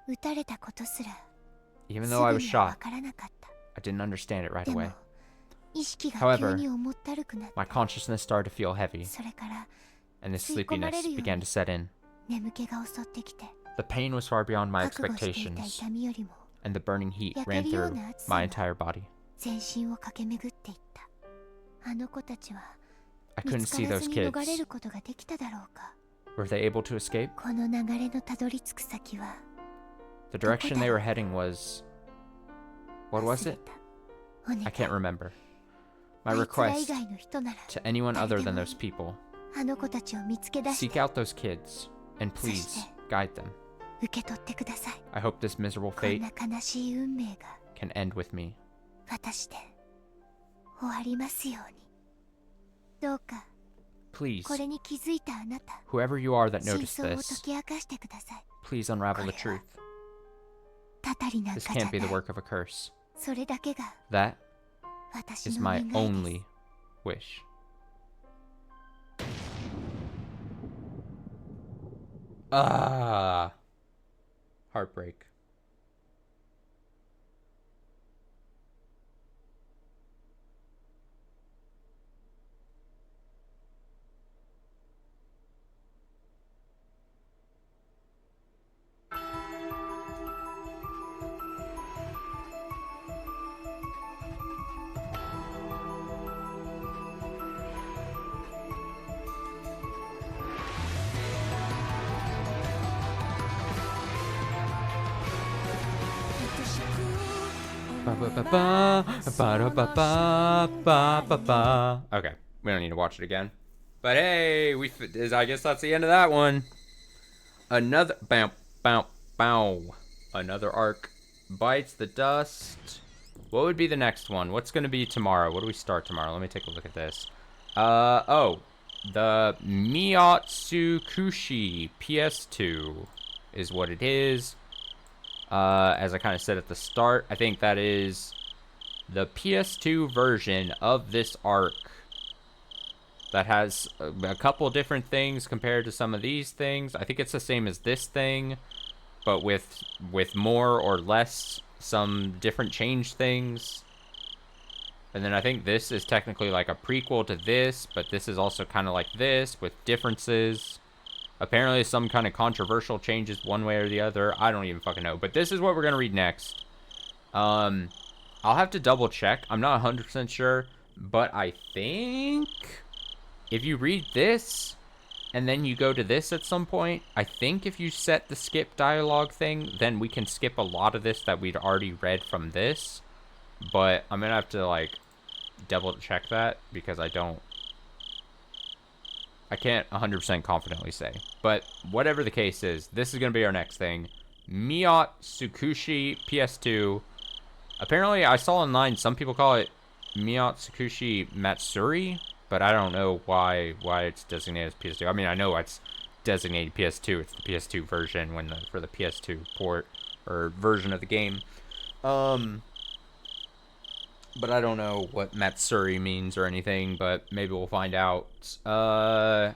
撃たれたことすら Even す though I ぐ was には shot, わからなかった。 I didn't understand it right でも away. 意識が However, 急に重ったるくなって My consciousness started to feel heavy, それから and this 吸い込まれ sleepiness るように began to set in. 眠気が襲ってきて The pain was far beyond my 覚悟していた expectations, 痛みよりも and the burning heat 焼け ran るよう through な熱さ my が entire body. 全身を駆け巡っていった。あの子たちは I 見 couldn't つか see ら those ずに kids. 逃れることができただろうか。 Were they able to escape? この流れのたどり着く先は The direction they were heading was... What was 忘れ it? た。お願い I can't remember. My あいつら以 request 外の人なら to anyone other than those people, あの子たちを見つけ出し seek て out those kids, and please guide them. 受け取ってください。 I hope this miserable こん fate な悲しい運命が can end with me. 私で終わりますように。どうか Please, これに気づいたあなた、 whoever you are that 真 noticed 相を解 this, き明かしてください。 please unravel the truth. たたりなん This かじゃ can't be the ない。 work of a curse. それだけが That 私 is の願 my いです。 only wish. Ah, heartbreak. Okay, we don't need to watch it again. But hey, I guess that's the end of that one. Another Another arc bites the dust. What would be the next one? What's gonna be tomorrow? What do we start tomorrow? Let me take a look at this. The Miyatsukushi PS2 is what it is. As I kind of said at the start, I think that is the PS2 version of this arc that has a couple different things compared to some of these things. I think it's the same as this thing, but with more or less some different change things. And then I think this is technically like a prequel to this, but this is also kind of like this with differences. Apparently some kind of controversial changes one way or the other. I don't even fucking know. But this is what we're going to read next. I'll have to double check. I'm not 100% sure. But I think if you read this and then you go to this at some point, I think if you set the skip dialogue thing, then we can skip a lot of this that we'd already read from this. But I'm going to have to, like, double check that because I can't 100% confidently say. But whatever the case is, this is going to be our next thing. Miot Tsukushi PS2. Apparently, I saw online some people call it Miot Tsukushi Matsuri, but I don't know why it's designated as PS2. I mean, I know it's designated PS2. It's the PS2 version for the PS2 port or version of the game. But I don't know what Matsuri means or anything, but maybe we'll find out. So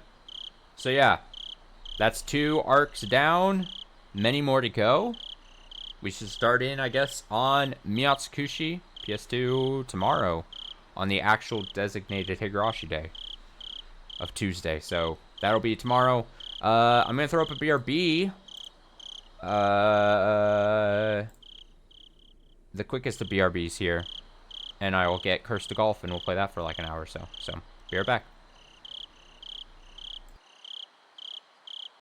yeah, that's 2 arcs down. Many more to go. We should start in, I guess, on Miyatsukushi PS2 tomorrow on the actual designated Higurashi day of Tuesday. So that'll be tomorrow. I'm going to throw up a BRB. The quickest of BRBs here. And I will get Curse to Golf, and we'll play that for like an hour or so. So, be right back.